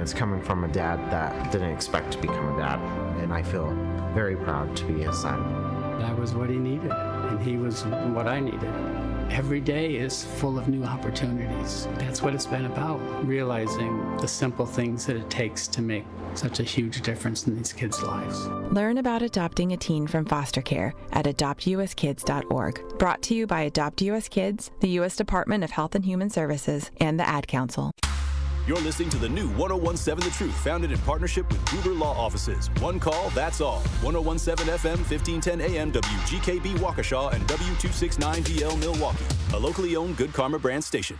it's coming from a dad that didn't expect to become a dad, and I feel very proud to be his son. That was what he needed, and he was what I needed. Every day is full of new opportunities. That's what it's been about, realizing the simple things that it takes to make such a huge difference in these kids' lives. Learn about adopting a teen from foster care at adoptuskids.org. Brought to you by Adopt US Kids, the U.S. Department of Health and Human Services, and the Ad Council. You're listening to the new 1017 The Truth, founded in partnership with Gruber Law Offices. One call, that's all. 1017 FM, 1510 AM, WGKB Waukesha, and W269DL Milwaukee. A locally owned Good Karma brand station.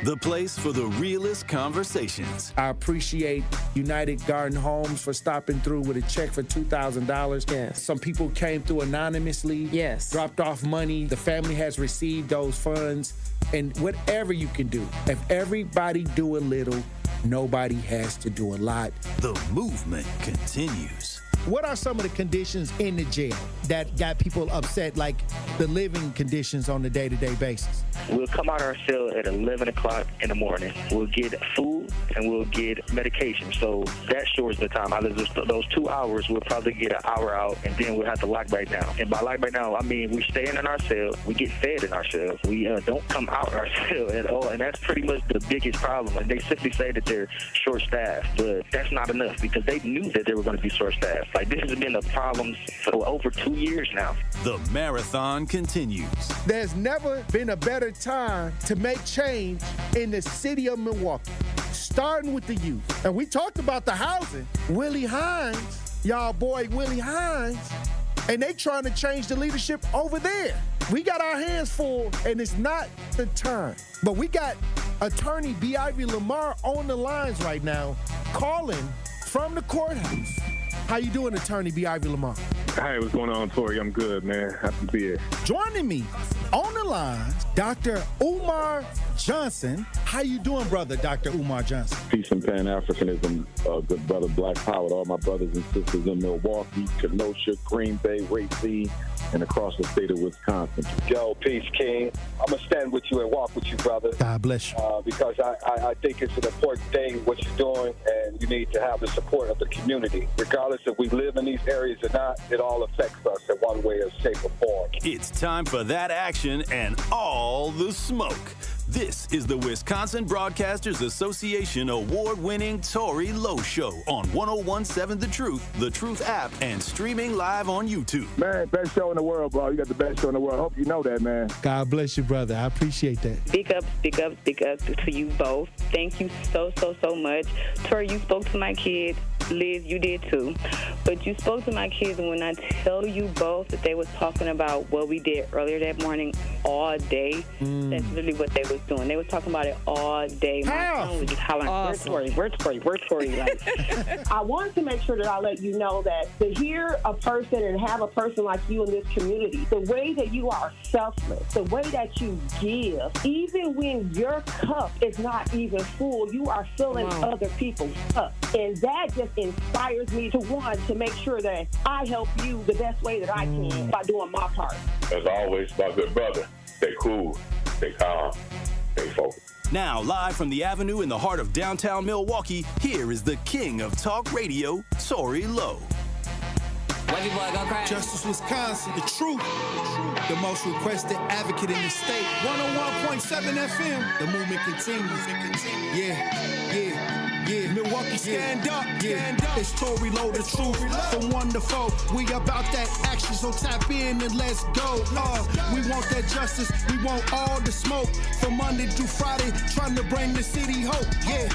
The place for the realest conversations. I appreciate United Garden Homes for stopping through with a check for $2,000. Yes. Some people came through anonymously. Yes. Dropped off money. The family has received those funds. And whatever you can do, if everybody do a little, nobody has to do a lot. The movement continues. What are some of the conditions in the jail that got people upset, like the living conditions on a day-to-day basis? We'll come out our cell at 11 o'clock in the morning. We'll get food and we'll get medication. So that shortens the time. Out of those 2 hours, we'll probably get an hour out, and then we'll have to lock back down. And by lock back down, I mean we stay in our cell. We get fed in our cell. We don't come out our cell at all, and that's pretty much the biggest problem. And they simply say that they're short-staffed, but that's not enough because they knew that they were going to be short-staffed. Like, this has been a problem for over 2 years now. The marathon continues. There's never been a better time to make change in the city of Milwaukee, starting with the youth. And we talked about the housing. Willie Hines, y'all boy Willie Hines, and they trying to change the leadership over there. We got our hands full, and it's not the time. But we got attorney B. Ivy Lamar on the lines right now, calling from the courthouse. How you doing, attorney B. Ivy Lamar? Hey, what's going on, Tory? I'm good, man. Happy to be here. Joining me on the line, Dr. Umar Johnson. How you doing, brother, Dr. Umar Johnson? Peace and Pan-Africanism, good brother, Black Power, to all my brothers and sisters in Milwaukee, Kenosha, Green Bay, Racine, and across the state of Wisconsin. Yo, peace, King. I'm going to stand with you and walk with you, brother. God bless you. Because I think it's an important thing, what you're doing, and you need to have the support of the community. Regardless if we live in these areas or not, it all affects us in one way or shape or form. It's time for that action and all the smoke. This is the Wisconsin Broadcasters Association award-winning Tory Lowe Show on 1017 The Truth app, and streaming live on YouTube. Man, best show in the world, bro. You got the best show in the world. I hope you know that, man. God bless you, brother. I appreciate that. Big up to you both. Thank you so much. Tory, you spoke to my kids. Liz, you did too. But you spoke to my kids, and when I tell you both that they was talking about what we did earlier that morning all day, that's literally what they was doing. They was talking about it all day. My son was just hollering, Awesome. Where's Tory? Like, I wanted to make sure that I let you know that to hear a person and have a person like you in this community, the way that you are selfless, the way that you give, even when your cup is not even full, you are filling other people's cup. And that just inspires me to make sure that I help you the best way that I can by doing my part. As always, my good brother, stay cool, stay calm, stay focused. Now, live from the Avenue in the heart of downtown Milwaukee, here is the king of talk radio, Tory Lowe. Justice Wisconsin, the truth, the most requested advocate in the state. 101.7 FM, the movement continues. Yeah. Milwaukee, stand up. It's Tory Lowe, the truth. From 1 to 4, we about that action, so tap in and let's go. We want that justice, we want all the smoke. From Monday through Friday, trying to bring the city hope. Yeah.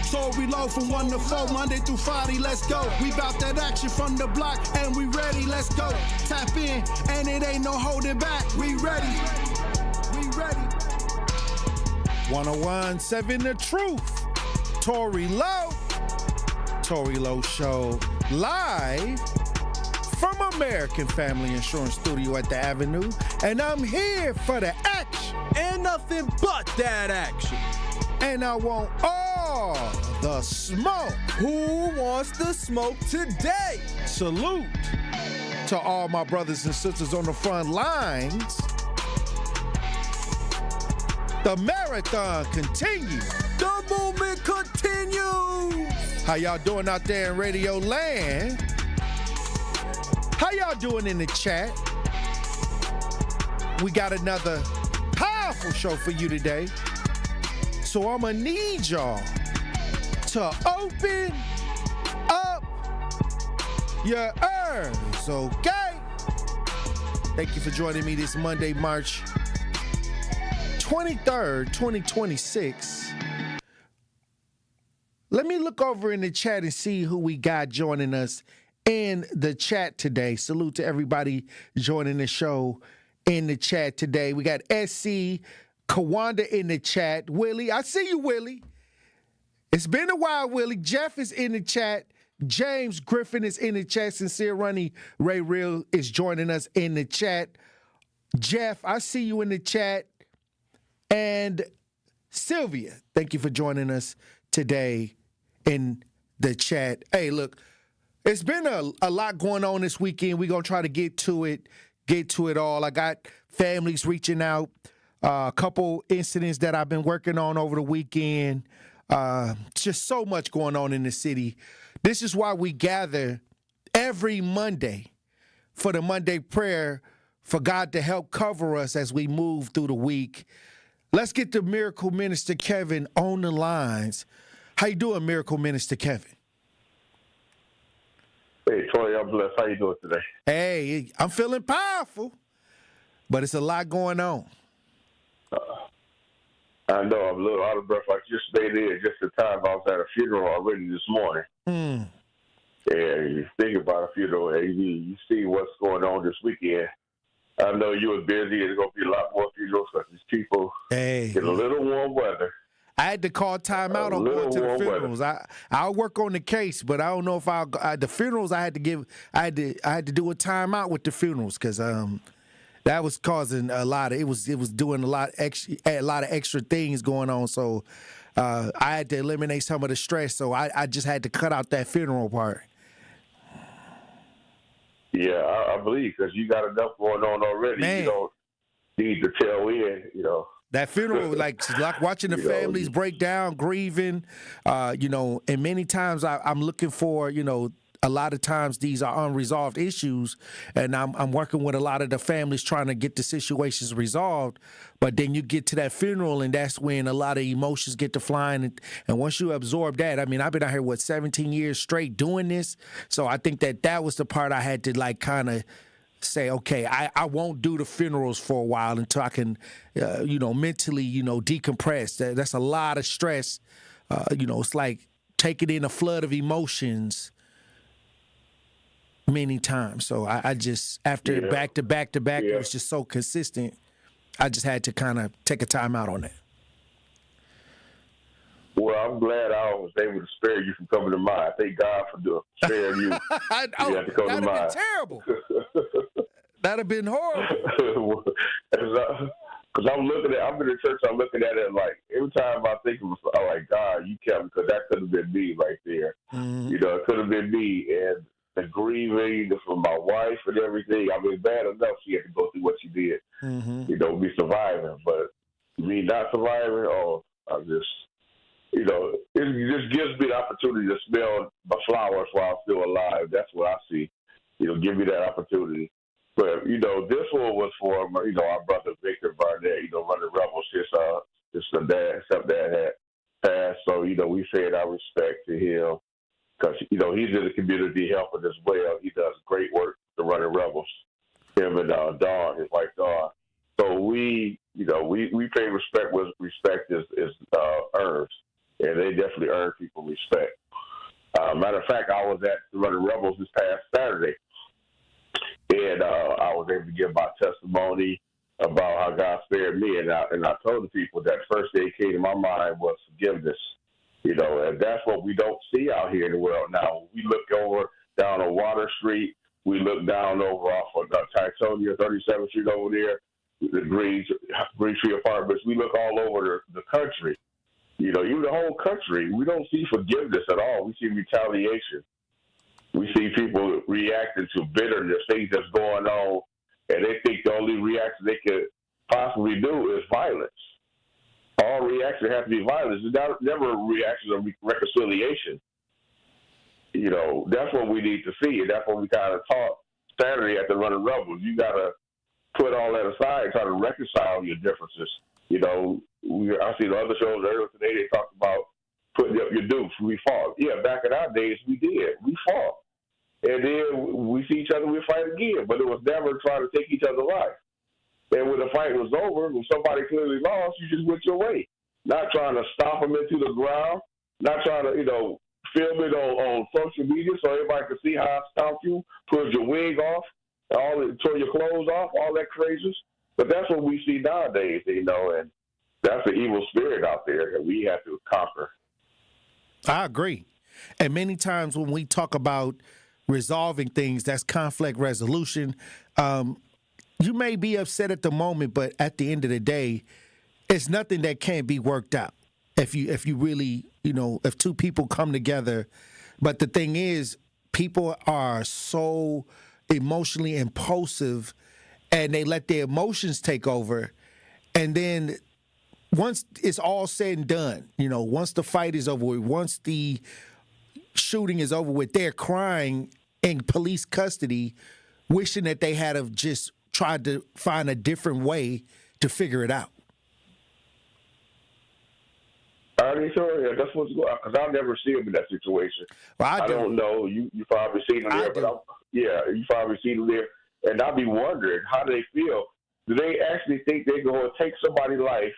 Tory Lowe from 1 to 4, Monday through Friday, let's go. We bout that action from the block, and we ready, let's go. Tap in, and it ain't no holding back. We ready. 101.7 The Truth. Tory Lowe Show, live from American Family Insurance Studio at the Avenue. And I'm here for the action. And nothing but that action. And I want all the smoke. Who wants the smoke today? Salute to all my brothers and sisters on the front lines. The marathon continues. The movement continues. How y'all doing out there in Radio Land? How y'all doing in the chat? We got another powerful show for you today. So I'm gonna need y'all to open up your ears, okay? Thank you for joining me this Monday, March 23rd, 2026. Let me look over in the chat and see who we got joining us in the chat today. Salute to everybody joining the show in the chat today. We got SC, Kawanda in the chat. Willie, I see you, Willie. It's been a while, Willie. Jeff is in the chat. James Griffin is in the chat. Sincere Runny Ray Real is joining us in the chat. Jeff, I see you in the chat. And Sylvia, thank you for joining us today in the chat. Hey, look, it's been a lot going on this weekend. We're going to try to get to it all. I got families reaching out. A couple incidents that I've been working on over the weekend. Just so much going on in the city. This is why we gather every Monday for the Monday prayer for God to help cover us as we move through the week. Let's get the Miracle Minister Kevin on the lines. How you doing, Miracle Minister Kevin? Hey, Tory, I'm blessed. How you doing today? Hey, I'm feeling powerful, but it's a lot going on. I know I'm a little out of breath. I just stayed there just the time I was at a funeral already this morning. Mm. And you think about a funeral, and you see what's going on this weekend. I know you were busy. There's going to be a lot more funerals because these people get a little warm weather. I had to call timeout on going to the funerals. I'll work on the case, but I don't know if the funerals I had to do a timeout with the funerals because that was causing a lot of it was doing a lot of extra things going on. So I had to eliminate some of the stress. So I just had to cut out that funeral part. Yeah, I believe because you got enough going on already. Man. You don't need to tail in, That funeral, like watching the families break down, grieving, and many times I'm looking for, a lot of times these are unresolved issues, and I'm working with a lot of the families trying to get the situations resolved. But then you get to that funeral, and that's when a lot of emotions get to flying. And once you absorb that, I mean, I've been out here, 17 years straight doing this. So I think that was the part I had to kind of say, okay, I won't do the funerals for a while until I can, mentally, decompress. That's a lot of stress. It's like taking in a flood of emotions many times. So I just, after back to back, it was just so consistent. I just had to kind of take a time out on that. Well, I'm glad I was able to spare you from coming to mine. Thank God for sparing you. That'd have been terrible. That'd have been horrible. Because I've been in church, I'm looking at it like, every time I think of it, I'm like, God, you kept me, because that could have been me right there. Mm-hmm. It could have been me. And the grieving from my wife and everything, I mean, bad enough she had to go through what she did, me surviving. But me not surviving, I'm just, it just gives me the opportunity to smell my flowers while I'm still alive. That's what I see. Give me that opportunity. But, this one was for, our brother Victor Barnett, running Rebels. His stepdad had passed. So, we said our respect to him because, he's in the community helping as well. He does great work to running Rebels, him and Dawn, his wife Dawn. So we pay respect where respect is earned, and they definitely earn people respect. Matter of fact, I was at the running Rebels this past Saturday. And I was able to give my testimony about how God spared me. And I told the people that first thing came to my mind was forgiveness. And that's what we don't see out here in the world now. We look over down on Water Street. We look down over off of Titonia, 37th Street over there, the Green Tree Apartments. We look all over the country. Even the whole country. We don't see forgiveness at all. We see retaliation. We see people, reacting to bitterness, things that's going on, and they think the only reaction they could possibly do is violence. All reactions have to be violence. It's never a reaction of reconciliation. You know, that's what we need to see, and that's what we kind of taught Saturday at the Running Rebels. You got to put all that aside and try to reconcile your differences. You know, I see the other shows earlier today, they talked about putting up your dukes. We fought. Yeah, back in our days, we did. We fought. And then we see each other, we fight again. But it was never trying to take each other's life. And when the fight was over, when somebody clearly lost, you just went your way. Not trying to stomp them into the ground, not trying to, film it on social media so everybody can see how I stomped you, pulled your wig off, tore your clothes off, all that craziness. But that's what we see nowadays, and that's the evil spirit out there that we have to conquer. I agree. And many times when we talk about resolving things, that's conflict resolution. You may be upset at the moment, but at the end of the day, it's nothing that can't be worked out. If you really, if two people come together. But the thing is, people are so emotionally impulsive and they let their emotions take over. And then once it's all said and done, once the fight is over with, once the shooting is over with, they're crying in police custody, wishing that they had have just tried to find a different way to figure it out. Are they sure? Yeah, that's what's going on. Because I'll never see them in that situation. Well, I don't know. You probably seen them there, but you probably seen them there. And I'll be wondering, how do they feel? Do they actually think they're going to take somebody's life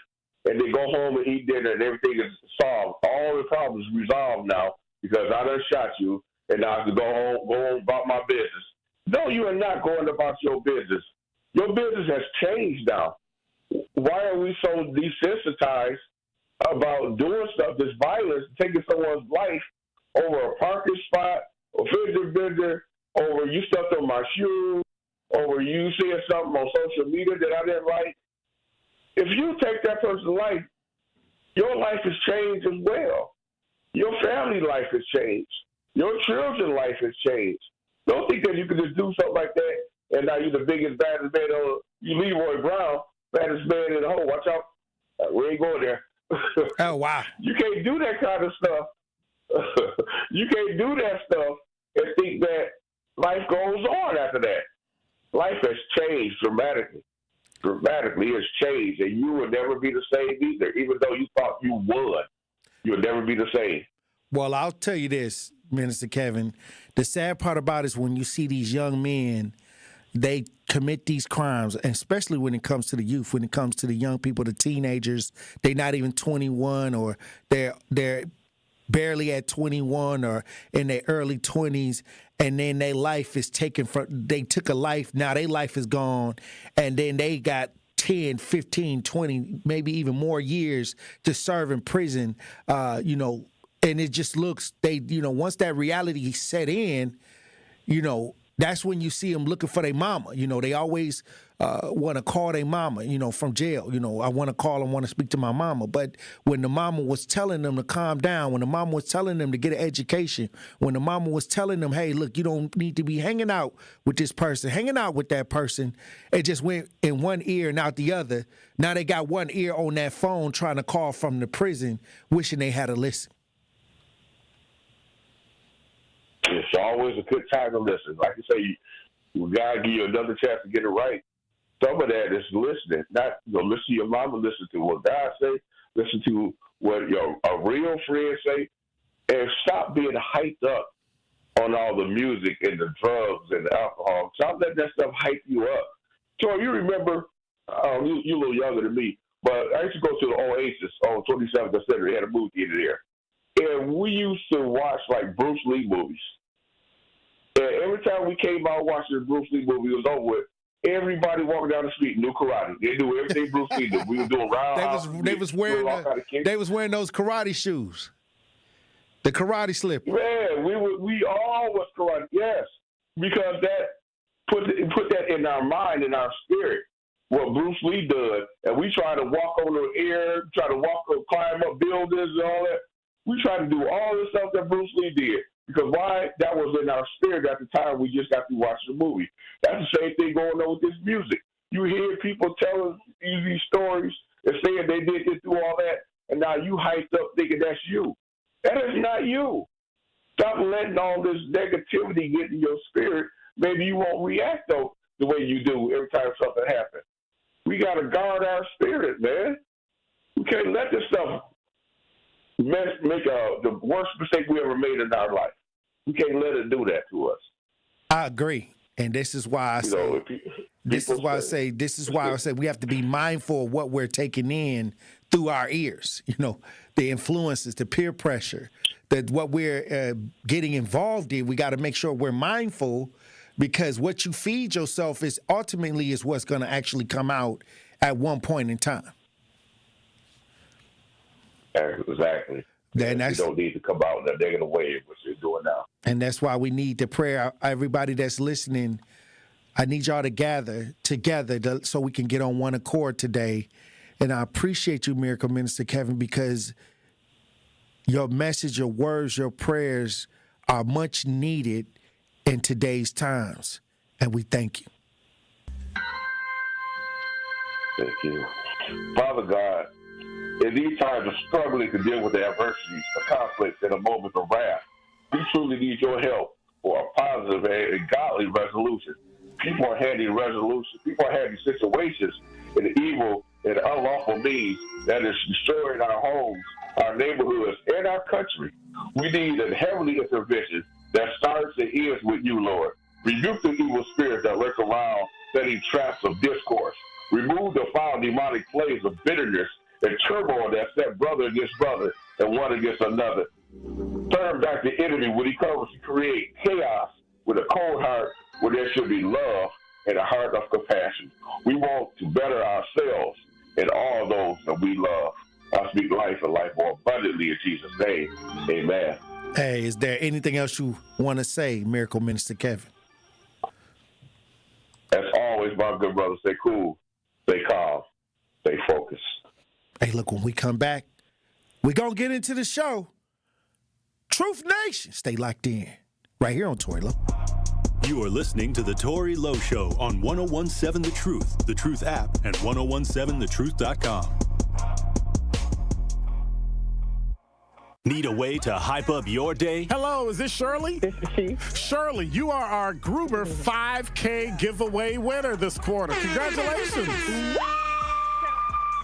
and they go home and eat dinner and everything is solved? All the problems resolved now because I done shot you and now I have to go home about my business. No, you are not going about your business. Your business has changed now. Why are we so desensitized about doing stuff, this violence, taking someone's life over a parking spot, a fender bender, over you stepped on my shoe, over you seeing something on social media that I didn't like? If you take that person's life, your life has changed as well. Your family life has changed. Your children's life has changed. Don't think that you can just do something like that and now you're the biggest, baddest man on, you Leroy Brown, baddest man in the hole. Watch out. We ain't going there. Oh, wow. You can't do that kind of stuff. You can't do that stuff and think that life goes on after that. Life has changed dramatically. Dramatically, it's changed, and you will never be the same either. Even though you thought you would, you'll never be the same. Well, I'll tell you this, Minister Kevin. The sad part about it is when you see these young men, they commit these crimes, and especially when it comes to the youth, when it comes to the young people, the teenagers, they're not even 21 or they're barely at 21 or in their early 20s, and then their life is taken from, they took a life, now their life is gone, and then they got 10, 15, 20, maybe even more years to serve in prison, and it just looks, once that reality set in, that's when you see them looking for their mama. They always want to call their mama, from jail. I want to call and want to speak to my mama. But when the mama was telling them to calm down, when the mama was telling them to get an education, when the mama was telling them, hey, look, you don't need to be hanging out with this person, hanging out with that person, it just went in one ear and out the other. Now they got one ear on that phone trying to call from the prison, wishing they had to listen. It's always a good time to listen. Like you say, God give you another chance to get it right. Some of that is listening. Not listen to your mama, listen to what God say, listen to what a real friend say, and stop being hyped up on all the music and the drugs and the alcohol. Stop letting that stuff hype you up. Tory, you remember, you're a little younger than me, but I used to go to the Oasis on 27th and Center. They had a movie theater there. And we used to watch, like, Bruce Lee movies. And every time we came out watching the Bruce Lee movie, it was over with. Everybody walking down the street knew karate. They knew everything Bruce Lee did. We were doing roundhouse. They was wearing those karate shoes, the karate slip. Man, we all was karate. Yes, because that put that in our mind, in our spirit. What Bruce Lee did, and we try to walk over the air, try to climb up buildings and all that. We try to do all the stuff that Bruce Lee did. Because why? That was in our spirit at the time we just got to watch the movie. That's the same thing going on with this music. You hear people telling these stories and saying they did this, do all that, and now you hyped up thinking that's you. That is not you. Stop letting all this negativity get in your spirit. Maybe you won't react though the way you do every time something happens. We got to guard our spirit, man. We can't let this stuff make the worst mistake we ever made in our life. We can't let it do that to us. I agree. And this is why I say, this is why I say we have to be mindful of what we're taking in through our ears. You know, the influences, the peer pressure, that what we're getting involved in. We got to make sure we're mindful, because what you feed yourself is ultimately is what's going to actually come out at one point in time. Exactly. You don't need to come out in a negative way, which you're doing now. And that's why we need to pray. Everybody that's listening, I need y'all to gather together so we can get on one accord today. And I appreciate you, Miracle Minister Kevin, because your message, your words, your prayers are much needed in today's times. And we thank you. Thank you. Father God, in these times of struggling to deal with the adversities, the conflicts, and the moments of wrath, we truly need your help for a positive and godly resolution. People are having resolutions. People are having situations in the evil and unlawful means that is destroying our homes, our neighborhoods, and our country. We need a heavenly intervention that starts and ends with you, Lord. Rebuke the evil spirits that lurk around, setting traps of discourse. Remove the foul demonic plagues of bitterness and turmoil that set brother against brother and one against another. Turn back the enemy when he comes to create chaos with a cold heart where there should be love and a heart of compassion. We want to better ourselves and all those that we love. I speak life and life more abundantly in Jesus' name. Amen. Hey, is there anything else you want to say, Miracle Minister Kevin? As always, my good brother, stay cool, stay calm, stay focused. Hey, look, when we come back, we're going to get into the show. Truth Nation. Stay locked in. Right here on Tory Lowe. You are listening to The Tory Lowe Show on 1017 The Truth app, and 1017thetruth.com. Need a way to hype up your day? Hello, is this Shirley? This is she. Shirley, you are our Gruber 5K giveaway winner this quarter. Congratulations.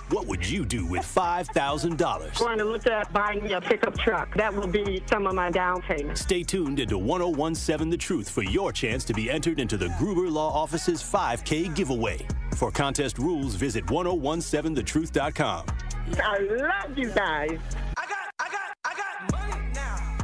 What would you do with $5,000? Going to look at buying me a pickup truck. That will be some of my down payment. Stay tuned into 1017 The Truth for your chance to be entered into the Gruber Law Office's 5K giveaway. For contest rules, visit 1017thetruth.com. I love you guys. I got money now.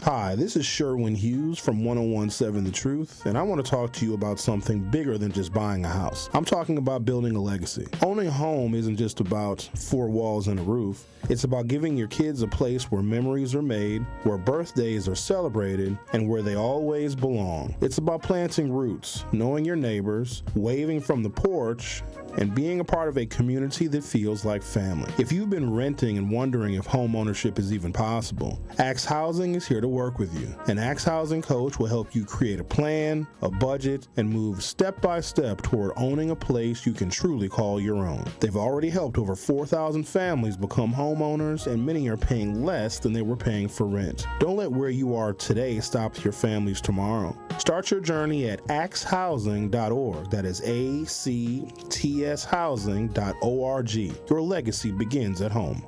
Hi, this is Sherwin Hughes from 1017 The Truth, and I want to talk to you about something bigger than just buying a house. I'm talking about building a legacy. Owning a home isn't just about four walls and a roof. It's about giving your kids a place where memories are made, where birthdays are celebrated, and where they always belong. It's about planting roots, knowing your neighbors, waving from the porch, and being a part of a community that feels like family. If you've been renting and wondering if home ownership is even possible, Axe Housing is here to work with you. An Axe Housing coach will help you create a plan, a budget, and move step by step toward owning a place you can truly call your own. They've already helped over 4,000 families become homeowners, and many are paying less than they were paying for rent. Don't let where you are today stop your family's tomorrow. Start your journey at axehousing.org. That is ACTShousing.org. Your legacy begins at home.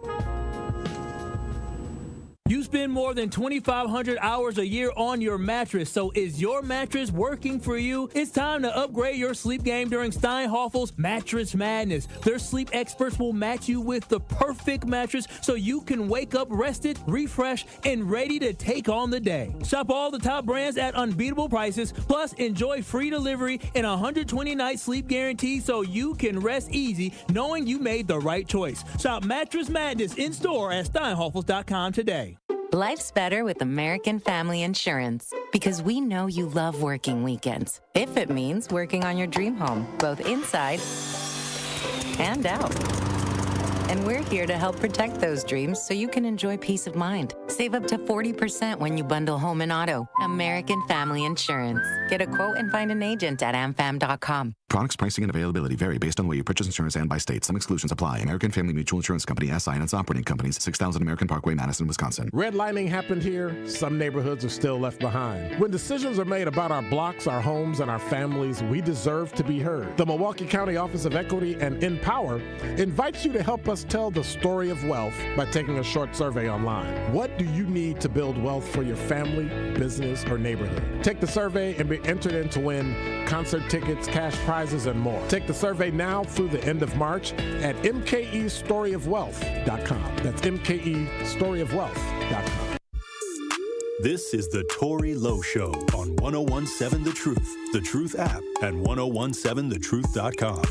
You spend more than 2,500 hours a year on your mattress, so is your mattress working for you? It's time to upgrade your sleep game during Steinhoffel's Mattress Madness. Their sleep experts will match you with the perfect mattress so you can wake up rested, refreshed, and ready to take on the day. Shop all the top brands at unbeatable prices, plus enjoy free delivery and a 120-night sleep guarantee so you can rest easy knowing you made the right choice. Shop Mattress Madness in store at steinhoffels.com today. Life's better with American Family Insurance because we know you love working weekends. If it means working on your dream home, both inside and out. And we're here to help protect those dreams so you can enjoy peace of mind. Save up to 40% when you bundle home and auto. American Family Insurance. Get a quote and find an agent at amfam.com. Products, pricing, and availability vary based on where you purchase insurance and by state. Some exclusions apply. American Family Mutual Insurance Company, SI, and its operating companies, 6000 American Parkway, Madison, Wisconsin. Redlining happened here. Some neighborhoods are still left behind. When decisions are made about our blocks, our homes, and our families, we deserve to be heard. The Milwaukee County Office of Equity and Empower invites you to help us tell the story of wealth by taking a short survey online. What do you need to build wealth for your family, business, or neighborhood? Take the survey and be entered in to win concert tickets, cash prizes, and more. Take the survey now through the end of March at mkestoryofwealth.com. That's mkestoryofwealth.com. This is the Tory Lowe Show on 1017 The Truth, The Truth app, and 1017thetruth.com.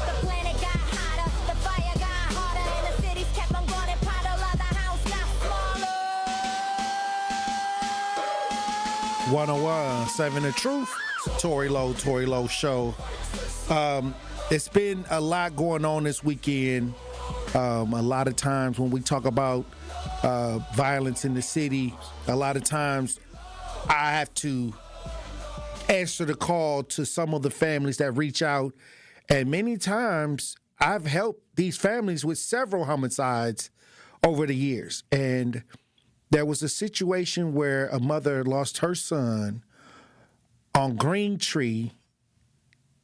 The planet got hotter, the fire got harder, and the cities kept on going. One 1017 The Truth. Tory Lowe Show. It's been a lot going on this weekend. A lot of times when we talk about violence in the city, a lot of times I have to answer the call to some of the families that reach out. And many times I've helped these families with several homicides over the years. And there was a situation where a mother lost her son on Green Tree.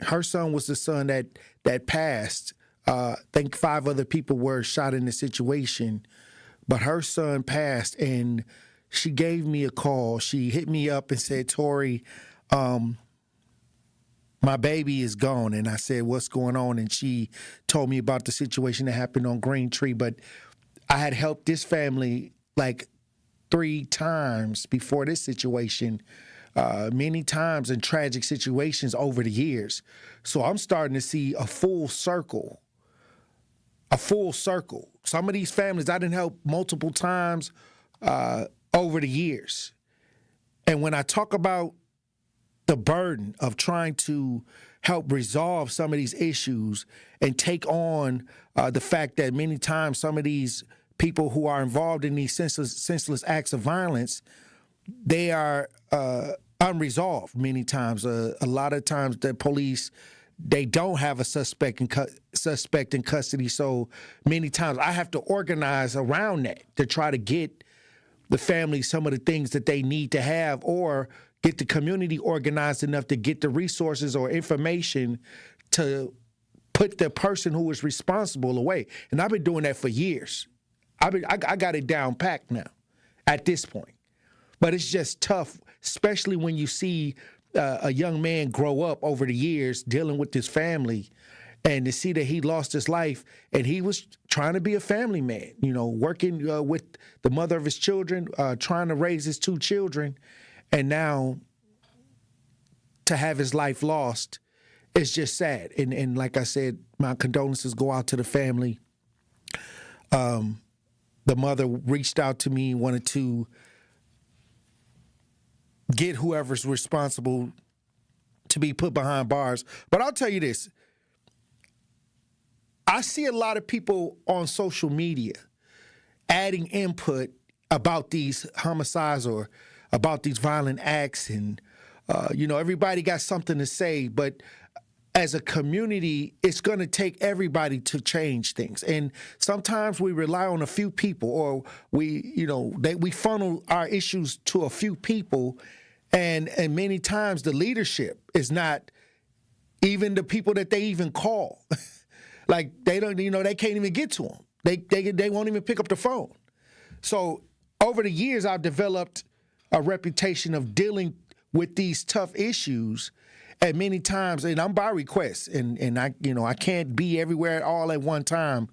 Her son was the son that passed. I think 5 other people were shot in the situation, but her son passed, and she gave me a call. She hit me up and said, Tory, my baby is gone. And I said, what's going on? And she told me about the situation that happened on Green Tree. But I had helped this family like 3 times before this situation, many times in tragic situations over the years. So I'm starting to see a full circle. Some of these families I didn't help multiple times over the years. And when I talk about the burden of trying to help resolve some of these issues and take on the fact that many times some of these people who are involved in these senseless acts of violence, they are unresolved many times. A lot of times the police, they don't have a suspect in custody. So many times I have to organize around that to try to get the family some of the things that they need to have, or get the community organized enough to get the resources or information to put the person who is responsible away. And I've been doing that for years. I got it down packed now at this point. But it's just tough, especially when you see a young man grow up over the years dealing with his family, and to see that he lost his life, and he was trying to be a family man, working with the mother of his children, trying to raise his 2 children, and now to have his life lost, it's just sad. And like I said, my condolences go out to the family. The mother reached out to me, wanted to get whoever's responsible to be put behind bars. But I'll tell you this. I see a lot of people on social media adding input about these homicides or about these violent acts. And, everybody got something to say. But as a community, it's going to take everybody to change things. And sometimes we rely on a few people, or we funnel our issues to a few people. And many times the leadership is not even the people that they even call. Like they don't, they can't even get to them. They won't even pick up the phone. So over the years, I've developed a reputation of dealing with these tough issues. And many times, and I'm by request, and I can't be everywhere all at one time,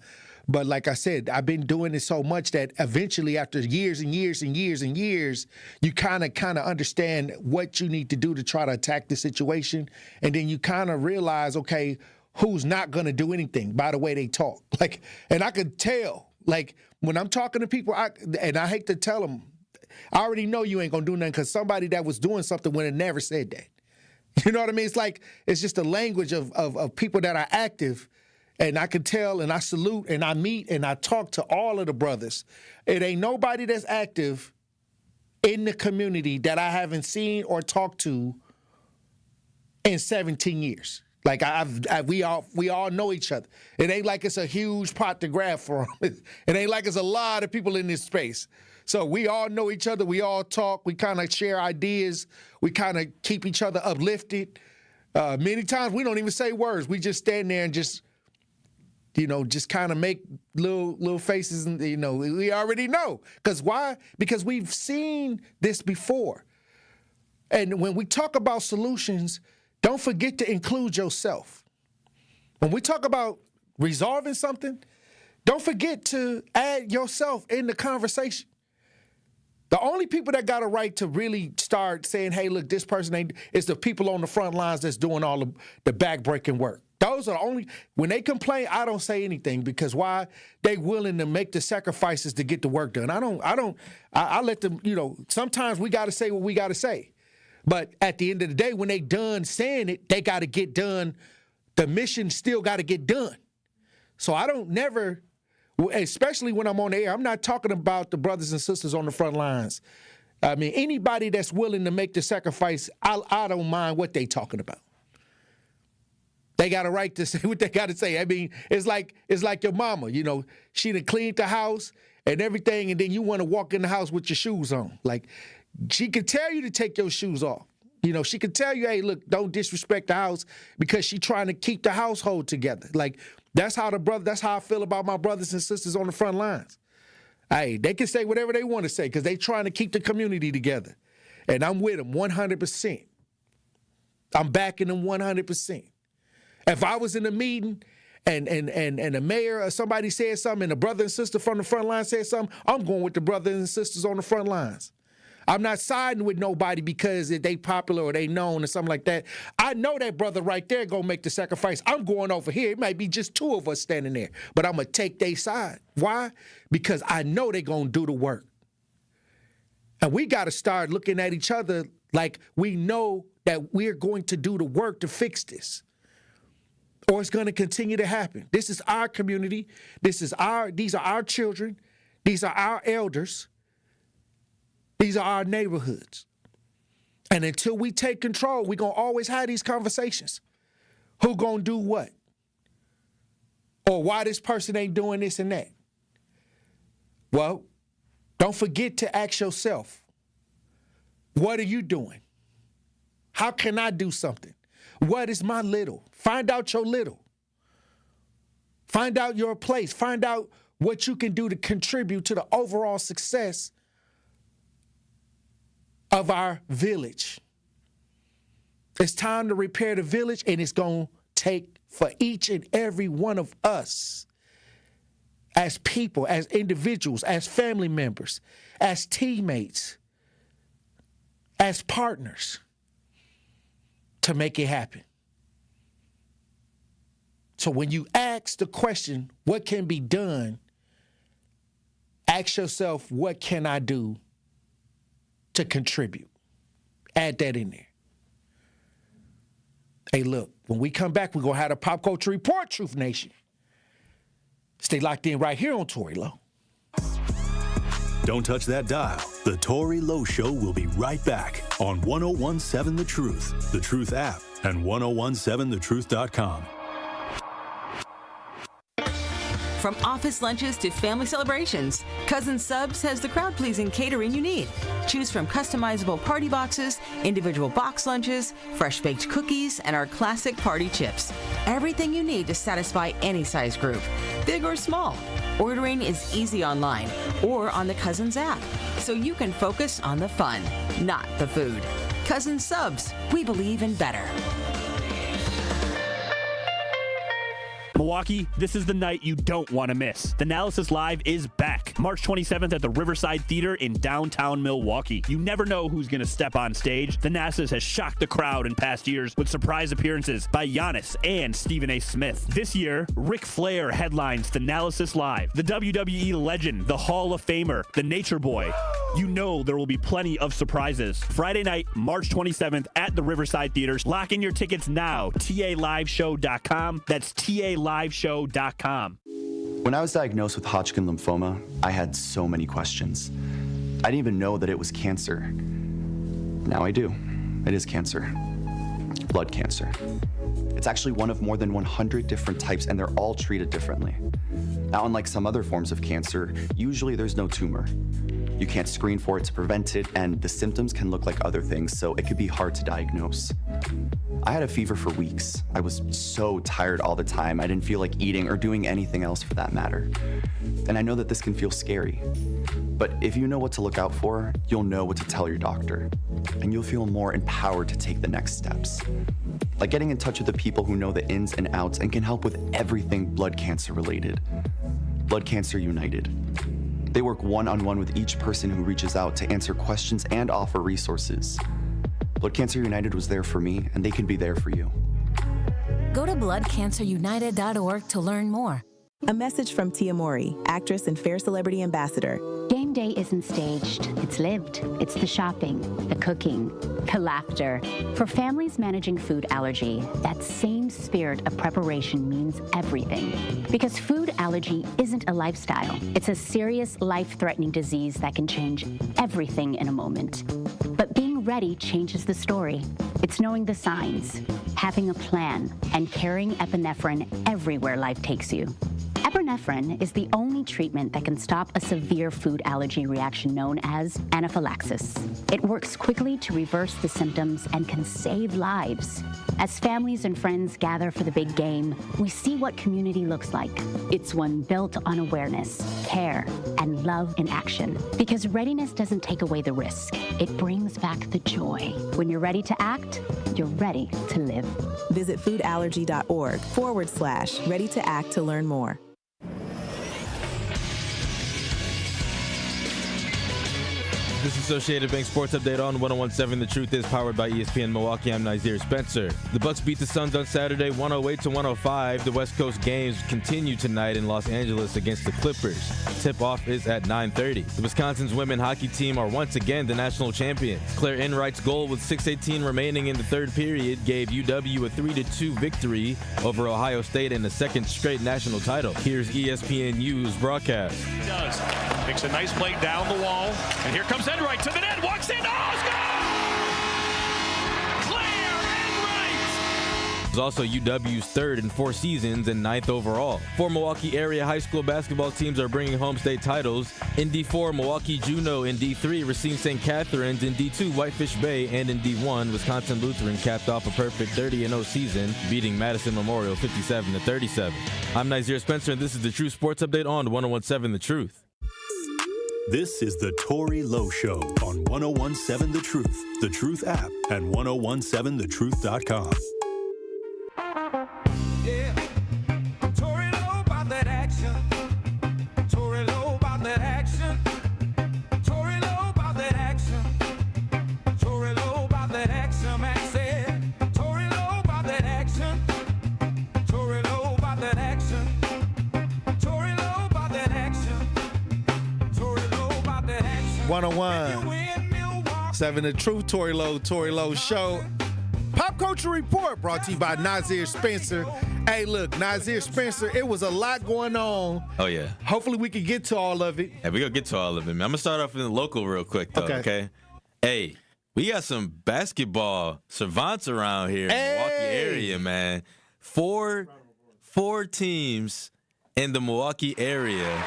But like I said, I've been doing it so much that eventually, after years and years and years and years, you kind of understand what you need to do to try to attack the situation. And then you kind of realize, okay, who's not going to do anything by the way they talk. Like, and I could tell, like, when I'm talking to people, and I hate to tell them, I already know you ain't going to do nothing, because somebody that was doing something would have never said that. You know what I mean? It's like, it's just the language of people that are active. And I can tell, and I salute, and I meet, and I talk to all of the brothers. It ain't nobody that's active in the community that I haven't seen or talked to in 17 years. Like, we all know each other. It ain't like it's a huge pot to grab for them. It ain't like it's a lot of people in this space. So we all know each other. We all talk. We kind of share ideas. We kind of keep each other uplifted. Many times we don't even say words. We just stand there and just kind of make little faces, and, we already know. Because why? Because we've seen this before. And when we talk about solutions, don't forget to include yourself. When we talk about resolving something, don't forget to add yourself in the conversation. The only people that got a right to really start saying, hey, look, this person ain't, is the people on the front lines that's doing all the back-breaking work. Those are the only, when they complain, I don't say anything, because why? They willing to make the sacrifices to get the work done. I let them, sometimes we got to say what we got to say. But at the end of the day, when they done saying it, they got to get done. The mission still got to get done. So I don't never, especially when I'm on the air, I'm not talking about the brothers and sisters on the front lines. I mean, anybody that's willing to make the sacrifice, I don't mind what they talking about. They got a right to say what they got to say. I mean, it's like your mama, she done cleaned the house and everything, and then you want to walk in the house with your shoes on. Like, she could tell you to take your shoes off. She could tell you, hey, look, don't disrespect the house, because she trying to keep the household together. Like, that's how I feel about my brothers and sisters on the front lines. Hey, they can say whatever they want to say, because they trying to keep the community together. And I'm with them 100%. I'm backing them 100%. If I was in a meeting and the mayor or somebody said something, and a brother and sister from the front line said something, I'm going with the brothers and sisters on the front lines. I'm not siding with nobody because they popular or they known or something like that. I know that brother right there gonna make the sacrifice. I'm going over here. It might be just two of us standing there, but I'm gonna take their side. Why? Because I know they gonna do the work. And we gotta start looking at each other like we know that we're going to do the work to fix this, or it's gonna continue to happen. This is our community. These are our children. These are our elders. These are our neighborhoods. And until we take control, we're going to always have these conversations. Who going to do what? Or why this person ain't doing this and that? Well, don't forget to ask yourself, what are you doing? How can I do something? What is my little? Find out your little. Find out your place. Find out what you can do to contribute to the overall success of our village. It's time to repair the village, and it's going to take for each and every one of us as people, as individuals, as family members, as teammates, as partners to make it happen. So when you ask the question, what can be done, ask yourself, what can I do to contribute? Add that in there. Hey, look, when we come back, we're going to have a Pop Culture Report, Truth Nation. Stay locked in right here on Tory Lowe. Don't touch that dial. The Tory Lowe Show will be right back on 1017 The Truth, The Truth app, and 1017thetruth.com. From office lunches to family celebrations, Cousin Subs has the crowd-pleasing catering you need. Choose from customizable party boxes, individual box lunches, fresh-baked cookies, and our classic party chips. Everything you need to satisfy any size group, big or small. Ordering is easy online or on the Cousins app, so you can focus on the fun, not the food. Cousin Subs, we believe in better. Milwaukee, this is the night you don't want to miss. The Analysis Live is back, March 27th at the Riverside Theater in downtown Milwaukee. You never know who's going to step on stage. The Analysis has shocked the crowd in past years with surprise appearances by Giannis and Stephen A. Smith. This year, Ric Flair headlines The Analysis Live. The WWE legend, the Hall of Famer, the Nature Boy. You know there will be plenty of surprises. Friday night, March 27th at the Riverside Theater. Lock in your tickets now. TALiveshow.com. That's TALiveshow.com. When I was diagnosed with Hodgkin lymphoma, I had so many questions. I didn't even know that it was cancer. Now I do. It is cancer. Blood cancer. It's actually one of more than 100 different types, and they're all treated differently. Now, unlike some other forms of cancer, usually there's no tumor. You can't screen for it to prevent it, and the symptoms can look like other things, so it could be hard to diagnose. I had a fever for weeks. I was so tired all the time. I didn't feel like eating or doing anything else for that matter. And I know that this can feel scary. But if you know what to look out for, you'll know what to tell your doctor. And you'll feel more empowered to take the next steps. Like getting in touch with the people who know the ins and outs and can help with everything blood cancer related. Blood Cancer United. They work one-on-one with each person who reaches out to answer questions and offer resources. Blood Cancer United was there for me, and they can be there for you. Go to bloodcancerunited.org to learn more. A message from Tia Mowry, actress and Fair Celebrity Ambassador. Game day isn't staged, it's lived. It's the shopping, the cooking, the laughter. For families managing food allergy, that same spirit of preparation means everything. Because food allergy isn't a lifestyle. It's a serious, life-threatening disease that can change everything in a moment. But being ready changes the story. It's knowing the signs, having a plan, and carrying epinephrine everywhere life takes you. Epinephrine is the only treatment that can stop a severe food allergy reaction known as anaphylaxis. It works quickly to reverse the symptoms and can save lives. As families and friends gather for the big game, we see what community looks like. It's one built on awareness, care, and love in action. Because readiness doesn't take away the risk. It brings back the joy. When you're ready to act, you're ready to live. Visit foodallergy.org/ready to act to learn more. This Associated Bank Sports Update on 101.7 The Truth is powered by ESPN Milwaukee. I'm Xavier Spencer. The Bucks beat the Suns on Saturday 108-105. The West Coast games continue tonight in Los Angeles against the Clippers. Tip-off is at 9:30. The Wisconsin's women hockey team are once again the national champions. Claire Enright's goal with 6:18 remaining in the third period gave UW a 3-2 victory over Ohio State and a second straight national title. Here's ESPNU's broadcast. He does. Makes a nice play down the wall. And here comes Enright to the net. Walks in. Oh, it's gone! Claire Enright! Was also UW's third in 4 seasons and 9th overall. 4 Milwaukee area high school basketball teams are bringing home state titles. In D4, Milwaukee Juno. In D3, Racine St. Catharines. In D2, Whitefish Bay. And in D1, Wisconsin Lutheran capped off a perfect 30-0 season, beating Madison Memorial 57-37. I'm Xavier Spencer, and this is the True Sports Update on 101.7 The Truth. This is the Tory Lowe Show on 101.7 The Truth app, and 1017thetruth.com. Yeah, Tory Lowe about that action. Tory Lowe about that action. Tory Lowe about that action. Tory Lowe about that action. Man said, Tory Lowe about that action. Tory Lowe about that action. Tory Lowe about that action. 101.7 The Truth, Tory Lowe Show. Pop Culture Report brought to you by Xavier Spencer. Hey, look, Xavier Spencer, it was a lot going on. Oh, yeah. Hopefully we can get to all of it. Hey, we're going to get to all of it, man. I'm going to start off in the local real quick, though, okay? Hey, we got some basketball savants around here in the Milwaukee area, man. Four teams in the Milwaukee area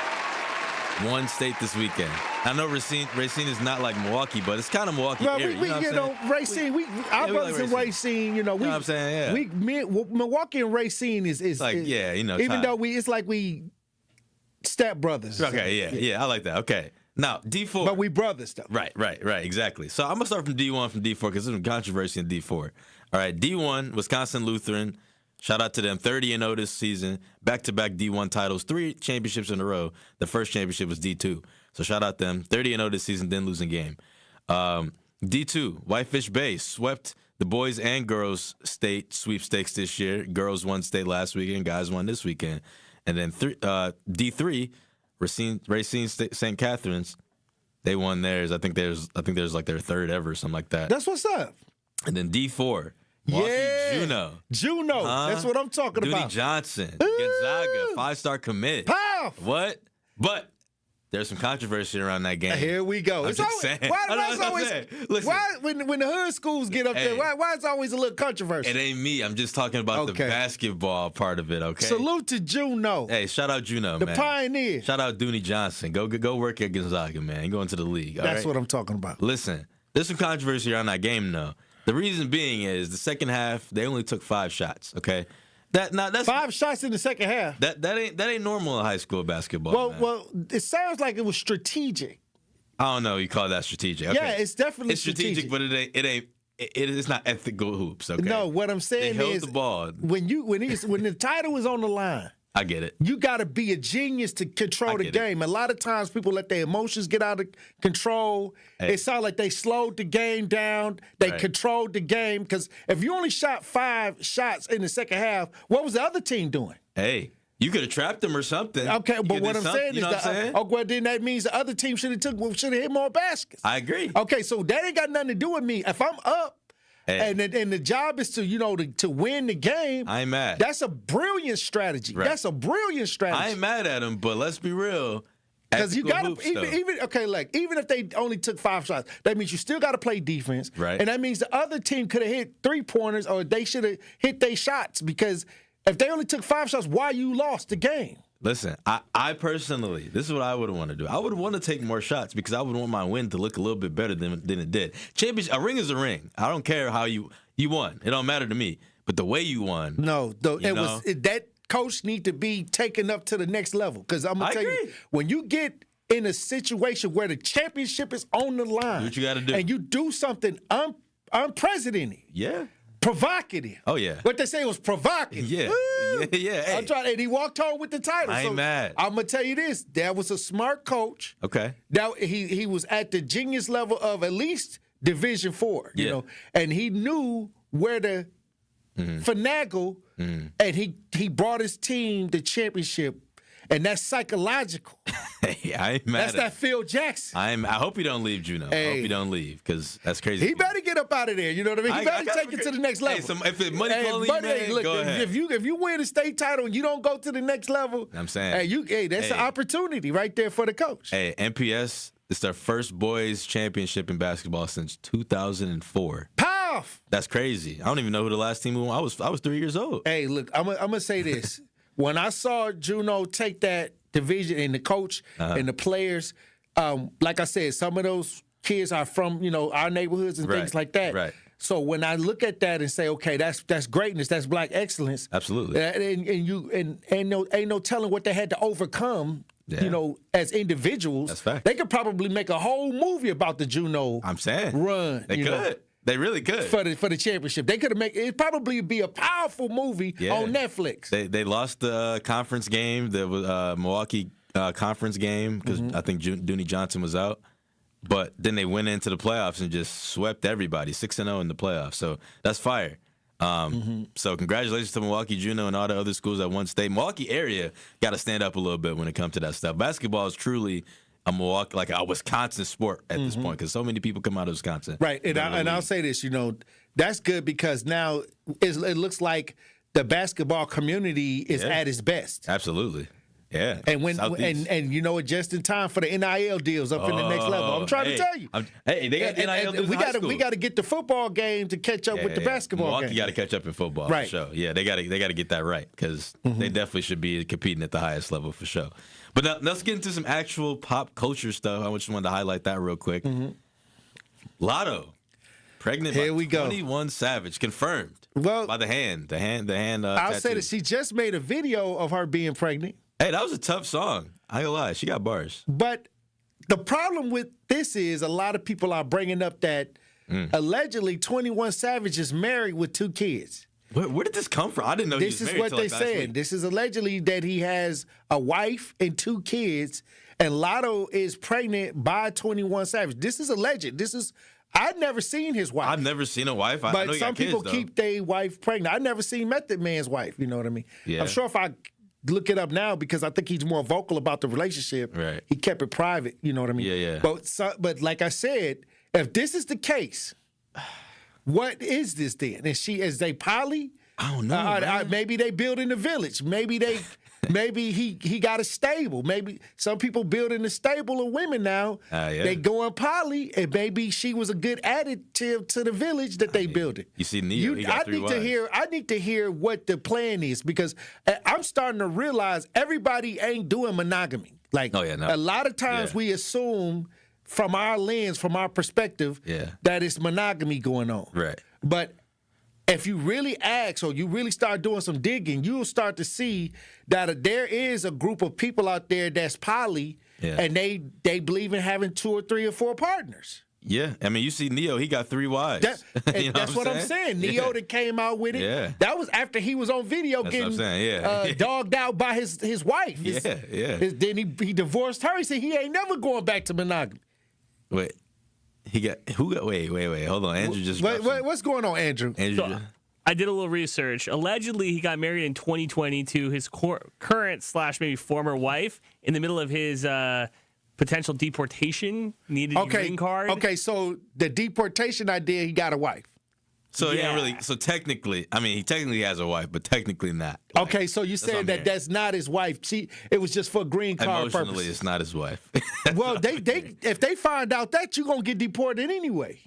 won state this weekend. I know Racine is not like Milwaukee, but it's kind of Milwaukee area. Racine, our brothers in Racine, you know what I'm saying? Yeah. Milwaukee and Racine is like, even though it's like we step brothers. Okay, yeah, I like that. Okay. Now, D4. But we brothers, though. Right, exactly. So I'm going to start from D1 from D4 because there's some controversy in D4. All right, D1, Wisconsin Lutheran Shout out to them. 30-0 this season. Back-to-back D1 titles. 3 championships in a row. The first championship was D2. So shout out them. 30-0 this season, didn't lose a game. D2, Whitefish Bay swept the boys and girls state sweepstakes this year. Girls won state last weekend. Guys won this weekend. And then D3, Racine St. Catherine's, they won theirs. I think there's like their third ever or something like that. That's what's up. And then D4, Milwaukee Juno. That's what I'm talking Duty about. Johnson, Gonzaga, 5-star commit. Pow! What? But there's some controversy around that game. Here we go. I'm just saying. Why when the hood schools get up there, why is always a little controversy? It ain't me. I'm just talking about the basketball part of it, okay? Salute to Juno. Hey, shout out Juno, the man. pioneer. Shout out Dooney Johnson. Go work at Gonzaga, man. You go into the league. That's what I'm talking about. Listen, there's some controversy around that game, though. The reason being is the second half, they only took 5 shots, okay? That's 5 shots in the second half. That ain't normal in high school basketball. Well, it sounds like it was strategic. I don't know. You call that strategic? Okay. Yeah, it's definitely strategic, but it's not ethical hoops. Okay. No, what I'm saying they held is the ball. when the title is on the line. I get it. You got to be a genius to control the game. A lot of times people let their emotions get out of control. It sounds like they slowed the game down. They controlled the game. Because if you only shot 5 shots in the second half, what was the other team doing? Hey, you could have trapped them or something. Okay, but what I'm saying is well, then that means the other team should have hit more baskets. I agree. Okay, so that ain't got nothing to do with me. If I'm up, and the job is to win the game. I ain't mad. That's a brilliant strategy. Right. That's a brilliant strategy. I ain't mad at him, but let's be real. Because you got to even if they only took 5 shots, that means you still got to play defense. Right. And that means the other team could have hit 3-pointers or they should have hit their shots. Because if they only took 5 shots, why you lost the game? Listen, I personally, this is what I would want to do. I would want to take more shots because I would want my win to look a little bit better than it did. Championship, a ring is a ring. I don't care how you won. It don't matter to me. But the way you won. No, that coach need to be taken up to the next level. Because I'm going to tell you, when you get in a situation where the championship is on the line. What you got to do. And you do something unprecedented. Yeah. Provocative. Oh, yeah. What they say was provocative. Yeah. Yeah. Hey. I'm trying, and he walked home with the title. I ain't mad. I'm going to tell you this. That was a smart coach. Okay. Now, he was at the genius level of at least Division 4, you know, and he knew where to finagle, and he brought his team the championship. And that's psychological. Hey, I ain't mad. That's that Phil Jackson. I hope he don't leave, Juno. I hope he don't leave because that's crazy. He better get up out of there. You know what I mean? He better take it to the next level. Hey, if money calling you, man, look, go ahead. If you win a state title and you don't go to the next level, I'm saying, that's an opportunity right there for the coach. Hey, MPS, it's their first boys championship in basketball since 2004. Pow! That's crazy. I don't even know who the last team was. I was 3 years old. Hey, look, I'm gonna say this. When I saw Juno take that division and the coach and the players, like I said, some of those kids are from our neighborhoods and things like that. Right. So when I look at that and say, okay, that's greatness, that's black excellence. Absolutely. And ain't no telling what they had to overcome. Yeah. As individuals. That's fact. They could probably make a whole movie about the Juno. I'm saying run. They could. They really could for the championship. They could have made it. Probably be a powerful movie on Netflix. They lost the conference game, the Milwaukee conference game, because I think Dooney Johnson was out. But then they went into the playoffs and just swept everybody, 6-0 in the playoffs. So that's fire. So congratulations to Milwaukee Juno and all the other schools at one state. Milwaukee area got to stand up a little bit when it comes to that stuff. Basketball is truly a Milwaukee, like a Wisconsin sport at this point, because so many people come out of Wisconsin. Right, and I'll say this, that's good because now it looks like the basketball community is at its best. Absolutely. Yeah. And just in time for the NIL deals up in the next level. I'm trying to tell you. They got NIL deals. We got to get the football game to catch up with the basketball game. Milwaukee got to catch up in football for sure. Yeah, they got to get that right because they definitely should be competing at the highest level for sure. But now, let's get into some actual pop culture stuff. I just wanted to highlight that real quick. Lotto, pregnant by 21 Savage, confirmed by the hand. I'll say that she just made a video of her being pregnant. Hey, that was a tough song. I ain't gonna lie, she got bars. But the problem with this is a lot of people are bringing up that allegedly 21 Savage is married with 2 kids. Where did this come from? I didn't know he was This is married what till, they like, last said. week. This is allegedly that he has a wife and 2 kids, and Lotto is pregnant by 21 Savage. This is alleged. I'd never seen his wife. I've never seen a wife. I know But he some got kids, people though. keep their wife pregnant. I've never seen Method Man's wife. You know what I mean? Yeah. I'm sure if I look it up now, because I think he's more vocal about the relationship. Right. He kept it private. You know what I mean? Yeah. But like I said, if this is the case, what is this then? Is they poly? I don't know. Maybe they build in the village. Maybe he got a stable. Maybe some people building a stable of women now. Yeah. They going poly, and maybe she was a good additive to the village that they building. You see Neo, he got 3 wives. I need to hear what the plan is, because I'm starting to realize everybody ain't doing monogamy. Like, a lot of times we assume from our lens, from our perspective, that it's monogamy going on. Right. But if you really ask, or you really start doing some digging, you'll start to see that there is a group of people out there that's poly, and they believe in having 2 or 3 or 4 partners. Yeah. I mean, you see Neo, he got 3 wives. That's what I'm saying. Neo that came out with it. Yeah. That was after he was on video That's what I'm saying, getting dogged out by his wife. Then he divorced her. He said he ain't never going back to monogamy. Wait. Wait. Hold on. Andrew just. What's going on, Andrew? I did a little research. Allegedly, he got married in 2020 to his current / maybe former wife in the middle of his potential deportation. Needed a green card. Okay, so the deportation idea, he got a wife. So he ain't really. So technically, I mean, he technically has a wife, but technically not. Okay, so you saying that's not his wife? It was just for green card Emotionally, purposes. it's not his wife. Well, if they find out that, you're gonna get deported anyway.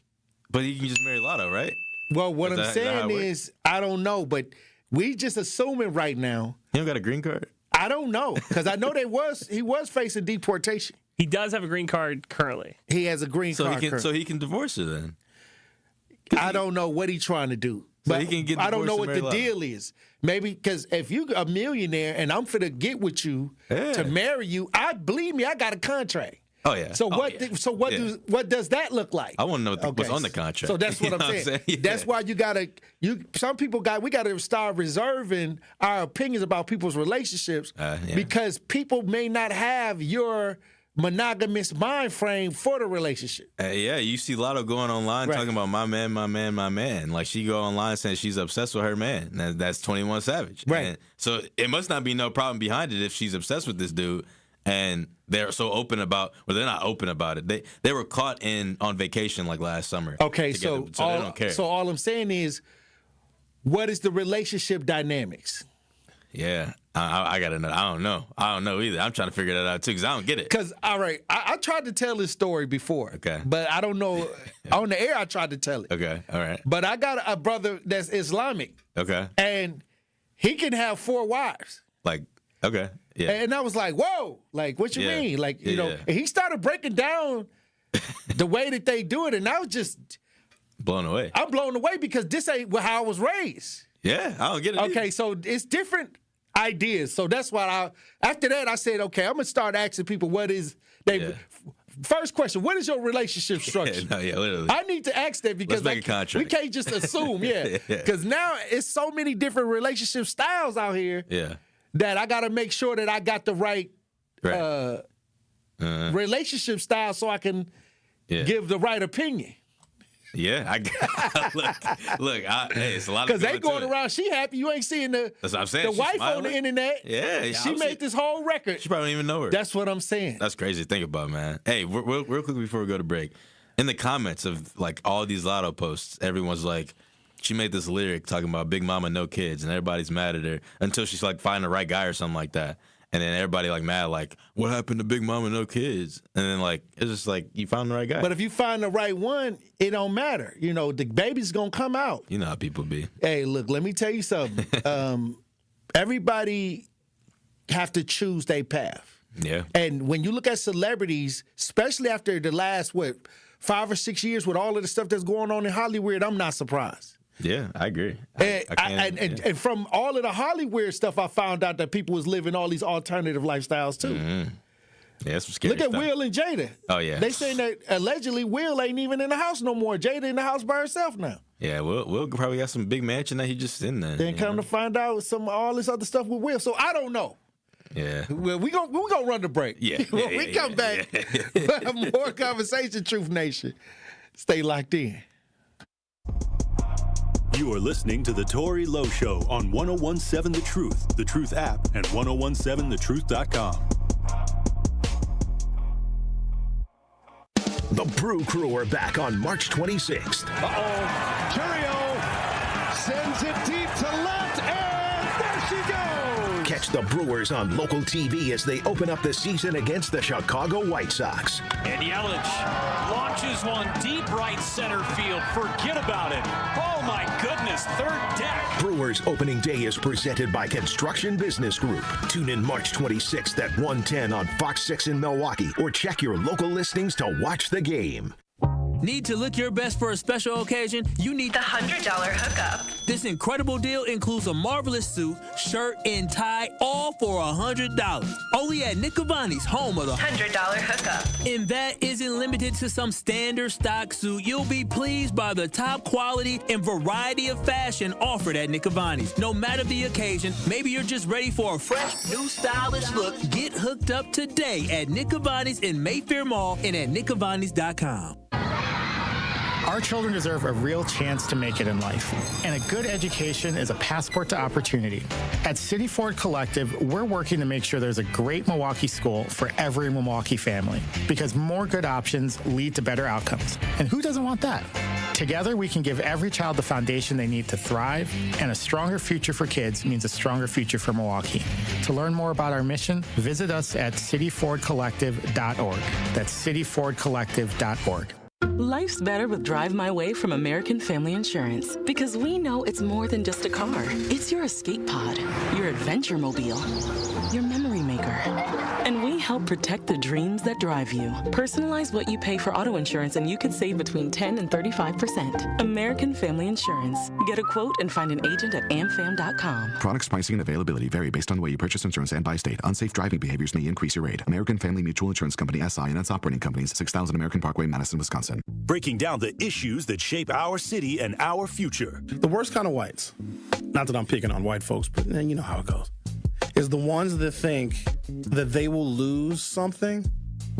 But you can just marry Lotto, right? Well, what I'm saying is, I don't know, but we just assuming right now. He don't got a green card? I don't know, because I know he was facing deportation. He does have a green card currently. He has a green card. So he can divorce her then. I don't know what he's trying to do. So But he can get I don't know divorced what and the marry Lotto. deal is. Maybe because if you a millionaire and I'm finna get with you to marry you, believe me, I got a contract. Oh yeah. So what does that look like? I want to know what's on the contract. So that's what You I'm know saying. Yeah. That's why we gotta start reserving our opinions about people's relationships because people may not have your monogamous mind frame for the relationship. Yeah, you see Lotto going online talking about my man. Like she go online saying she's obsessed with her man. That's 21 Savage. Right. And so it must not be no problem behind it if she's obsessed with this dude. And they're so open about. Well, they're not open about it. They were caught on vacation like last summer. Okay, together, so they don't care. So all I'm saying is, what is the relationship dynamics? Yeah, I gotta know. I don't know either. I'm trying to figure that out too because I don't get it. Because all right, I tried to tell this story before. Okay, but I don't know on the air. I tried to tell it. Okay, all right. But I got a brother that's Islamic. Okay, and he can have 4 wives. Like, okay, yeah. And I was like, whoa, like what you mean? Like you know, and he started breaking down the way that they do it, and I was just blown away. I'm blown away because this ain't how I was raised. Yeah, I don't get it. Okay, so it's different ideas. So that's why after that I said, okay, I'm gonna start asking people first question, what is your relationship structure? Literally. I need to ask that because Let's make a contract. we can't just assume, because now it's so many different relationship styles out here that I gotta make sure that I got the right relationship style so I can give the right opinion. Yeah, look. Hey, it's a lot of because they going around. She happy. You ain't seeing the That's what I'm saying. the She's wife smiling. on the internet. Yeah, she made this whole record. She probably don't even know her. That's what I'm saying. That's crazy to think about, man. Hey, real quick before we go to break, in the comments of like all these Lotto posts, everyone's like, she made this lyric talking about Big Mama no kids, and everybody's mad at her until she's like finding the right guy or something like that. And then everybody like mad, like, what happened to Big Mama no kids? And then like it's just like you found the right guy. But if you find the right one, it don't matter. You know, the baby's gonna come out. You know how people be. Hey, look, let me tell you something. Everybody have to choose their path. Yeah. And when you look at celebrities, especially after the last 5 or 6 years with all of the stuff that's going on in Hollywood, I'm not surprised. Yeah, I agree. And from all of the Hollywood stuff, I found out that people was living all these alternative lifestyles too. Mm-hmm. Yeah, that's some scary Look at stuff. Will and Jada. Oh, yeah. They saying that allegedly Will ain't even in the house no more. Jada in the house by herself now. Yeah, Will probably got some big mansion that he just in there. Then come to find out all this other stuff with Will. So I don't know. Yeah. Well, we gonna run the break. Yeah. When we come back, we'll have more conversation, Truth Nation. Stay locked in. You are listening to The Tory Lowe Show on 1017 The Truth app, and 1017thetruth.com. The Brew Crew are back on March 26th. Curio sends it deep to left, and there she goes. Catch the Brewers on local TV as they open up the season against the Chicago White Sox. And Yelich launches one deep right center field. Forget about it. Oh, my goodness. Third deck. Brewers opening day is presented by Construction Business Group. Tune in March 26th at 1:10 on Fox 6 in Milwaukee, or check your local listings to watch the game. Need to look your best for a special occasion? You need the $100 hookup. This incredible deal includes a marvelous suit, shirt, and tie, all for $100. Only at Nick Cavani's, home of the $100 hookup. And that isn't limited to some standard stock suit. You'll be pleased by the top quality and variety of fashion offered at Nick Cavani's. No matter the occasion, maybe you're just ready for a fresh, new stylish look. Get hooked up today at Nick Cavani's in Mayfair Mall and at nickcavanis.com. Our children deserve a real chance to make it in life, and a good education is a passport to opportunity. At City Ford Collective, we're working to make sure there's a great Milwaukee school for every Milwaukee family, because more good options lead to better outcomes. And who doesn't want that? Together, we can give every child the foundation they need to thrive, and a stronger future for kids means a stronger future for Milwaukee. To learn more about our mission, visit us at cityfordcollective.org. That's cityfordcollective.org. Life's better with Drive My Way from American Family Insurance, because we know it's more than just a car. It's your escape pod, your adventure mobile, your memory maker. And we help protect the dreams that drive you. Personalize what you pay for auto insurance and you could save between 10 and 35%. American Family Insurance. Get a quote and find an agent at amfam.com. Products, pricing, and availability vary based on the way you purchase insurance and by state. Unsafe driving behaviors may increase your rate. American Family Mutual Insurance Company, SI, and its operating companies, 6000 American Parkway, Madison, Wisconsin. Breaking down the issues that shape our city and our future. The worst kind of whites, not that I'm picking on white folks, but you know how it goes, is the ones that think that they will lose something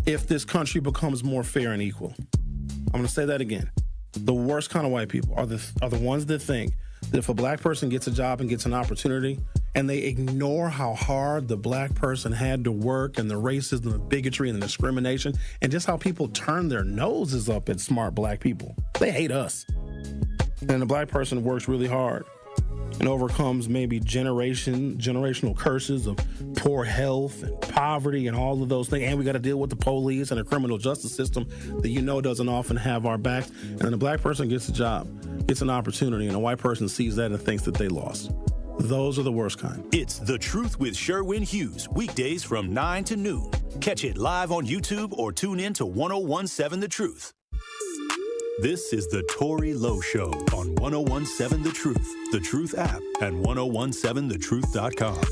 if this country becomes more fair and equal. I'm going to say that again. The worst kind of white people are the ones that think that if a black person gets a job and gets an opportunity, and they ignore how hard the black person had to work, and the racism, the bigotry, and the discrimination, and just how people turn their noses up at smart black people. They hate us. And the black person works really hard and overcomes maybe generational curses of poor health and poverty and all of those things. And we got to deal with the police and the criminal justice system that doesn't often have our backs. And then the black person gets a job, gets an opportunity, and a white person sees that and thinks that they lost. Those are the worst kind. It's The Truth with Sherwin Hughes, weekdays from 9 to noon. Catch it live on YouTube or tune in to 1017 The Truth. This is The Tory Lowe Show on 1017 The Truth app, and 1017thetruth.com.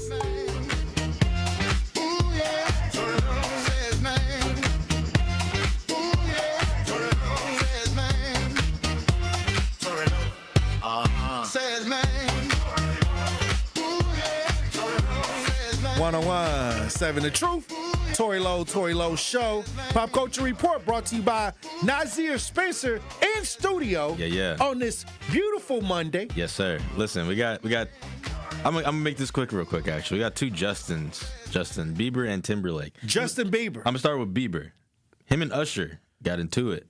Says man. 1017 The Truth. Tory Lowe Show. Pop Culture Report brought to you by Nazir Spencer in studio. Yeah. On this beautiful Monday. Yes, sir. Listen, we got. I'm gonna make this real quick. Actually, we got two Justins, Justin Bieber and Timberlake. Justin Bieber. I'm gonna start with Bieber. Him and Usher got into it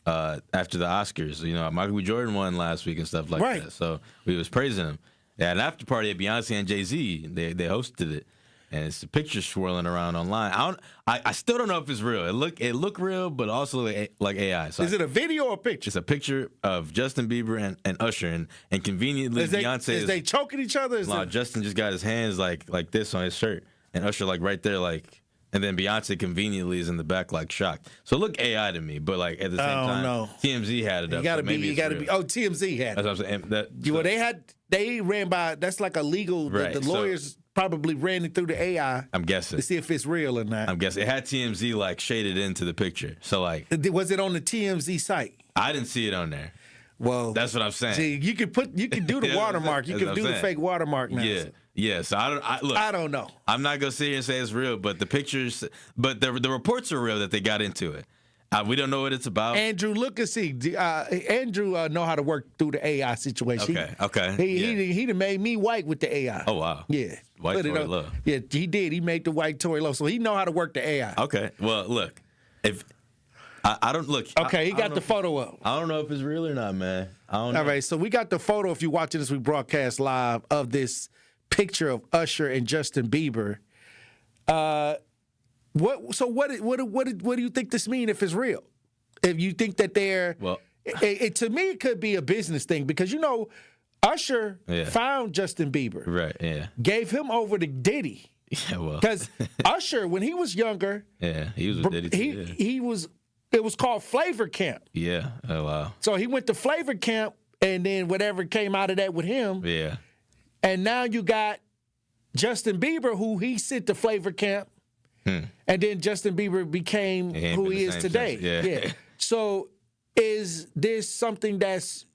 after the Oscars. Michael B. Jordan won last week and stuff like that. So we was praising him. They had an after party at Beyonce and Jay-Z. They hosted it. And it's the pictures swirling around online. I still don't know if it's real. It look real, but also like AI. So is it a video or a picture? It's a picture of Justin Bieber and Usher, and conveniently Beyonce is they choking each other? Justin just got his hands like this on his shirt, and Usher like right there and then Beyonce conveniently is in the back like shocked. So it looked AI to me, but like at the same time, TMZ had it up. You gotta be. TMZ had it. That's what I'm saying. They ran by. That's like a legal. The lawyers probably ran it through the AI. I'm guessing to see if it's real or not. I'm guessing it had TMZ like shaded into the picture. So like, was it on the TMZ site? I didn't see it on there. Well, that's what I'm saying. See, you can do the watermark. You can do the fake watermark now. Yeah. So I don't know. I'm not gonna sit here and say it's real, but the pictures, but the reports are real that they got into it. We don't know what it's about. Andrew, look and see. Andrew know how to work through the AI situation. Okay. He done made me white with the AI. Oh wow. Yeah. White Tory Lowe. Yeah, he did. He made the white Tory Lowe, so he know how to work the AI. Okay. Well, look, if I don't look. Okay, he got the photo up. I don't know if it's real or not, man. I don't know. All right, so we got the photo. If you're watching this, we broadcast live of this picture of Usher and Justin Bieber. What do you think this mean if it's real? If you think that they're to me it could be a business thing because Usher found Justin Bieber, right? Yeah, gave him over to Diddy. Yeah, well, because Usher when he was younger, he was with Diddy too, he was. It was called Flavor Camp. Yeah. Oh wow. So he went to Flavor Camp, and then whatever came out of that with him. Yeah. And now you got Justin Bieber, who he sent to Flavor Camp. And then Justin Bieber became who he is today. Yeah. So is this something that's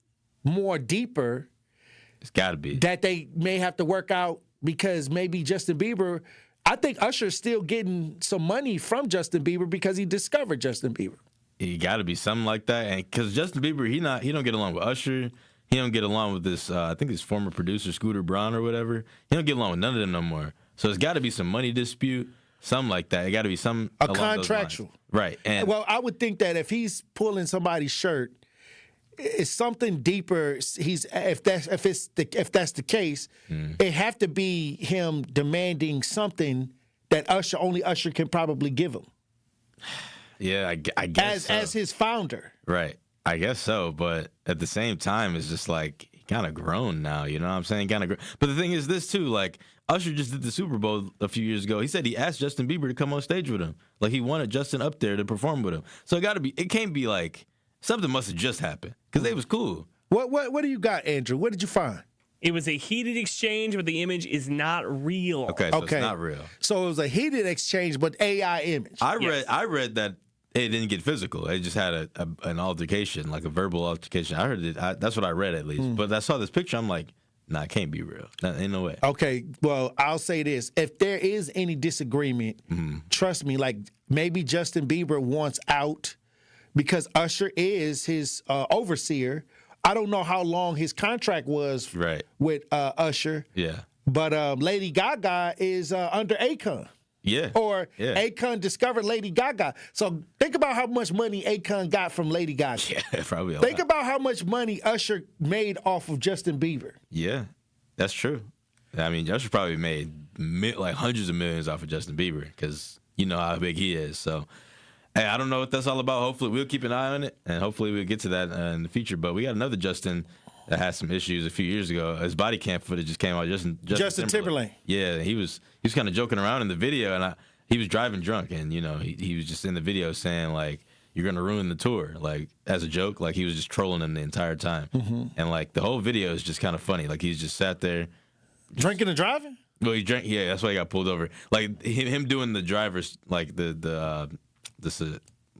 more deeper? It's got to be. That they may have to work out because maybe Justin Bieber, I think Usher's still getting some money from Justin Bieber because he discovered Justin Bieber. He got to be something like that. And because Justin Bieber, he don't get along with Usher. He don't get along with this, I think his former producer, Scooter Braun or whatever. He don't get along with none of them no more. So it's got to be some money dispute. Something like that. It got to be a contractual, right? And well, I would think that if he's pulling somebody's shirt, it's something deeper. If that's the case, it have to be him demanding something that only Usher can probably give him. Yeah, I guess as his founder, right? I guess so, but at the same time, it's just like he kind of grown now. You know what I'm saying? But the thing is this too, like. Usher just did the Super Bowl a few years ago. He said he asked Justin Bieber to come on stage with him. Like he wanted Justin up there to perform with him. So it can't be like something must have just happened because they was cool. What do you got, Andrew? What did you find? It was a heated exchange, but the image is not real. Okay, so it's not real. So it was a heated exchange, but AI image. I read that it didn't get physical. They just had an altercation, like a verbal altercation. I heard it. That's what I read at least. But I saw this picture. I'm like. Nah, it can't be real. Ain't no way. Okay, well, I'll say this. If there is any disagreement, trust me, like maybe Justin Bieber wants out because Usher is his overseer. I don't know how long his contract was with Usher. Yeah. But Lady Gaga is under Akon. Yeah. Or Akon discovered Lady Gaga. So think about how much money Akon got from Lady Gaga. Yeah, probably a Think lot. about how much money Usher made off of Justin Bieber. Yeah, that's true. I mean, Usher probably made like hundreds of millions off of Justin Bieber because you know how big he is. So, hey, I don't know what that's all about. Hopefully, we'll keep an eye on it, and hopefully we'll get to that in the future. But we got another Justin that had some issues a few years ago. His body cam footage just came out. Justin Timberlake. Yeah, he was kind of joking around in the video, and he was driving drunk, and you know he was just in the video saying like, "You're gonna ruin the tour," like as a joke. Like he was just trolling him the entire time, and like the whole video is just kind of funny. Like he's just sat there drinking and driving. Well, he drank. Yeah, that's why he got pulled over. Like him doing the driver's like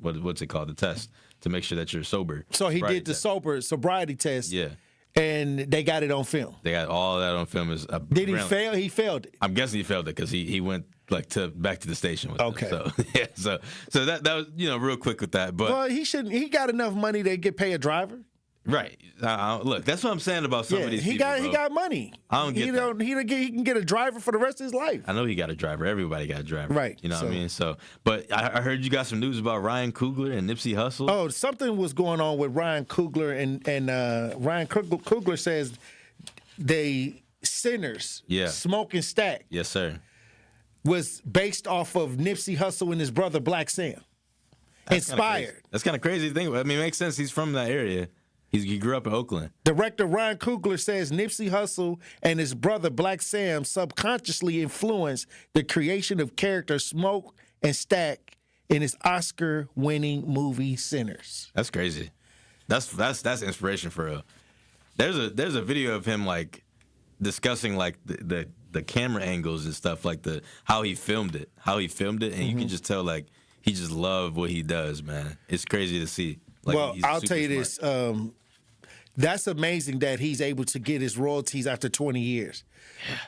what's it called, the test to make sure that you're sober. So he did the sobriety test. Yeah. And they got it on film. They got all that on film. Did he fail? He failed it. I'm guessing he failed it because he went like back to the station with them. So yeah, so that was real quick with that. But well, he shouldn't. He got enough money to pay a driver. Right. Look, that's what I'm saying about some of these people. He got money. I don't get that. He can get a driver for the rest of his life. I know he got a driver. Everybody got a driver. Right. You know what I mean? So, but I heard you got some news about Ryan Coogler and Nipsey Hussle. Oh, something was going on with Ryan Coogler, and Ryan Coogler says they Sinners. Yeah. Smoke and Stack. Yes, sir. Was based off of Nipsey Hussle and his brother Black Sam. Inspired. That's kind of crazy to think about. I mean, it makes sense. He's from that area. He grew up in Oakland. Director Ryan Coogler says Nipsey Hussle and his brother Black Sam subconsciously influenced the creation of characters Smoke and Stack in his Oscar-winning movie Sinners. That's crazy. That's inspiration for real. There's a video of him like discussing like the the camera angles and stuff, like how he filmed it, and you can just tell like he just loved what he does, man. It's crazy to see. Like, well, I'll tell you this. That's amazing that he's able to get his royalties after 20 years.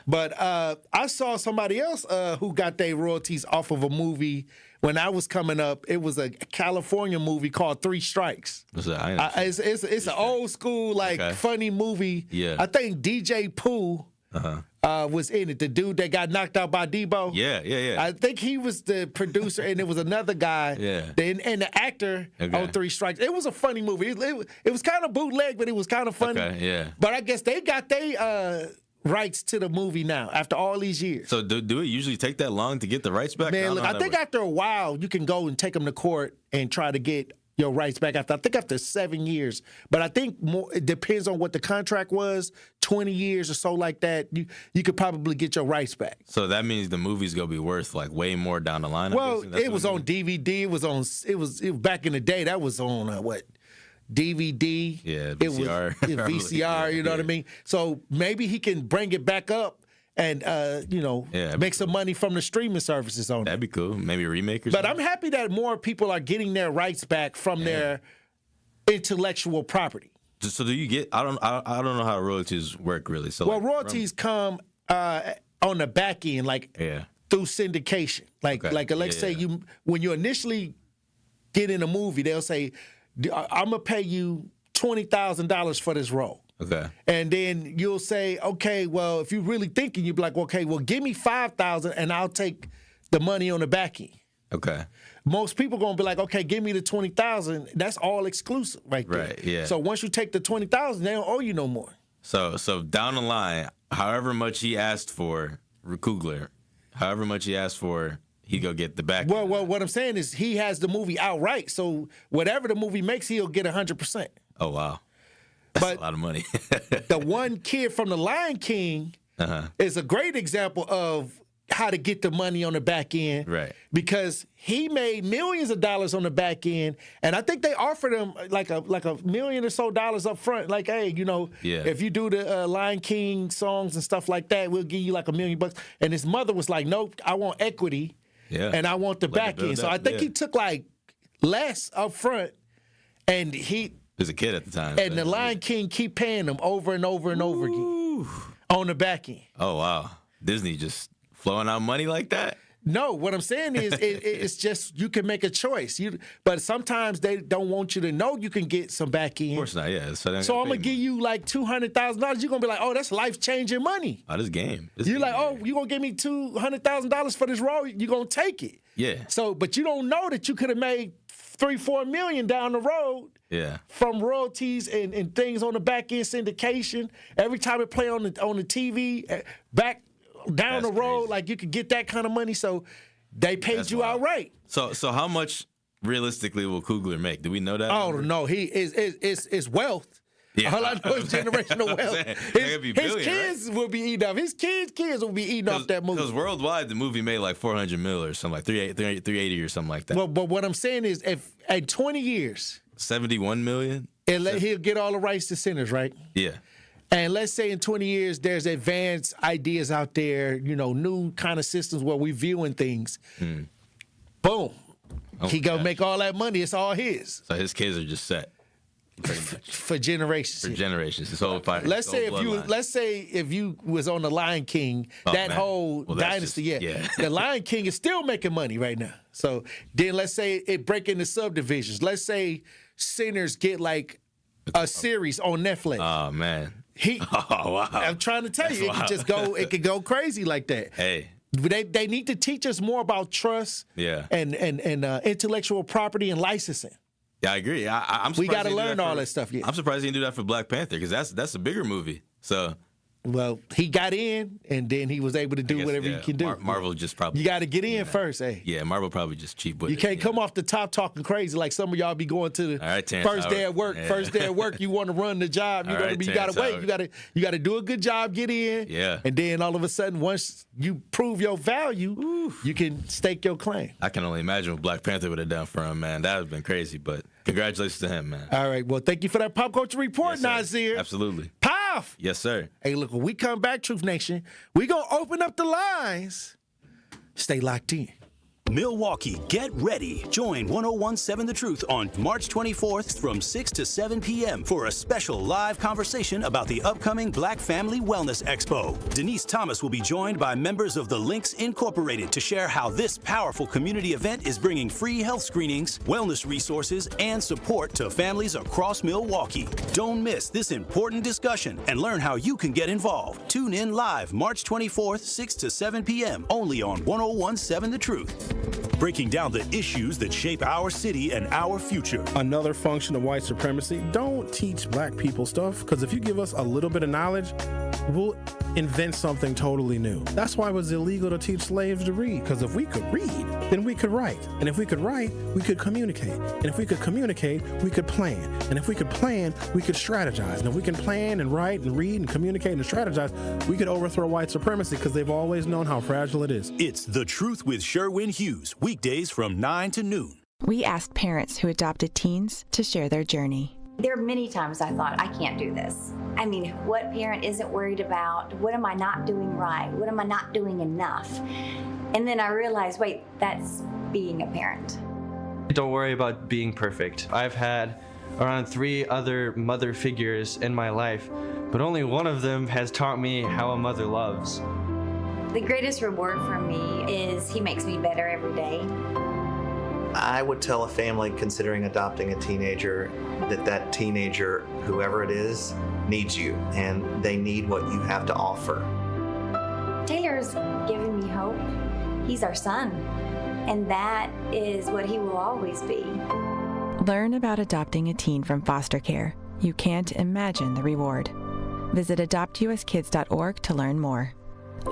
But I saw somebody else who got their royalties off of a movie when I was coming up. It was a California movie called Three Strikes. What's that? It's an old school, funny movie. Yeah. I think DJ Pooh was in it, the dude that got knocked out by Debo. Yeah. I think he was the producer, and it was another guy. Yeah. And the actor on Three Strikes. It was a funny movie. It was kind of bootleg, but it was kind of funny. Okay, yeah. But I guess they got their rights to the movie now after all these years. So do it usually take that long to get the rights back? Man, look, I think after a while you can go and take them to court and try to get your rights back after 7 years. But I think it depends on what the contract was, 20 years or so like that. You could probably get your rights back. So that means the movie's gonna be worth like way more down the line. Well, it was on DVD. It was back in the day. That was on what? DVD. Yeah, VCR. It was VCR, you know what I mean? So maybe he can bring it back up and, make some money from the streaming services on it. That'd be cool. Maybe a remake or But something. I'm happy that more people are getting their rights back from their intellectual property. So do you get, I don't know how royalties work really. So royalties come on the back end, through syndication. Let's say when you initially get in a movie, they'll say, I'm going to pay you $20,000 for this role. Okay. And then you'll say, okay, well, if you're really thinking, you'd be like, okay, well, give me $5,000 and I'll take the money on the back end. Okay. Most people going to be like, okay, give me the $20,000. That's all exclusive right there. Right, yeah. So once you take the $20,000, they don't owe you no more. So down the line, however much he asked for, Kugler, he go get the back. Well, what I'm saying is he has the movie outright. So whatever the movie makes, he'll get 100%. Oh, wow. That's a lot of money. The one kid from The Lion King is a great example of how to get the money on the back end. Right. Because he made millions of dollars on the back end, and I think they offered him like a $1 million or so up front. Like, hey, if you do the Lion King songs and stuff like that, we'll give you like $1 million. And his mother was like, nope, I want equity. Yeah. And I want the back end. So I think he took like less up front, and he was a kid at the time. And the Lion King keep paying him over and over and over again on the back end. Oh, wow. Disney just flowing out money like that? No, what I'm saying is it's just you can make a choice. But sometimes they don't want you to know you can get some back end. Of course not, yeah. So I'm going to give you like $200,000. You're going to be like, oh, that's life-changing money. Oh, this game. You're like, oh, you're going to give me $200,000 for this role? You're going to take it. Yeah. So, but you don't know that you could have made $3-4 million down the road. Yeah. From royalties and things on the back end syndication. Every time it play on the TV, back down the road, crazy. Like you could get that kind of money. So they paid you outright. So how much realistically will Kugler make? Do we know that? Oh no, he is wealth. Yeah. All I know is generational wealth. His kids will be eating off. His kids will be eating off that movie. Because worldwide, the movie made like $400 million or something, like 380 or something like that. Well, but what I'm saying is, if at 20 years, 71 million, he'll get all the rights to Sinners, right? Yeah. And let's say in 20 years, there's advanced ideas out there, new kind of systems where we're viewing things. Boom. He gonna make all that money. It's all his. So his kids are just set. Pretty much. For generations. For generations. It's all fire. Let's say if you was on the Lion King, whole dynasty, the Lion King is still making money right now. So then let's say it break into subdivisions. Let's say Sinners get like a series on Netflix. Oh man. Wow. I'm trying to tell you, it could go crazy like that. Hey. They need to teach us more about trust and intellectual property and licensing. Yeah, I agree. I'm surprised we got to learn all that stuff. Yeah. I'm surprised he didn't do that for Black Panther because that's a bigger movie. So, well, he got in and then he was able to do whatever he can do. Marvel just probably you got to get in first, hey. Yeah, Marvel probably just cheap with you can't come off the top talking crazy like some of y'all be going to the first day at work. Yeah. First day at work, you want to run the job. You got to wait. You got to do a good job, get in. Yeah. And then all of a sudden, once you prove your value, you can stake your claim. I can only imagine what Black Panther would have done for him, man. That would have been crazy, but congratulations to him, man. All right. Well, thank you for that Pop Culture Report, Nazir. Absolutely. Pop mouth. Yes, sir. Hey, look, when we come back, Truth Nation, we going to open up the lines. Stay locked in. Milwaukee, get ready. Join 1017 The Truth on March 24th from 6 to 7 p.m. for a special live conversation about the upcoming Black Family Wellness Expo. Denise Thomas will be joined by members of the Links Incorporated to share how this powerful community event is bringing free health screenings, wellness resources, and support to families across Milwaukee. Don't miss this important discussion and learn how you can get involved. Tune in live March 24th, 6 to 7 p.m. only on 1017 The Truth. Breaking down the issues that shape our city and our future. Another function of white supremacy, don't teach black people stuff, because if you give us a little bit of knowledge, we'll invent something totally new. That's why it was illegal to teach slaves to read, because if we could read, then we could write. And if we could write, we could communicate. And if we could communicate, we could plan. And if we could plan, we could strategize. And if we can plan and write and read and communicate and strategize, we could overthrow white supremacy, because they've always known how fragile it is. It's The Truth with Sherwin Hughes, weekdays from 9 to noon. We asked parents who adopted teens to share their journey. There are many times I thought, I can't do this. I mean, what parent isn't worried about? What am I not doing right? What am I not doing enough? And then I realized, wait, that's being a parent. Don't worry about being perfect. I've had around 3 other mother figures in my life, but only one of them has taught me how a mother loves. The greatest reward for me is he makes me better every day. I would tell a family considering adopting a teenager that teenager, whoever it is, needs you, and they need what you have to offer. Taylor's given me hope. He's our son, and that is what he will always be. Learn about adopting a teen from foster care. You can't imagine the reward. Visit adoptuskids.org to learn more.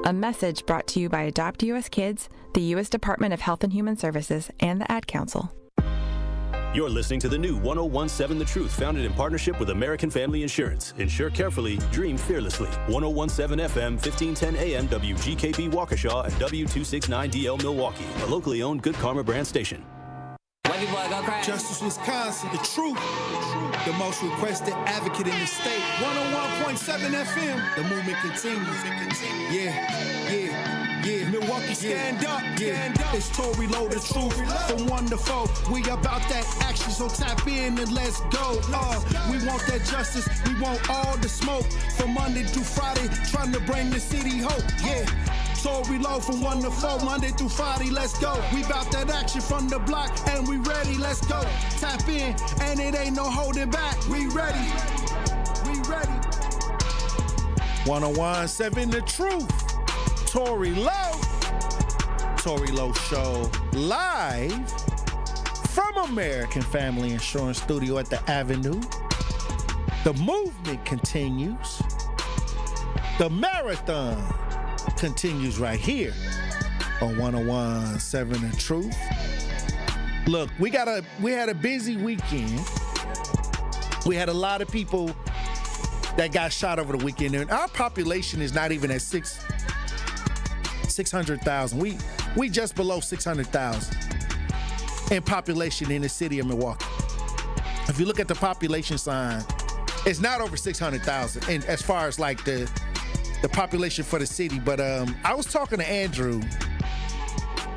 A message brought to you by Adopt US Kids, the U.S. Department of Health and Human Services, and the Ad Council. You're listening to the new 1017 The Truth, founded in partnership with American Family Insurance. Insure carefully, dream fearlessly. 1017 FM, 1510 AM, WGKB Waukesha, and W269DL Milwaukee, a locally owned Good Karma brand station. Justice Wisconsin, the truth, the most requested advocate in the state. 101.7 FM, the movement continues. Yeah. Milwaukee, stand up. It's Tory, Lowe, the truth. From 1 to 4, we about that action, so tap in and let's go. We want that justice, we want all the smoke. From Monday through Friday, trying to bring the city hope. Yeah. Tory, Lowe from 1 to 4, Monday through Friday, let's go. We bout that action from the block, and we ready, let's go. Tap in, and it ain't no holding back. We ready. 1017 The Truth. Tory Lowe. Tory Lowe Show live from American Family Insurance Studio at the Avenue. The movement continues. The marathon continues right here on 1017 The Truth. Look, we had a busy weekend. We had a lot of people that got shot over the weekend, and our population is not even at 600,000. We just below 600,000 in population in the city of Milwaukee. If you look at the population sign, it's not over 600,000, and as far as like the population for the city. But I was talking to Andrew,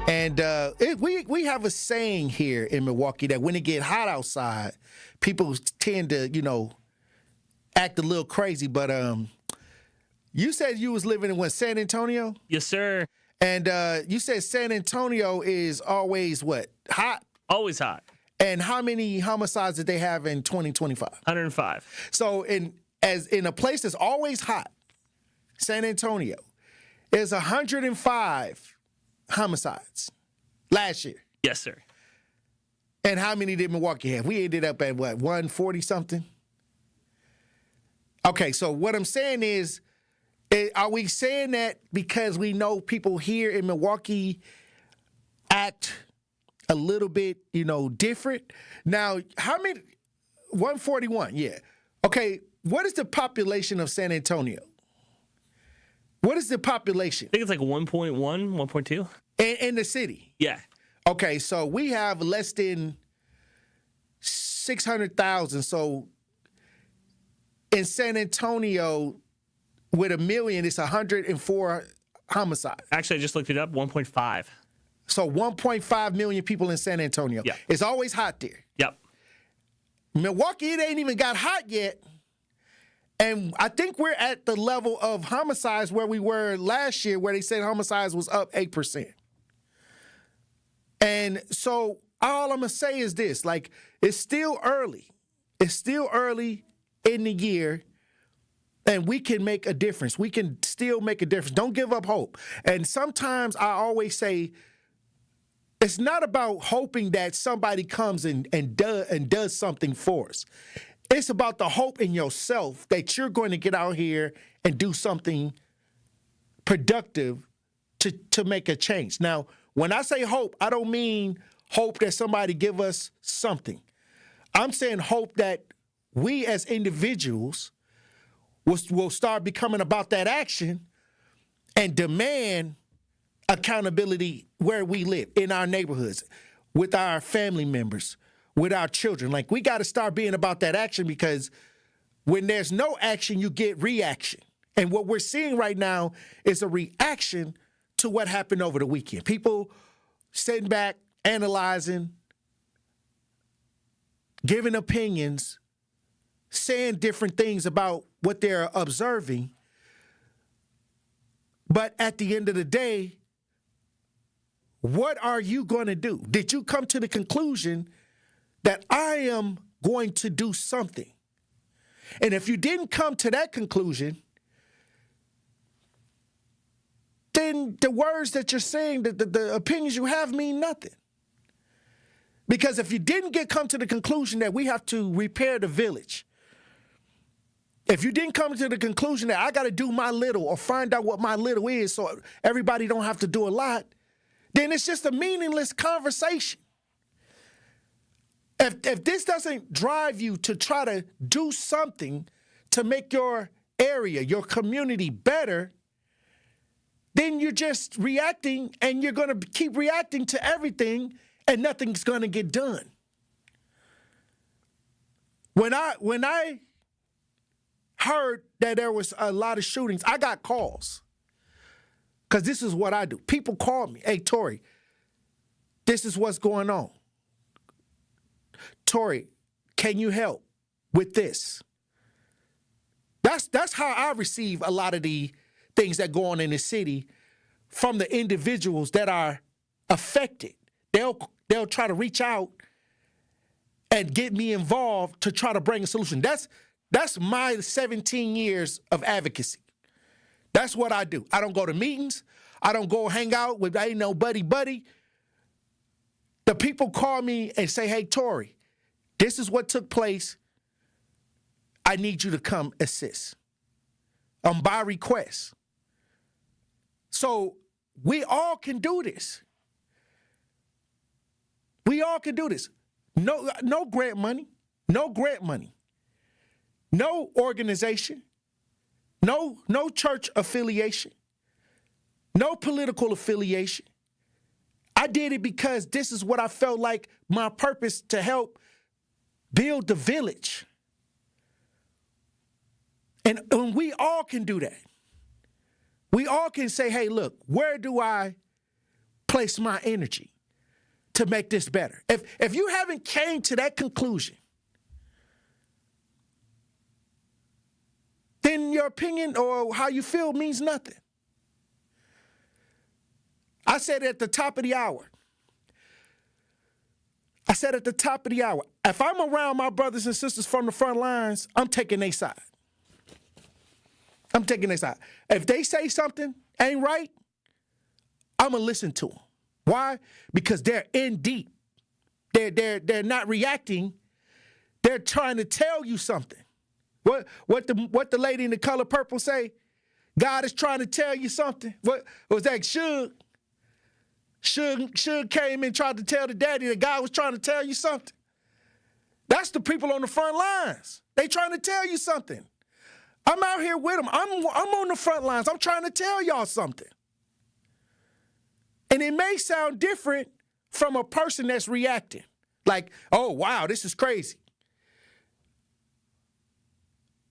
and we have a saying here in Milwaukee that when it get hot outside, people tend to, act a little crazy. But you said you was living in San Antonio? Yes, sir. And you said San Antonio is always what? Hot? Always hot. And how many homicides did they have in 2025? 105. So in a place that's always hot, San Antonio, is 105 homicides last year. Yes, sir. And how many did Milwaukee have? We ended up at what, 140 something? Okay, so what I'm saying is, are we saying that because we know people here in Milwaukee act a little bit, different? Now, how many? 141, yeah. Okay, what is the population of San Antonio? What is the population? I think it's like 1.1, 1.2. In the city? Yeah. Okay, so we have less than 600,000. So in San Antonio with 1 million, it's 104 homicides. Actually, I just looked it up, 1.5. So 1.5 million people in San Antonio. Yep. It's always hot there. Yep. Milwaukee, it ain't even got hot yet. And I think we're at the level of homicides where we were last year, where they said homicides was up 8%. And so all I'm going to say is this, like, it's still early. It's still early in the year, and we can make a difference. We can still make a difference. Don't give up hope. And sometimes I always say, it's not about hoping that somebody comes and does something for us. It's about the hope in yourself that you're going to get out here and do something productive to make a change. Now, when I say hope, I don't mean hope that somebody give us something. I'm saying hope that we as individuals will start becoming about that action and demand accountability where we live, in our neighborhoods, with our family members, with our children. Like, we got to start being about that action, because when there's no action, you get reaction. And what we're seeing right now is a reaction to what happened over the weekend. People sitting back, analyzing, giving opinions, saying different things about what they're observing. But at the end of the day, what are you going to do? Did you come to the conclusion that I am going to do something? And if you didn't come to that conclusion, then the words that you're saying, the opinions you have mean nothing. Because if you didn't come to the conclusion that we have to repair the village, if you didn't come to the conclusion that I got to do my little or find out what my little is so everybody don't have to do a lot, then it's just a meaningless conversation. If this doesn't drive you to try to do something to make your area, your community better, then you're just reacting, and you're going to keep reacting to everything, and nothing's going to get done. When I heard that there was a lot of shootings, I got calls. Because this is what I do. People call me, hey, Tory, this is what's going on. Tory, can you help with this? That's how I receive a lot of the things that go on in the city from the individuals that are affected. They'll try to reach out and get me involved to try to bring a solution. That's my 17 years of advocacy. That's what I do. I don't go to meetings. I don't go hang out with, ain't no buddy. The people call me and say, hey, Tory, this is what took place. I need you to come assist. By request. So we all can do this. We all can do this. No grant money. No grant money. No organization. No church affiliation. No political affiliation. I did it because this is what I felt like my purpose, to help build the village. And we all can do that. We all can say, hey, look, where do I place my energy to make this better? If you haven't came to that conclusion, then your opinion or how you feel means nothing. I said at the top of the hour, if I'm around my brothers and sisters from the front lines, I'm taking their side. If they say something ain't right, I'm going to listen to them. Why? Because they're in deep. They're not reacting. They're trying to tell you something. What the lady in the color purple say? God is trying to tell you something. What was that? Suge came and tried to tell the daddy that God was trying to tell you something. That's the people on the front lines. They trying to tell you something. I'm out here with them. I'm on the front lines. I'm trying to tell y'all something. And it may sound different from a person that's reacting. Like, oh, wow, this is crazy.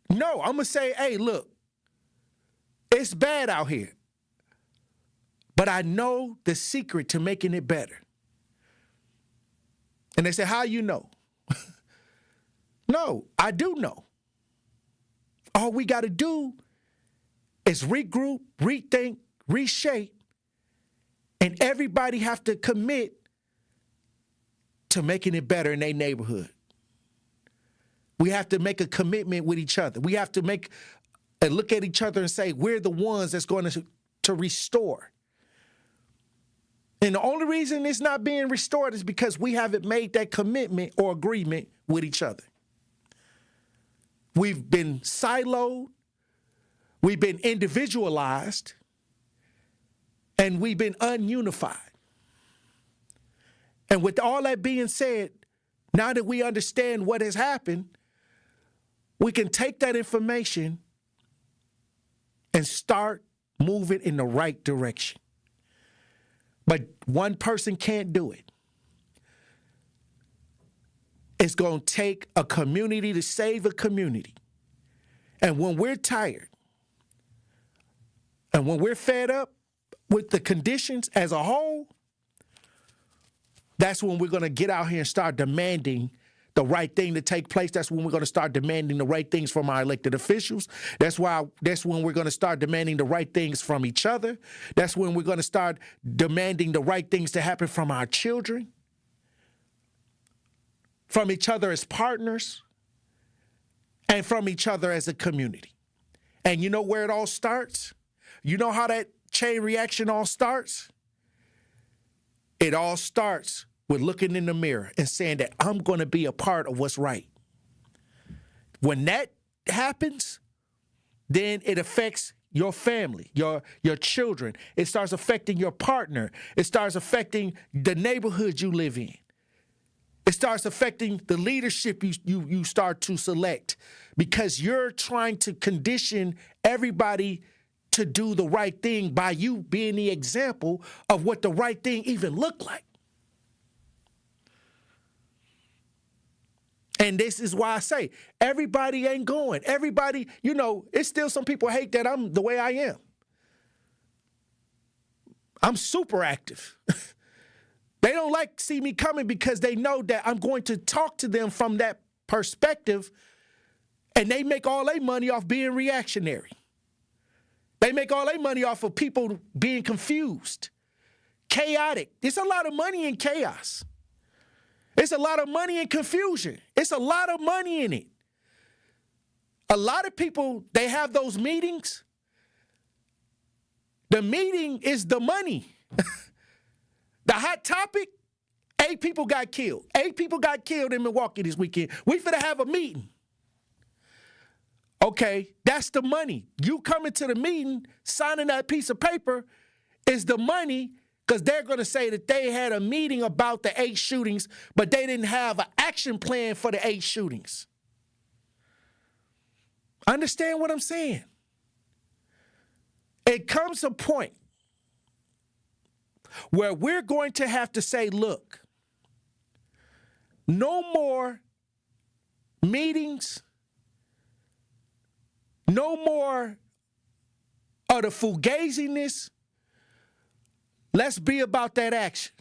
No, I'm going to say, hey, look, it's bad out here. But I know the secret to making it better. And they say, how you know? No, I do know. All we got to do is regroup, rethink, reshape, and everybody have to commit to making it better in their neighborhood. We have to make a commitment with each other. We have to make and look at each other and say, we're the ones that's going to restore. And the only reason it's not being restored is because we haven't made that commitment or agreement with each other. We've been siloed, we've been individualized, and we've been ununified. And with all that being said, now that we understand what has happened, we can take that information and start moving in the right direction. But one person can't do it. It's going to take a community to save a community. And when we're tired, and when we're fed up with the conditions as a whole, that's when we're going to get out here and start demanding the right thing to take place. That's when we're going to start demanding the right things from our elected officials. That's when we're going to start demanding the right things from each other. That's when we're going to start demanding the right things to happen from our children, from each other as partners, and from each other as a community. And you know where it all starts? You know how that chain reaction all starts? It all starts with looking in the mirror and saying that I'm going to be a part of what's right. When that happens, then it affects your family, your children. It starts affecting your partner. It starts affecting the neighborhood you live in. It starts affecting the leadership you start to select because you're trying to condition everybody to do the right thing by you being the example of what the right thing even looked like. And this is why I say everybody ain't going. Everybody, it's still some people hate that I'm the way I am. I'm super active. They don't like see me coming because they know that I'm going to talk to them from that perspective, and they make all their money off being reactionary. They make all their money off of people being confused, chaotic. There's a lot of money in chaos. It's a lot of money in confusion. It's a lot of money in it. A lot of people, they have those meetings. The meeting is the money. The hot topic, 8 people got killed. 8 people got killed in Milwaukee this weekend. We finna have a meeting. Okay, that's the money. You coming to the meeting, signing that piece of paper is the money, because they're going to say that they had a meeting about the 8 shootings, but they didn't have an action plan for the 8 shootings. Understand what I'm saying? It comes a point where we're going to have to say, look, no more meetings, no more of the fugaziness. Let's be about that action.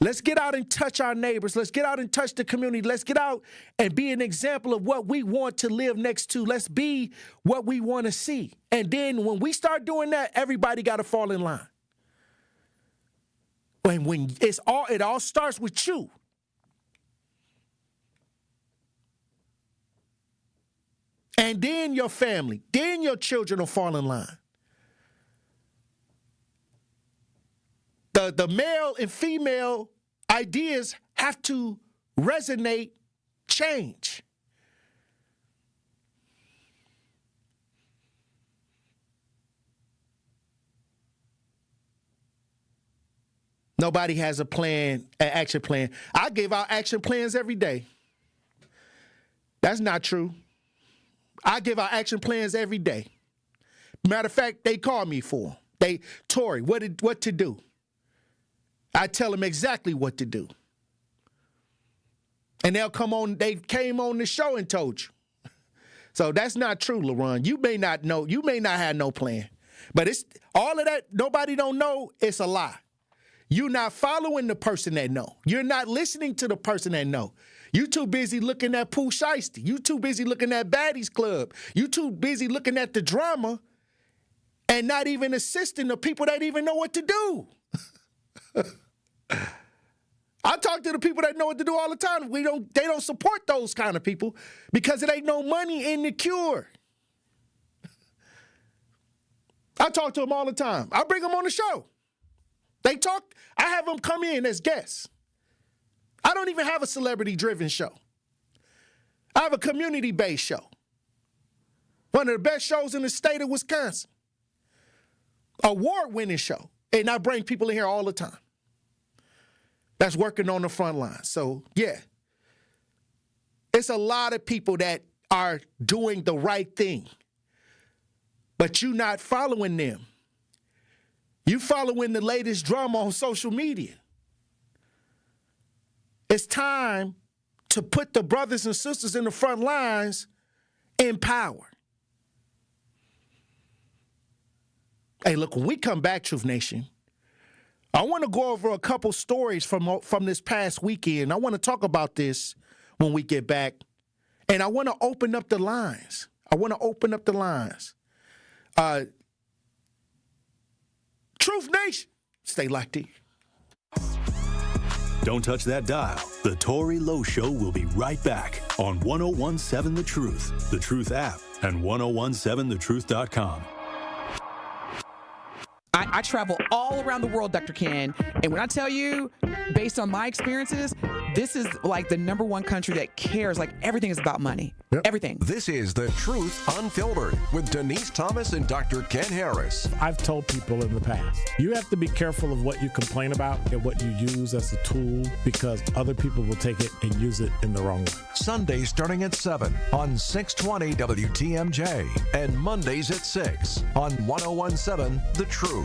Let's get out and touch our neighbors. Let's get out and touch the community. Let's get out and be an example of what we want to live next to. Let's be what we want to see. And then when we start doing that, everybody got to fall in line. When it all starts with you. And then your family, then your children will fall in line. The male and female ideas have to resonate, change. Nobody has a plan, an action plan. I give out action plans every day. That's not true. I give out action plans every day. Matter of fact, they call me for them. Tory, what to do? I tell them exactly what to do. And they'll come on, they came on the show and told you. So that's not true, LaRon. You may not know. You may not have no plan. But it's all of that, nobody don't know, it's a lie. You're not following the person that know. You're not listening to the person that know. You too busy looking at Pooh Shiesty. You too busy looking at Baddies Club. You too busy looking at the drama and not even assisting the people that even know what to do. I talk to the people that know what to do all the time. They don't support those kind of people because it ain't no money in the cure. I talk to them all the time. I bring them on the show. They talk. I have them come in as guests. I don't even have a celebrity-driven show. I have a community-based show. One of the best shows in the state of Wisconsin. Award-winning show. And I bring people in here all the time that's working on the front line. So, yeah. It's a lot of people that are doing the right thing. But you not following them. You following the latest drama on social media. It's time to put the brothers and sisters in the front lines in power. Hey, look, when we come back, Truth Nation, I want to go over a couple stories from this past weekend. I want to talk about this when we get back. And I want to open up the lines. Truth Nation, stay locked in. Don't touch that dial. The Tory Lowe Show will be right back on 1017 The Truth app, and 1017thetruth.com. I travel all around the world, Dr. Ken, and when I tell you, based on my experiences, this is like the number one country that cares. Like everything is about money. Yep. Everything. This is The Truth Unfiltered with Denise Thomas and Dr. Ken Harris. I've told people in the past, you have to be careful of what you complain about and what you use as a tool because other people will take it and use it in the wrong way. Sundays starting at 7 on 620 WTMJ and Mondays at 6 on 1017 The Truth.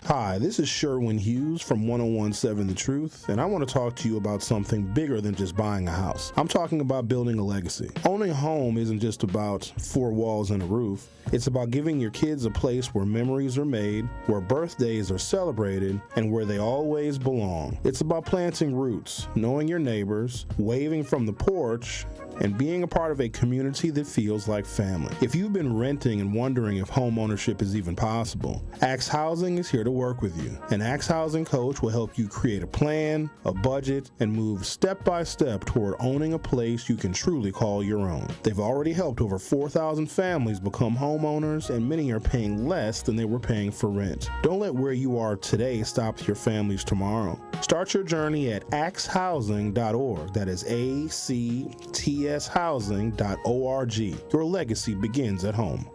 Hi, this is Sherwin Hughes from 1017 The Truth, and I want to talk to you about something bigger than just buying a house. I'm talking about building a legacy. Owning a home isn't just about four walls and a roof. It's about giving your kids a place where memories are made, where birthdays are celebrated, and where they always belong. It's about planting roots, knowing your neighbors, waving from the porch, and being a part of a community that feels like family. If you've been renting and wondering if home ownership is even possible, Axe Housing is here to work with you. An Axe Housing coach will help you create a plan, a budget, and move step by step toward owning a place you can truly call your own. They've already helped over 4,000 families become homeowners, and many are paying less than they were paying for rent. Don't let where you are today stop your family's tomorrow. Start your journey at axehousing.org. That is ACTShousing.org. Your legacy begins at home.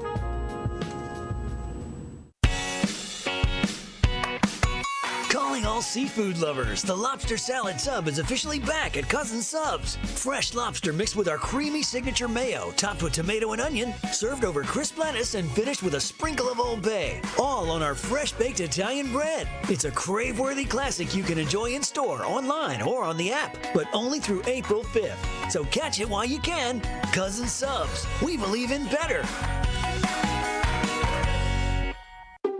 Calling all seafood lovers, the lobster salad sub is officially back at Cousin Subs. Fresh lobster mixed with our creamy signature mayo, topped with tomato and onion, served over crisp lettuce, and finished with a sprinkle of Old Bay. All on our fresh-baked Italian bread. It's a crave-worthy classic you can enjoy in store, online, or on the app, but only through April 5th. So catch it while you can. Cousin Subs. We believe in better.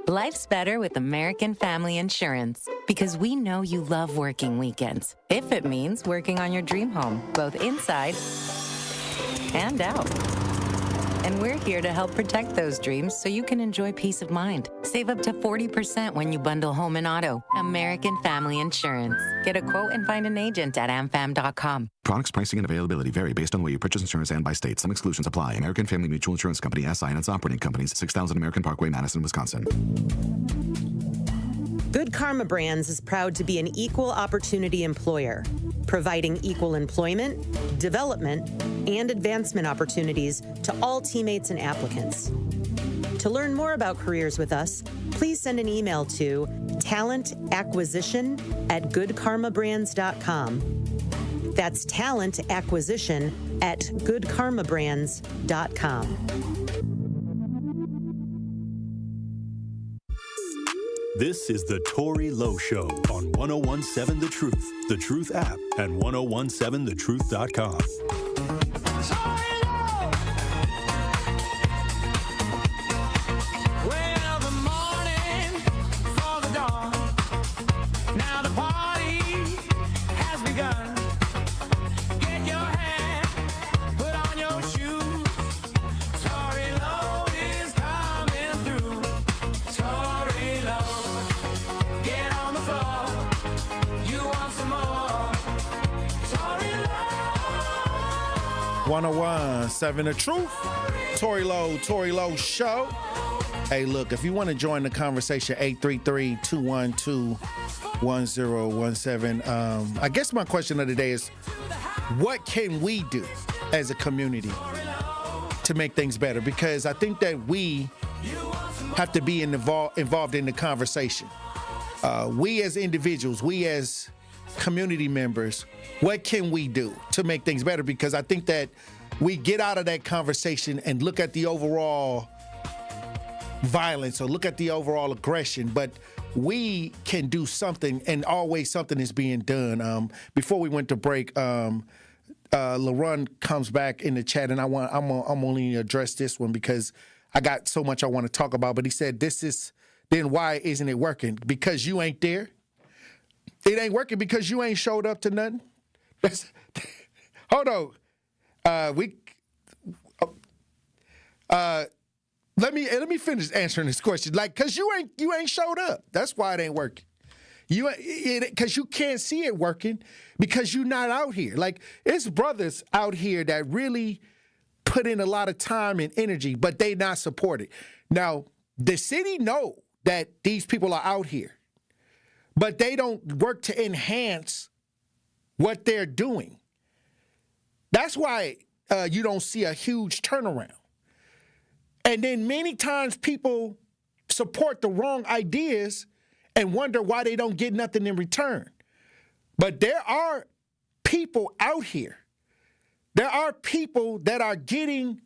Life's better with American Family Insurance because we know you love working weekends. If it means working on your dream home, both inside and out. And we're here to help protect those dreams so you can enjoy peace of mind. Save up to 40% when you bundle home and auto. American Family Insurance. Get a quote and find an agent at amfam.com. Products, pricing, and availability vary based on the way you purchase insurance and by state. Some exclusions apply. American Family Mutual Insurance Company, SI, and its operating companies, 6000 American Parkway, Madison, Wisconsin. Good Karma Brands is proud to be an equal opportunity employer, providing equal employment, development, and advancement opportunities to all teammates and applicants. To learn more about careers with us, please send an email to talentacquisition@goodkarmabrands.com. That's talentacquisition@goodkarmabrands.com. This is the Tory Lowe Show on 1017 The Truth app, and 1017thetruth.com. Well, the morning for the dawn. Now the party has begun. Get your hat, put on your shoes. Tory Lowe is coming through. Tory Lowe, get on the floor. You want some more? Tory Lowe. 101.7 The Truth. Tory Lowe Show. Hey, look, if you want to join the conversation, 833-212-1017. I guess my question of the day is, what can we do as a community to make things better? Because I think that we have to be involved in the conversation. We as individuals, we as community members, what can we do to make things better? Because I think that we get out of that conversation and look at the overall violence or look at the overall aggression, but we can do something, and always something is being done. Before we went to break, LaRun comes back in the chat, and I'm only address this one because I got so much I want to talk about. But he said, then why isn't it working? Because you ain't there. It ain't working because you ain't showed up to nothing. Hold on. Let me finish answering this question. Like, cause you ain't showed up. That's why it ain't working. Cause you can't see it working because you're not out here. Like, it's brothers out here that really put in a lot of time and energy, but they not supported. Now, the city know that these people are out here, but they don't work to enhance what they're doing. That's why you don't see a huge turnaround. And then many times people support the wrong ideas and wonder why they don't get nothing in return. But there are people out here. There are people that are getting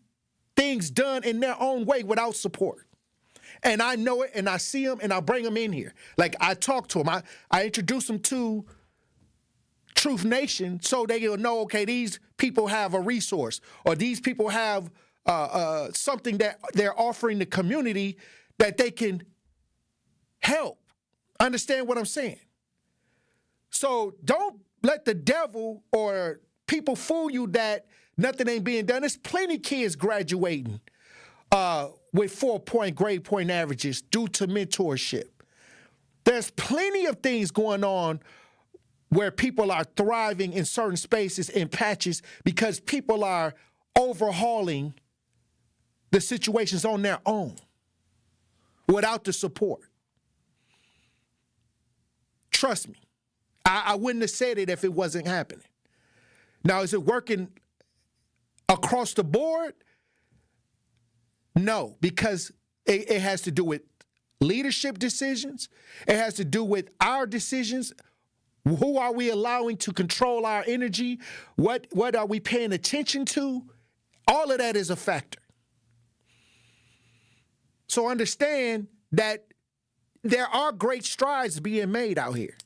things done in their own way without support. And I know it, and I see them, and I bring them in here. Like, I talk to them. I introduce them to Truth Nation so they will know, okay, these people have a resource, or these people have something that they're offering the community that they can help. Understand what I'm saying? So don't let the devil or people fool you that nothing ain't being done. There's plenty of kids graduating with 4-point grade point averages due to mentorship. There's plenty of things going on where people are thriving in certain spaces and patches because people are overhauling the situations on their own without the support. Trust me, I wouldn't have said it if it wasn't happening. Now, is it working across the board? No, because it has to do with leadership decisions. It has to do with our decisions. Who are we allowing to control our energy? What are we paying attention to? All of that is a factor. So understand that there are great strides being made out here.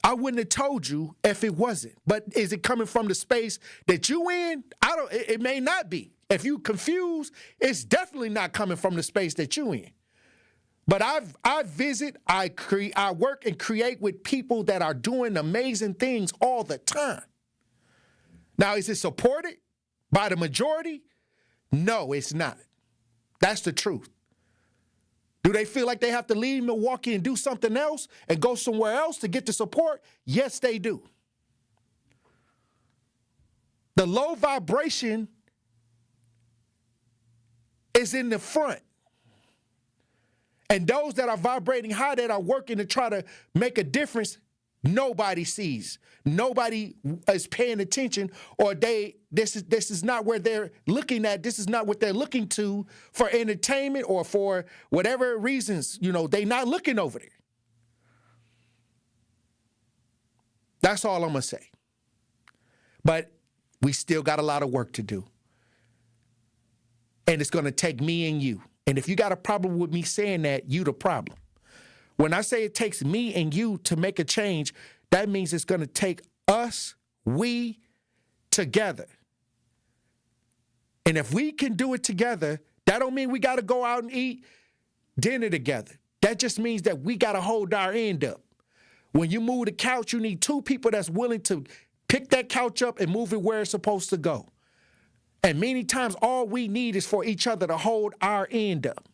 I wouldn't have told you if it wasn't. But is it coming from the space that you in? It may not be. If you confused, it's definitely not coming from the space that you in. But I visit, I work and create with people that are doing amazing things all the time. Now, is it supported by the majority? No, it's not. That's the truth. Do they feel like they have to leave Milwaukee and do something else and go somewhere else to get the support? Yes, they do. The low vibration is in the front. And those that are vibrating high, that are working to try to make a difference, nobody sees. Nobody is paying attention, or this is not where they're looking at. This is not what they're looking to for entertainment or for whatever reasons. They're not looking over there. That's all I'm going to say. But we still got a lot of work to do. And it's going to take me and you. And if you got a problem with me saying that, you the problem. When I say it takes me and you to make a change, that means it's going to take us, we, together. And if we can do it together, that don't mean we got to go out and eat dinner together. That just means that we got to hold our end up. When you move the couch, you need two people that's willing to pick that couch up and move it where it's supposed to go. And many times, all we need is for each other to hold our end up.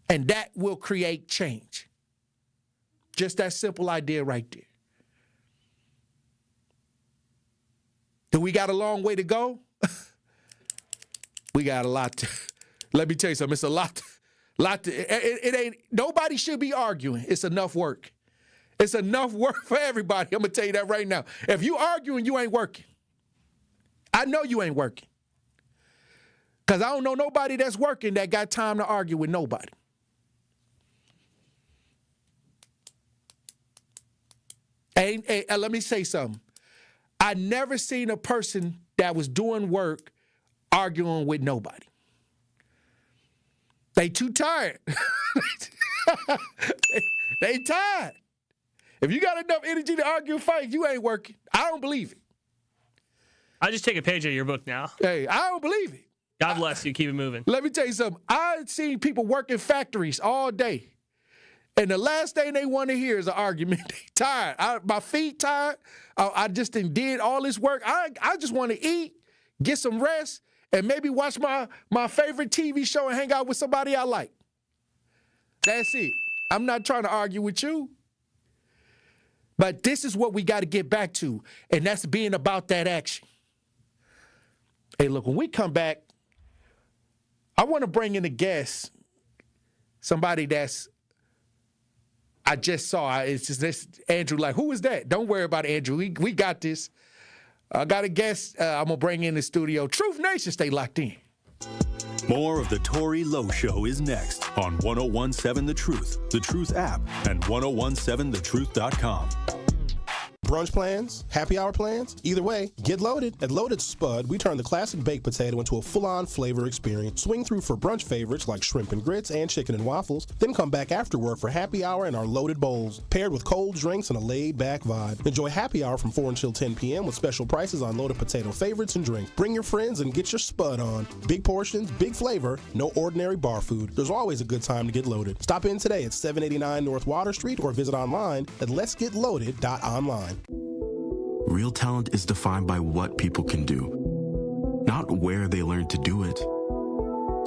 And that will create change. Just that simple idea right there. Do we got a long way to go? We got a lot to, let me tell you something, it's a lot it ain't, nobody should be arguing. It's enough work. It's enough work for everybody. I'm going to tell you that right now. If you arguing, you ain't working. I know you ain't working. Because I don't know nobody that's working that got time to argue with nobody. Hey, let me say something. I never seen a person that was doing work arguing with nobody. They too tired. they tired. If you got enough energy to argue and fight, you ain't working. I don't believe it. I just take a page out of your book now. Hey, I don't believe it. God bless you. Keep it moving. Let me tell you something. I've seen people work in factories all day. And the last thing they want to hear is an argument. They tired. My feet tired. I just did all this work. I just want to eat, get some rest, and maybe watch my favorite TV show and hang out with somebody I like. That's it. I'm not trying to argue with you. But this is what we got to get back to, and that's being about that action. Hey, look, when we come back, I want to bring in a guest, somebody that's, I just saw, it's just this, Andrew, like, who is that? Don't worry about it, Andrew. We got this. I got a guest I'm going to bring in the studio. Truth Nation, stay locked in. More of the Tory Lowe Show is next on 1017 The Truth app, and 1017thetruth.com. Brunch plans? Happy hour plans? Either way, get loaded. At Loaded Spud, we turn the classic baked potato into a full-on flavor experience. Swing through for brunch favorites like shrimp and grits and chicken and waffles, then come back afterward for happy hour in our loaded bowls, paired with cold drinks and a laid-back vibe. Enjoy happy hour from 4 until 10 p.m. with special prices on loaded potato favorites and drinks. Bring your friends and get your Spud on. Big portions, big flavor, no ordinary bar food. There's always a good time to get loaded. Stop in today at 789 North Water Street or visit online at letsgetloaded.online. Real talent is defined by what people can do, not where they learn to do it.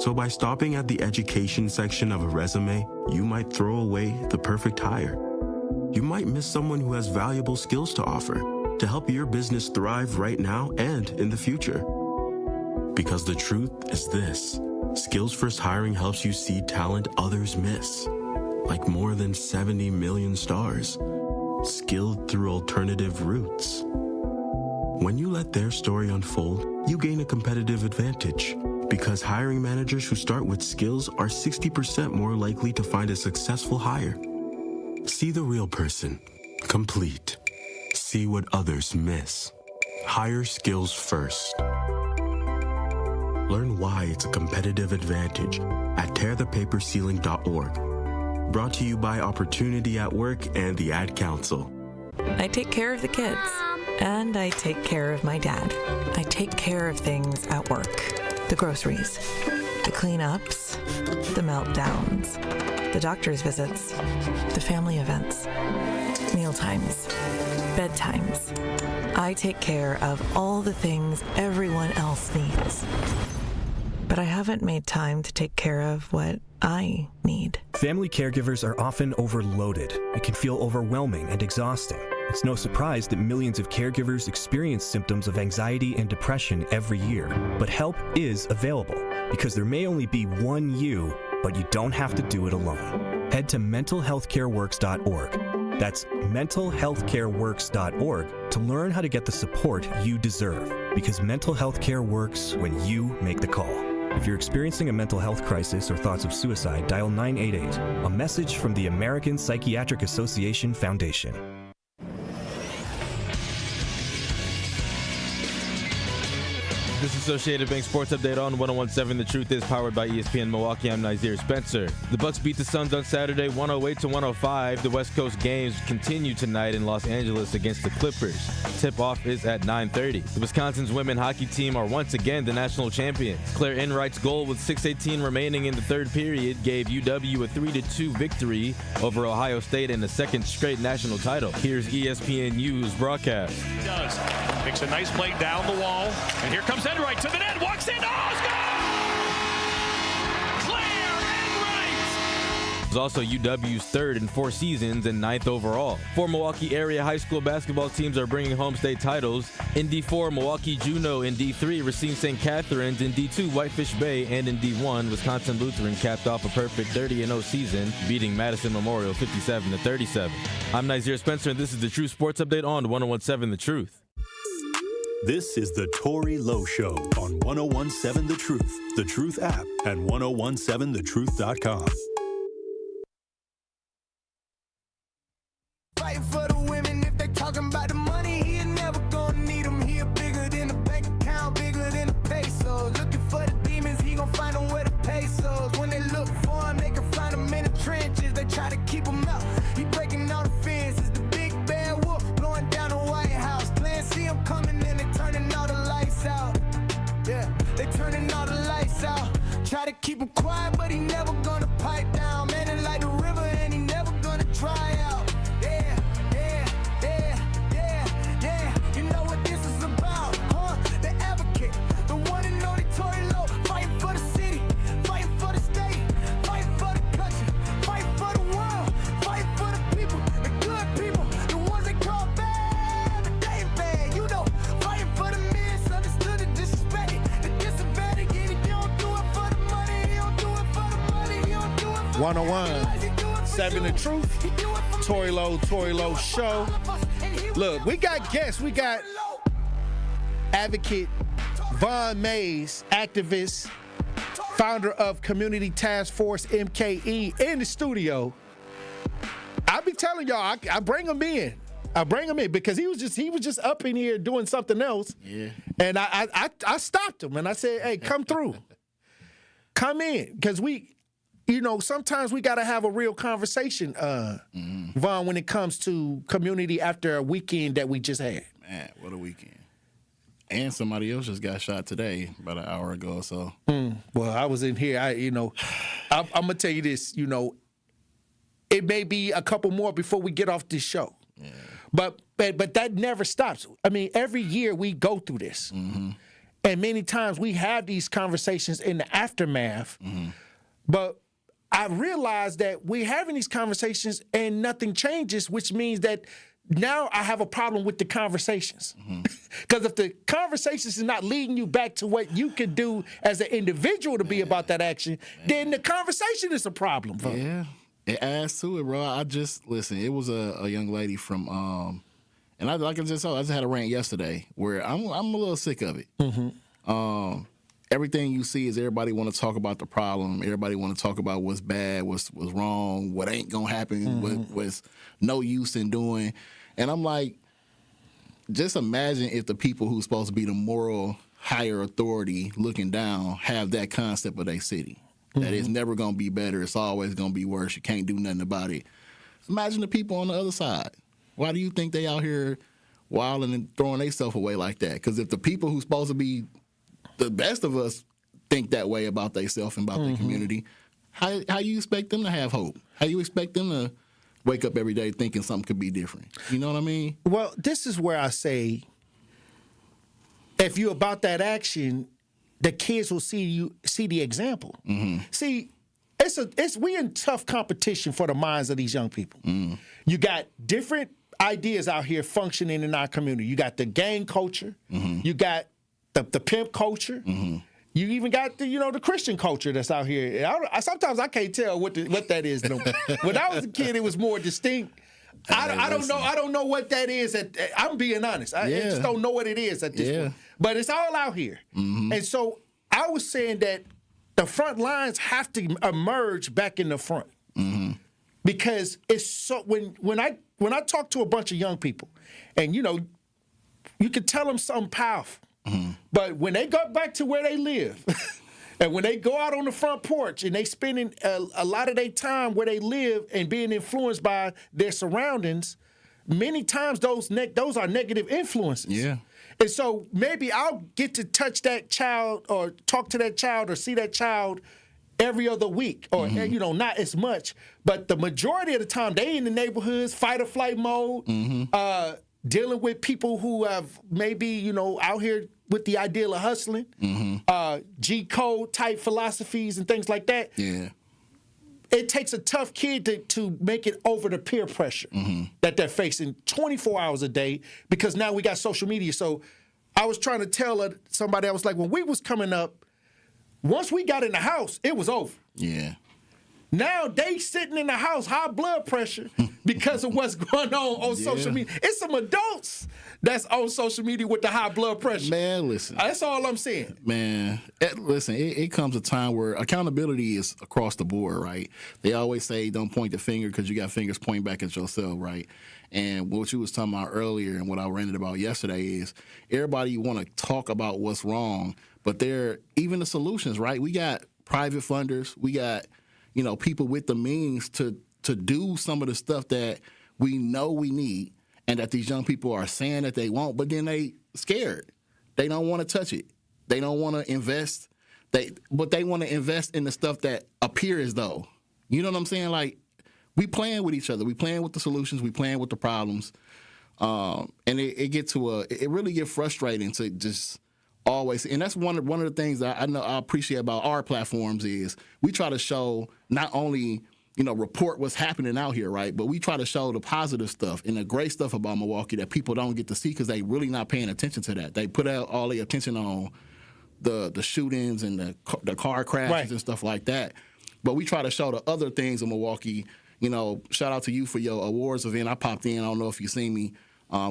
So by stopping at the education section of a resume, you might throw away the perfect hire. You might miss someone who has valuable skills to offer to help your business thrive right now and in the future. Because the truth is this: Skills First Hiring helps you see talent others miss, like more than 70 million stars, skilled through alternative routes. When you let their story unfold, you gain a competitive advantage, because hiring managers who start with skills are 60% more likely to find a successful hire. See the real person, complete. See what others miss. Hire skills first. Learn why it's a competitive advantage at tearthepaperceiling.org. Brought to you by Opportunity at Work and the Ad Council. I take care of the kids, and I take care of my dad. I take care of things at work. The groceries, the cleanups, the meltdowns, the doctor's visits, the family events, mealtimes, bedtimes. I take care of all the things everyone else needs. But I haven't made time to take care of what I need. Family caregivers are often overloaded. It can feel overwhelming and exhausting. It's no surprise that millions of caregivers experience symptoms of anxiety and depression every year. But help is available, because there may only be one you, but you don't have to do it alone. Head to mentalhealthcareworks.org. That's mentalhealthcareworks.org to learn how to get the support you deserve, because mental health care works when you make the call. If you're experiencing a mental health crisis or thoughts of suicide, dial 988, a message from the American Psychiatric Association Foundation. This is Associated Bank Sports Update on 101.7 The Truth is powered by ESPN Milwaukee. I'm Xavier Spencer. The Bucks beat the Suns on Saturday 108-105. The West Coast games continue tonight in Los Angeles against the Clippers. Tip-off is at 9:30. The Wisconsin's women hockey team are once again the national champions. Claire Enright's goal with 6:18 remaining in the third period gave UW a 3-2 victory over Ohio State and a second straight national title. Here's ESPNU's broadcast. He does. Makes a nice play down the wall. And here comes Enright to the net. Walks in. Oh, it's gone! Claire Enright! It was also UW's third in 4 seasons and 9th overall. 4 Milwaukee area high school basketball teams are bringing home state titles. In D4, Milwaukee Juno. In D3, Racine St. Catharines. In D2, Whitefish Bay. And in D1, Wisconsin Lutheran capped off a perfect 30-0 season, beating Madison Memorial 57-37. I'm Xavier Spencer, and this is the True Sports Update on 101.7 The Truth. This is the Tory Lowe Show on 101.7 The Truth, The Truth app, and 1017thetruth.com. Fight for the women if they talking about the money. He ain't never gonna need them. He bigger than a bank account, bigger than a peso. Looking for the demons, he gon' find them where the pesos. When they look for him, they can find him in the trenches. They try to keep him out. He breaking all the fences. The big bad wolf blowing down the White House. Playing, see him coming in and turning all the lights out. Yeah, they turning all the lights out. Try to keep him quiet, but he never gonna pipe down. Man, it like the river, and he never gonna dry out. Yeah, yeah, yeah, yeah, yeah. You know what this is about, huh? The advocate, the one and only Tory Lowe, fighting for the city, fighting for the state, fighting for the country, fighting for the world, fighting for the people, the good people, the ones they call bad, but they ain't bad, you know. Fighting for the misunderstood and disrespected, the disadvantaged. You don't do it for the money, you don't do it for the money, you don't do it for 101.7 The Truth. Tory Lowe Show. Look, we got guests. We got advocate Von Mays, activist, founder of Community Task Force MKE, in the studio. I be telling y'all, I bring him in. I bring him in because he was just up in here doing something else. Yeah. And I stopped him and I said, hey, come through. Come in. Because sometimes we got to have a real conversation, Vaughn, when it comes to community after a weekend that we just had. Man, what a weekend. And somebody else just got shot today about an hour ago or so. Well, I was in here. I'm going to tell you this, it may be a couple more before we get off this show. Yeah. But that never stops. I mean, every year we go through this. Mm-hmm. And many times we have these conversations in the aftermath. Mm-hmm. But I realized that we're having these conversations and nothing changes, which means that now I have a problem with the conversations. Because if the conversations is not leading you back to what you can do as an individual to be about that action, then the conversation is a problem. Bro. Yeah, it adds to it, bro. Listen, it was a young lady from, and I just had a rant yesterday where I'm a little sick of it. Mm-hmm. Everything you see is everybody want to talk about the problem. Everybody want to talk about what's bad, what's wrong, what ain't going to happen, what's no use in doing. And I'm like, just imagine if the people who's supposed to be the moral higher authority looking down have that concept of their city. That it's never going to be better. It's always going to be worse. You can't do nothing about it. Imagine the people on the other side. Why do you think they out here wilding and throwing themselves away like that? Because if the people who's supposed to be the best of us think that way about themselves and about their community, how you expect them to have hope? How you expect them to wake up every day thinking something could be different? You know what I mean? Well, this is where I say, if you're about that action, the kids will see the example. Mm-hmm. See, we in tough competition for the minds of these young people. Mm. You got different ideas out here functioning in our community. You got the gang culture. Mm-hmm. You got the pimp culture. Mm-hmm. You even got the Christian culture that's out here. Sometimes I can't tell what that is. When I was a kid, it was more distinct. I don't know what that is. I'm being honest. I just don't know what it is at this point. But it's all out here. Mm-hmm. And so I was saying that the front lines have to emerge back in the front. Mm-hmm. Because it's so when I talk to a bunch of young people, and you can tell them something powerful. Mm-hmm. But when they go back to where they live, and when they go out on the front porch and they spending a lot of their time where they live and being influenced by their surroundings, many times those are negative influences. Yeah. And so maybe I'll get to touch that child or talk to that child or see that child every other week or, not as much. But the majority of the time, they in the neighborhoods, fight or flight mode, dealing with people who have maybe, out here with the ideal of hustling, G-code type philosophies and things like that. Yeah. It takes a tough kid to make it over the peer pressure that they're facing 24 hours a day because now we got social media. So I was trying to tell somebody, I was like, when we was coming up, once we got in the house, it was over. Yeah. Now they sitting in the house, high blood pressure because of what's going on social media. It's some adults that's on social media with the high blood pressure. Man, listen. That's all I'm saying. Man, listen, it comes a time where accountability is across the board, right? They always say don't point the finger because you got fingers pointing back at yourself, right? And what you was talking about earlier and what I ranted about yesterday is everybody want to talk about what's wrong, but even the solutions, right? We got private funders. We got, people with the means to do some of the stuff that we know we need and that these young people are saying that they want, but then they scared. They don't want to touch it. They don't want to invest. But they want to invest in the stuff that appears though. You know what I'm saying? Like, we playing with each other. We playing with the solutions. We playing with the problems. And it really get frustrating to just always, and that's one of the things that I know I appreciate about our platforms is we try to show not only report what's happening out here, right, but we try to show the positive stuff and the great stuff about Milwaukee that people don't get to see because they really not paying attention to that. They put out all their attention on the shootings and the car crashes and stuff like that. But we try to show the other things in Milwaukee. Shout out to you for your awards event. I popped in. I don't know if you seen me.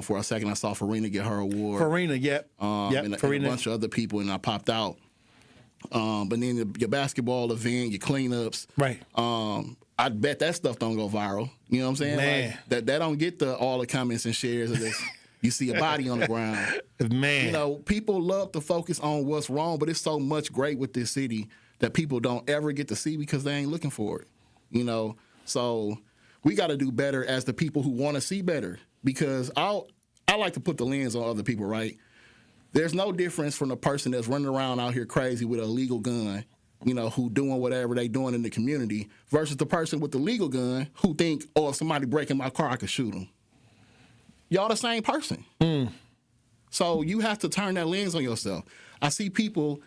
For a second, I saw Farina get her award. Farina, yep. And a bunch of other people, and I popped out. But then your basketball event, your cleanups. Right. I bet that stuff don't go viral. You know what I'm saying? Man. Like, that don't get all the comments and shares of this. You see a body on the ground. Man. People love to focus on what's wrong, but it's so much great with this city that people don't ever get to see because they ain't looking for it. So we got to do better as the people who want to see better. Because I like to put the lens on other people, right? There's no difference from the person that's running around out here crazy with a legal gun, who doing whatever they doing in the community, versus the person with the legal gun who think, if somebody breaking my car, I could shoot them. Y'all the same person. So you have to turn that lens on yourself. I see people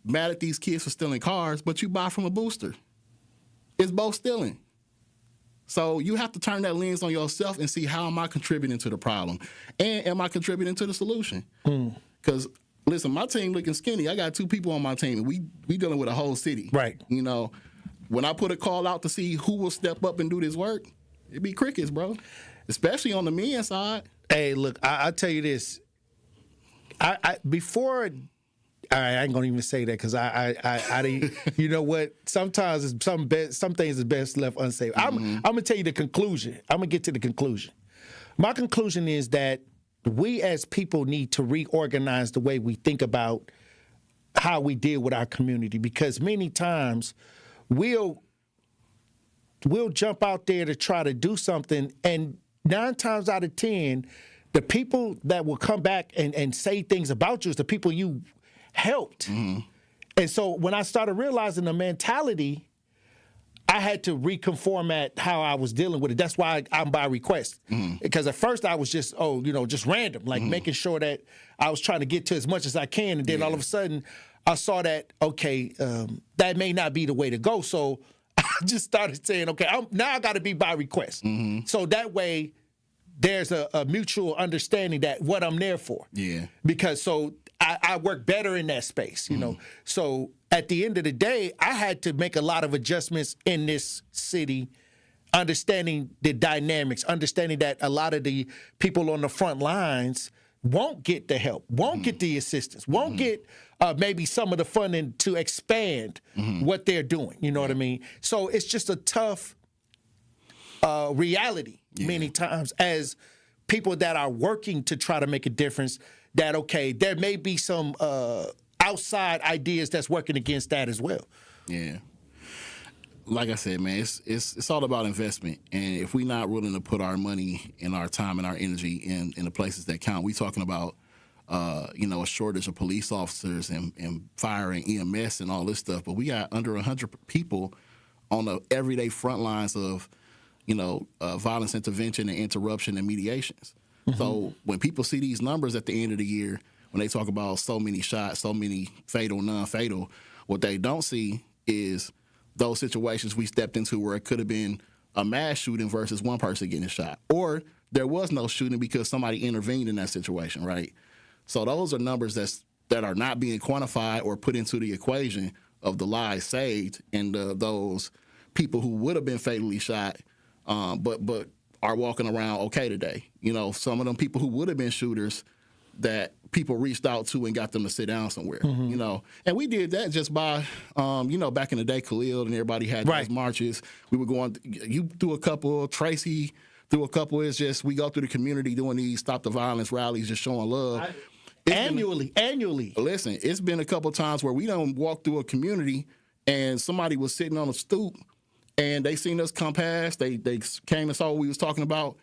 mad at these kids for stealing cars, but you buy from a booster. It's both stealing. So you have to turn that lens on yourself and see how am I contributing to the problem and am I contributing to the solution? Because, listen, my team looking skinny. I got 2 people on my team, and we dealing with a whole city. Right. When I put a call out to see who will step up and do this work, it'd be crickets, bro, especially on the men's side. Hey, look, I'll tell you this. I ain't gonna even say that because I you know what? Sometimes some things is best left unsaid. I'm gonna tell you the conclusion. I'm gonna get to the conclusion. My conclusion is that we as people need to reorganize the way we think about how we deal with our community because many times we'll jump out there to try to do something, and 9 times out of 10, the people that will come back and say things about you is the people you helped. And so when I started realizing the mentality, I had to reconformat how I was dealing with it. That's why I'm by request. Because at first I was just, just random, like making sure that I was trying to get to as much as I can. And then all of a sudden I saw that, that may not be the way to go. So I just started saying, now I got to be by request. So that way there's a mutual understanding that what I'm there for. Yeah. Because I work better in that space, So at the end of the day, I had to make a lot of adjustments in this city, understanding the dynamics, understanding that a lot of the people on the front lines won't get the help, won't get the assistance, won't get maybe some of the funding to expand what they're doing. You know what I mean? So it's just a tough reality many times as people that are working to try to make a difference, that, okay, there may be some outside ideas that's working against that as well. Yeah. Like I said, man, it's all about investment. And if we're not willing to put our money and our time and our energy in the places that count, we talking about, a shortage of police officers and fire and EMS and all this stuff. But we got under 100 people on the everyday front lines of, violence intervention and interruption and mediations. Mm-hmm. So when people see these numbers at the end of the year, when they talk about so many shots, so many fatal, non-fatal, what they don't see is those situations we stepped into where it could have been a mass shooting versus one person getting shot. Or there was no shooting because somebody intervened in that situation, right? So those are numbers that are not being quantified or put into the equation of the lives saved and those people who would have been fatally shot but are walking around okay today. Some of them people who would have been shooters that people reached out to and got them to sit down somewhere, And we did that just by, back in the day, Khalil and everybody had those marches. We were going, you threw a couple, Tracy threw a couple. It's just, we go through the community doing these Stop the Violence rallies, just showing love. Annually. Listen, it's been a couple times where we done walked through a community and somebody was sitting on a stoop and they seen us come past. They came and saw what we was talking about.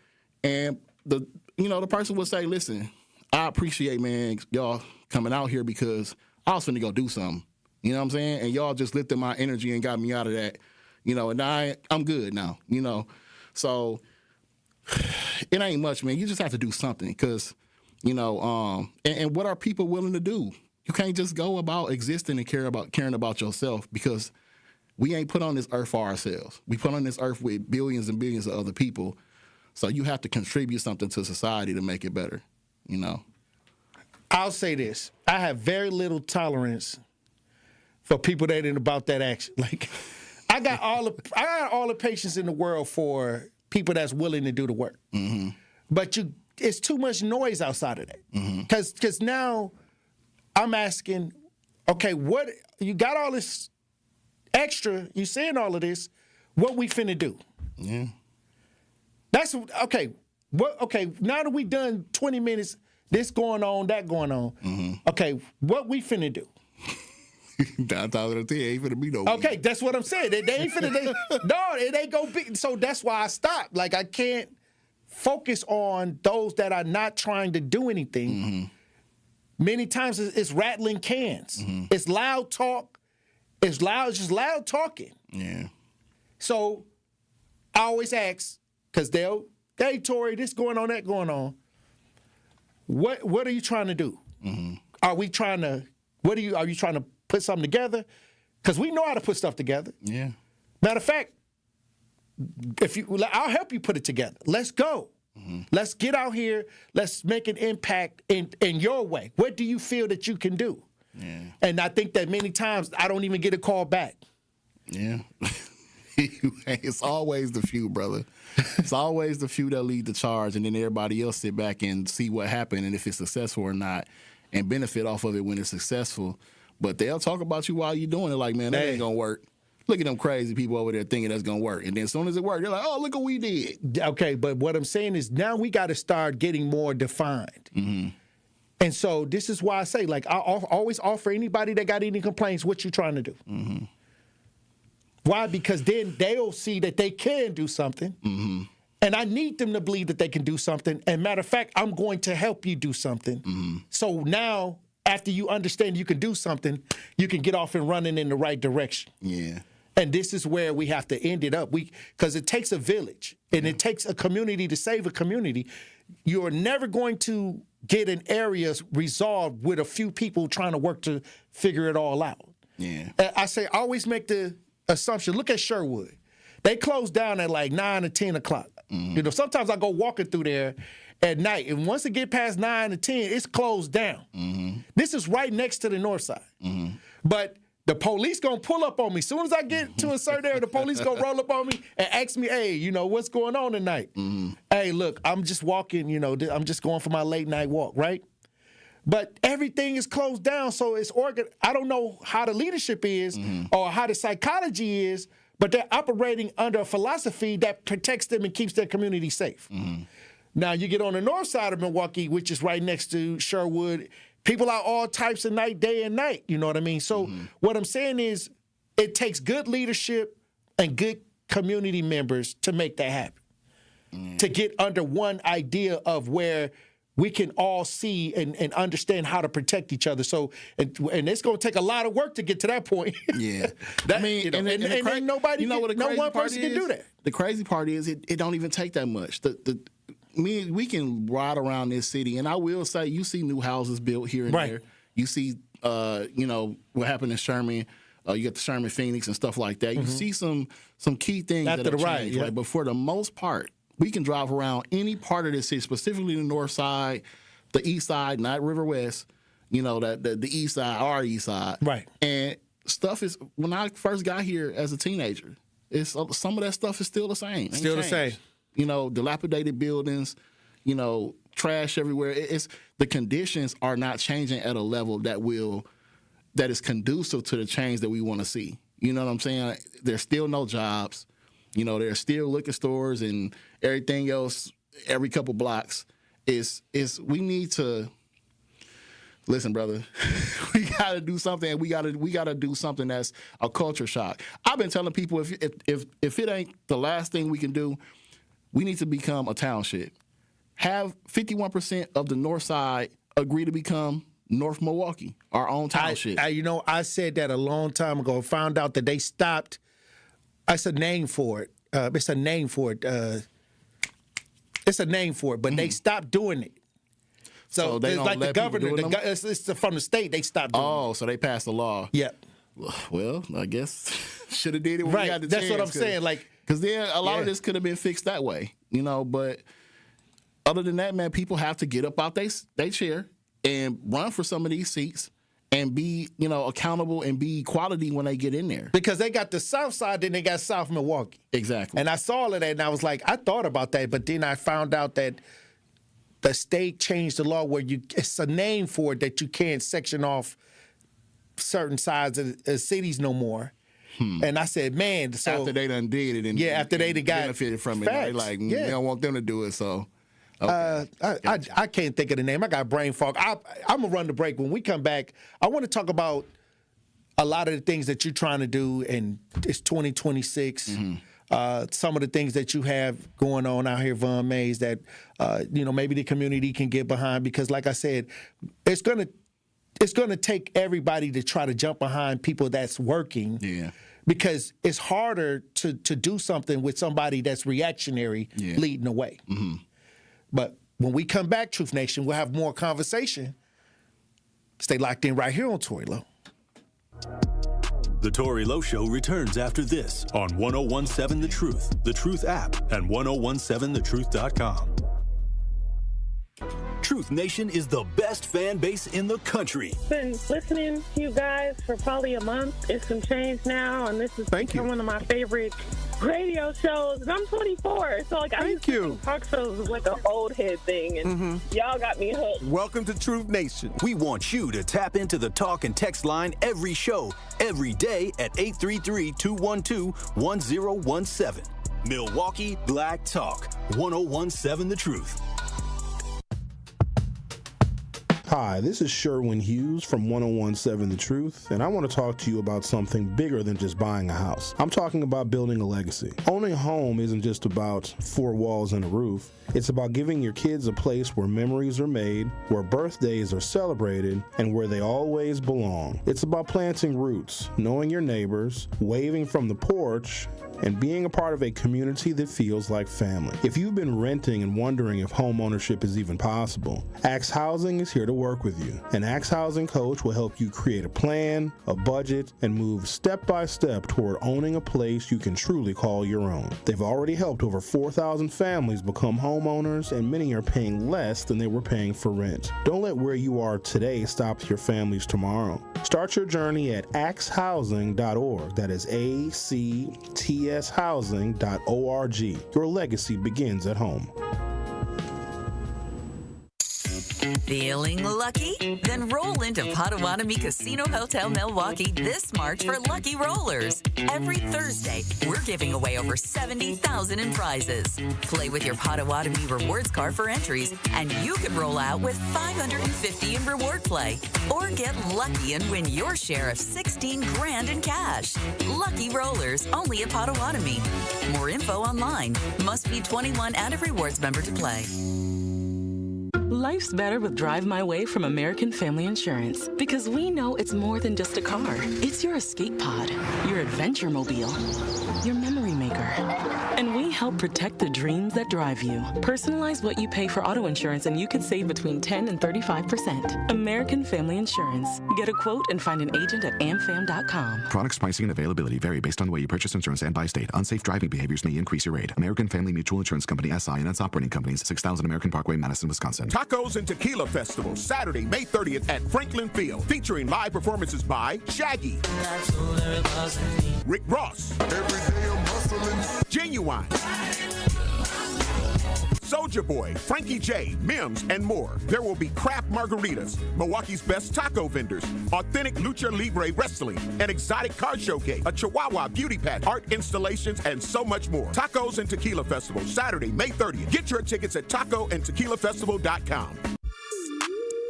And the person would say, listen, I appreciate, man, y'all coming out here because I was finna go do something. You know what I'm saying? And y'all just lifted my energy and got me out of that. And I'm good now, So it ain't much, man. You just have to do something because, and what are people willing to do? You can't just go about existing and caring about yourself because we ain't put on this earth for ourselves. We put on this earth with billions and billions of other people. So you have to contribute something to society to make it better. I'll say this. I have very little tolerance for people that ain't about that action. Like, I got all the patience in the world for people that's willing to do the work. Mm-hmm. But it's too much noise outside of that. Because now I'm asking, okay, what you got all this extra, you saying all of this, what we finna do? Yeah. That's okay. Now that we done 20 minutes, this going on, that going on. Mm-hmm. Okay, what we finna do? Downtown ain't finna be no. Okay, that's what I'm saying. They ain't finna. It ain't go big. So that's why I stopped. Like, I can't focus on those that are not trying to do anything. Mm-hmm. Many times it's rattling cans. Mm-hmm. It's loud talk. It's just loud talking. Yeah. So I always ask, because hey, Tory, this going on, that going on. What are you trying to do? Mm-hmm. Are you trying to put something together? Because we know how to put stuff together. Yeah. Matter of fact, I'll help you put it together. Let's go. Mm-hmm. Let's get out here. Let's make an impact in your way. What do you feel that you can do? Yeah. And I think that many times I don't even get a call back. Yeah. It's always the few, brother. It's always the few that lead the charge, and then everybody else sit back and see what happened and if it's successful or not and benefit off of it when it's successful. But they'll talk about you while you're doing it like, man, that ain't going to work. Look at them crazy people over there thinking that's going to work. And then as soon as it works, they're like, oh, look what we did. Okay, but what I'm saying is now we got to start getting more defined. Mm-hmm. And so this is why I say, like, I always offer anybody that got any complaints, what you trying to do? Mm-hmm. Why? Because then they'll see that they can do something. Mm-hmm. And I need them to believe that they can do something. And matter of fact, I'm going to help you do something. Mm-hmm. So now, after you understand you can do something, you can get off and running in the right direction. Yeah. And this is where we have to end it up. Because it takes a village and it takes a community to save a community. You're never going to get an area resolved with a few people trying to work to figure it all out. Yeah. I say, always make the assumption. Look at Sherwood. They close down at like 9 or 10 o'clock. Mm-hmm. Sometimes I go walking through there at night, and once it get past 9 or 10, it's closed down. Mm-hmm. This is right next to the north side. Mm-hmm. But the police gonna pull up on me. As soon as I get to a certain area, the police gonna roll up on me and ask me, hey, what's going on tonight? Mm-hmm. Hey, look, I'm just walking, I'm just going for my late night walk, right? But everything is closed down, so it's I don't know how the leadership is or how the psychology is, but they're operating under a philosophy that protects them and keeps their community safe. Mm-hmm. Now you get on the north side of Milwaukee, which is right next to Sherwood. People out all types of night, day and night. You know what I mean? So what I'm saying is it takes good leadership and good community members to make that happen. To get under one idea of where we can all see and understand how to protect each other. So, and it's going to take a lot of work to get to that point. Yeah. And nobody, no one person can do that. The crazy part is it don't even take that much. We can ride around this city, and I will say, you see new houses built here and there. You see, what happened in Sherman. You got the Sherman Phoenix and stuff like that. You see some key things After that have the riot, changed, yeah. right? But for the most part, we can drive around any part of the city, specifically the north side, the east side, not River West. The east side, our east side, right? And stuff is, when I first got here as a teenager, some of that stuff is still the same. Ain't Still the changed. same. Dilapidated buildings, trash everywhere. The conditions are not changing at a level that is conducive to the change that we want to see. You know what I'm saying? There's still no jobs. There's still liquor stores and everything else every couple blocks. We need to listen, brother. We got to do something. We got to do something that's a culture shock. I've been telling people if it ain't the last thing we can do, we need to become a township. Have 51% of the north side agree to become North Milwaukee, our own township. I said that a long time ago. Found out that they stopped. It's a name for it. But they stopped doing it. So they it's don't like the let people governor. do them? It's from the state. They stopped doing it. Oh, so they passed the law. Yep. Well, I guess should have did it when we got the That's chance. what I'm saying. Because then a lot of this could have been fixed that way, But other than that, man, people have to get up out their chair and run for some of these seats and be, accountable and be quality when they get in there. Because they got the south side, then they got South Milwaukee. Exactly. And I saw all of that, and I was like, I thought about that, but then I found out that the state changed the law where it's a name for it that you can't section off certain sides of cities no more. And I said, man, so after they done did it, and after they got benefited from facts. it, we don't want them to do it. So, okay. I can't think of the name. I got brain fog. I'm gonna run the break. When we come back, I want to talk about a lot of the things that you're trying to do, and it's 2026. Some of the things that you have going on out here, Von Mays, that maybe the community can get behind. Because, like I said, it's gonna take everybody to try to jump behind people that's working. Yeah. Because it's harder to do something with somebody that's reactionary leading the way. But when we come back, Truth Nation, we'll have more conversation. Stay locked in right here on Tory Lowe. The Tory Lowe Show returns after this on 1017 The Truth app, and 1017thetruth.com. Truth Nation is the best fan base in the country. Been listening to you guys for probably a month. It's some change now, and this is one of my favorite radio shows. And I'm 24, so I used to think talk shows was like an old head thing, and y'all got me hooked. Welcome to Truth Nation. We want you to tap into the talk and text line every show, every day at 833-212-1017. Milwaukee Black Talk, 1017 The Truth. Hi, this is Sherwin Hughes from 1017 The Truth, and I want to talk to you about something bigger than just buying a house. I'm talking about building a legacy. Owning a home isn't just about four walls and a roof. It's about giving your kids a place where memories are made, where birthdays are celebrated, and where they always belong. It's about planting roots, knowing your neighbors, waving from the porch, and being a part of a community that feels like family. If you've been renting and wondering if home ownership is even possible, Axe Housing is here to work with you. An Axe Housing coach will help you create a plan, a budget, and move step by step toward owning a place you can truly call your own. They've already helped over 4,000 families become homeowners, and many are paying less than they were paying for rent. Don't let where you are today stop your families tomorrow. Start your journey at axehousing.org. That is ACTShousing.org. Your legacy begins at home. Feeling lucky? Then roll into Potawatomi Casino Hotel Milwaukee this March for Lucky Rollers. Every Thursday, we're giving away over $70,000 in prizes. Play with your Potawatomi rewards card for entries, and you could roll out with $550 in reward play. Or get lucky and win your share of $16,000 in cash. Lucky Rollers, only at Potawatomi. More info online. Must be 21 and a rewards member to play. Life's better with Drive My Way from American Family Insurance, because we know it's more than just a car. It's your escape pod, your adventure mobile, your memory maker. And we help protect the dreams that drive you. Personalize what you pay for auto insurance and you could save between 10 and 35%. American Family Insurance. Get a quote and find an agent at amfam.com. Products, pricing, and availability vary based on the way you purchase insurance and by state. Unsafe driving behaviors may increase your rate. American Family Mutual Insurance Company, SI, and its operating companies, 6000 American Parkway, Madison, Wisconsin. Tacos and Tequila Festival, Saturday, May 30th at Franklin Field, featuring live performances by Shaggy, Rick Ross, Genuine, Soulja Boy, Frankie J, Mims, and more. There will be craft margaritas, Milwaukee's best taco vendors, authentic lucha libre wrestling, an exotic car showcase, a Chihuahua beauty pageant, art installations, and so much more. Tacos and Tequila Festival, Saturday, May 30th. Get your tickets at tacoandtequilafestival.com.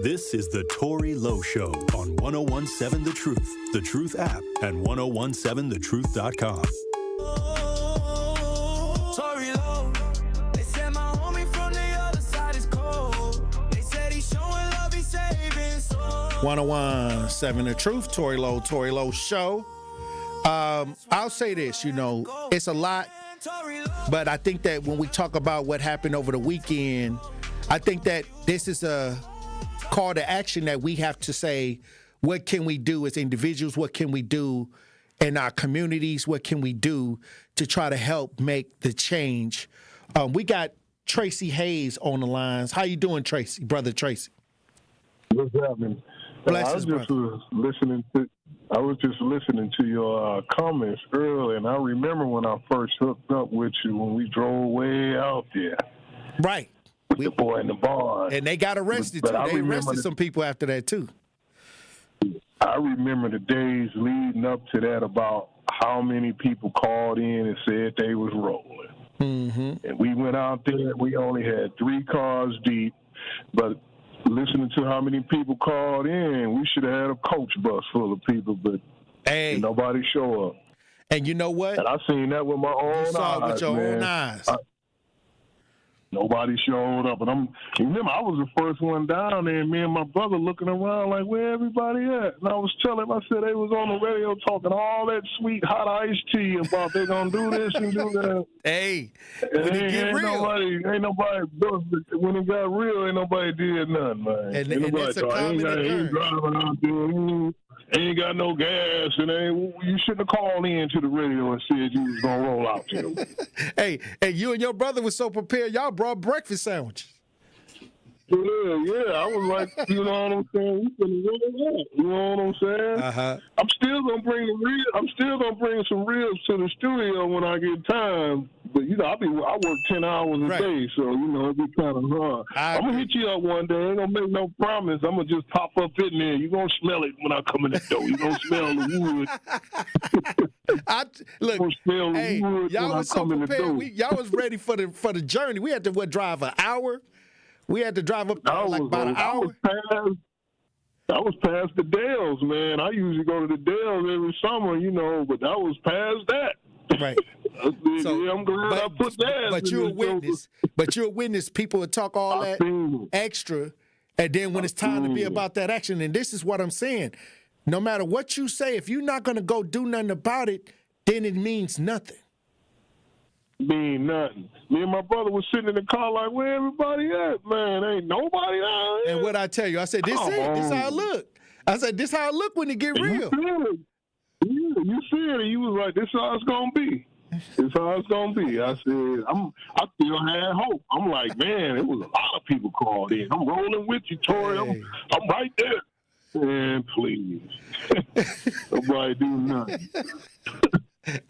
This is the Tory Lowe Show on 1017 The Truth, The Truth app, and 1017thetruth.com. Tory Lowe, they said my homie from the other side is cold. They said he's showing love, he's saving souls. 1017 The Truth, Tory Lowe Show. I'll say this, it's a lot, but I think that when we talk about what happened over the weekend, I think that this is a call to action that we have to say, what can we do as individuals? What can we do in our communities? What can we do to try to help make the change? We got Tracy Hayes on the lines. How you doing, Tracy? Brother Tracy. What's happening? I was just listening to your comments earlier, and I remember when I first hooked up with you when we drove way out there. Right. With the boy in the barn. And they got arrested, too. They arrested some people after that, too. I remember the days leading up to that about how many people called in and said they was rolling. Mm-hmm. And we went out there, we only had 3 cars deep, but listening to how many people called in, we should have had a coach bus full of people, but nobody show up. And you know what? And I seen that with my own eyes. You saw it with your own eyes. Nobody showed up. And remember, I was the first one down there, and me and my brother looking around like, where everybody at? And I was telling him, I said, they was on the radio talking all that sweet hot iced tea about they going to do this and do that. Hey, when it get real. Ain't nobody, when it got real, ain't nobody did nothing, man. And that's a common ain't driving out there. Ain't got no gas, and you shouldn't have called in to the radio and said you was gonna roll out to them. Hey, you and your brother was so prepared. Y'all brought breakfast sandwiches. Yeah. I was like, you know what I'm saying? You know what I'm saying? Uh-huh. I'm still gonna bring some ribs to the studio when I get time. But I work 10 hours a day, so it'd be kind of hard. I'm gonna hit you up one day. I ain't gonna make no promise. I'm gonna just pop up in there. You gonna smell it when I come in the door. You gonna smell the wood. Y'all was so prepared. Y'all was ready for the journey. We had to drive an hour. We had to drive up about an hour. I was past the Dells, man. I usually go to the Dells every summer, but that was past that. Right. So I'm glad I put that. But you're a witness. But you're a witness. People would talk all that extra, and then when it's time to be about that action, and this is what I'm saying. No matter what you say, if you're not going to go do nothing about it, then it means nothing. Mean nothing. Me and my brother was sitting in the car like, where everybody at, man? Ain't nobody out here. And what I tell you, I said, this how it look. I said, this how it look when it get real. You said it. You was like, this how it's gonna be. This how it's gonna be. I said, I still had hope. I'm like, man, it was a lot of people called in. I'm rolling with you, Tory. I'm right there. Man, please. Nobody do nothing.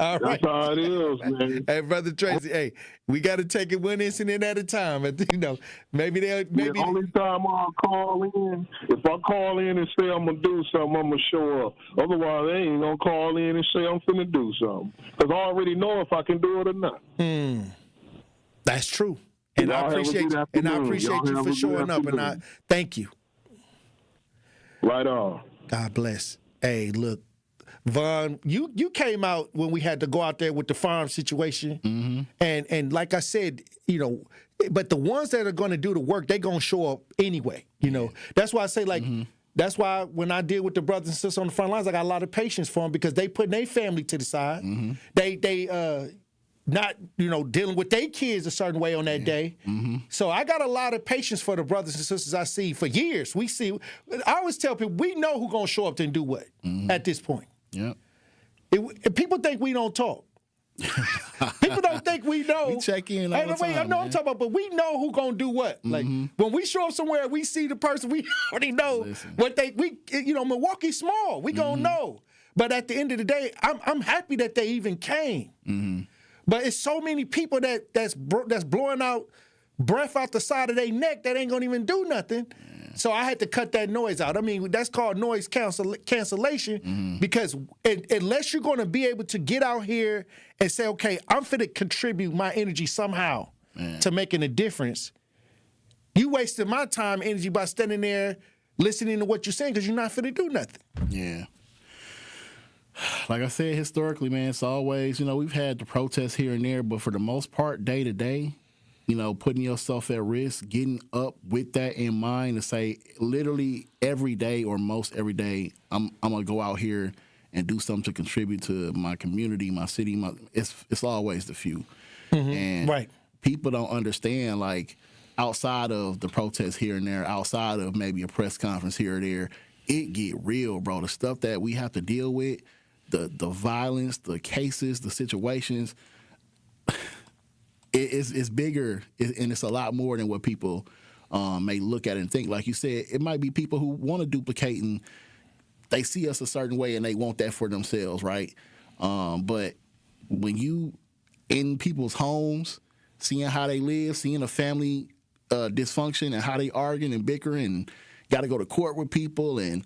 All right. That's how it is, man. Hey, Brother Tracy, hey, we got to take it one incident at a time. Maybe they'll. Maybe the only time I'll call in, if I call in and say I'm going to do something, I'm going to show up. Otherwise, they ain't going to call in and say I'm finna do something. Because I already know if I can do it or not. That's true. And I appreciate you for showing up. And I thank you. Right on. God bless. Hey, look. Vaughn, you came out when we had to go out there with the farm situation, and like I said, but the ones that are going to do the work, they're going to show up anyway. That's why I say that's why when I deal with the brothers and sisters on the front lines, I got a lot of patience for them because they putting their family to the side. They not dealing with their kids a certain way on that day. So I got a lot of patience for the brothers and sisters I see for years. I always tell people we know who's going to show up and do what at this point. Yep. If people think we don't talk. People don't think we know. We check in all the time, I know I'm talking about, but we know who's gonna do what. Like when we show up somewhere, we see the person. We already know what Milwaukee's small. We gonna know. But at the end of the day, I'm happy that they even came. But it's so many people that's blowing out breath out the side of their neck that ain't gonna even do nothing. So I had to cut that noise out. I mean, that's called noise cancellation because unless you're going to be able to get out here and say, okay, I'm finna contribute my energy somehow to making a difference, you wasted my time, energy by standing there listening to what you're saying because you're not finna do nothing. Yeah. Like I said, historically, man, it's always, we've had the protests here and there, but for the most part, day to day, putting yourself at risk, getting up with that in mind to say literally every day or most every day, I'm going to go out here and do something to contribute to my community, my city. It's always the few. And people don't understand, like, outside of the protests here and there, outside of maybe a press conference here or there, it get real, bro. The stuff that we have to deal with, the violence, the cases, the situations, it's bigger, and it's a lot more than what people may look at and think. Like you said, it might be people who want to duplicate and they see us a certain way and they want that for themselves, right? But when you in people's homes, seeing how they live, seeing a family dysfunction and how they arguing and bickering and got to go to court with people, and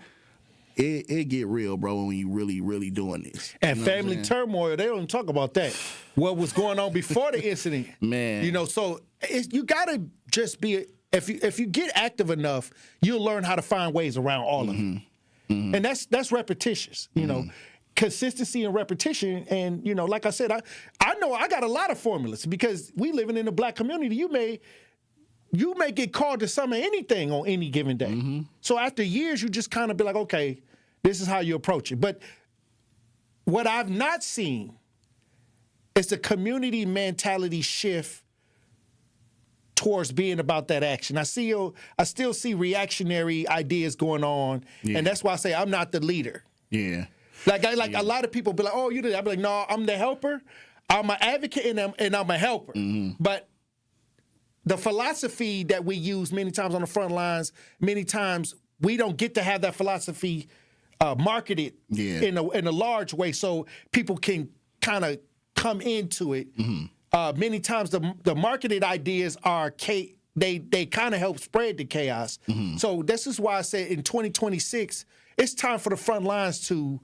it get real, bro, when you really, really doing this. And family turmoil, they don't talk about that. What was going on before the incident. Man. So you got to just be, if you get active enough, you'll learn how to find ways around all of it. And that's repetitious, consistency and repetition. And, like I said, I know I got a lot of formulas because we living in a black community. You may get called to some of anything on any given day. So after years, you just kind of be like, okay, this is how you approach it. But what I've not seen is the community mentality shift towards being about that action. I still see reactionary ideas going on, and that's why I say I'm not the leader. Yeah. A lot of people be like, oh, you did. I be like, no, I'm the helper. I'm an advocate and I'm a helper. But the philosophy that we use many times on the front lines, many times we don't get to have that philosophy marketed in a large way so people can kind of come into it. Many times the marketed ideas are they kind of help spread the chaos. So this is why I said in 2026, it's time for the front lines to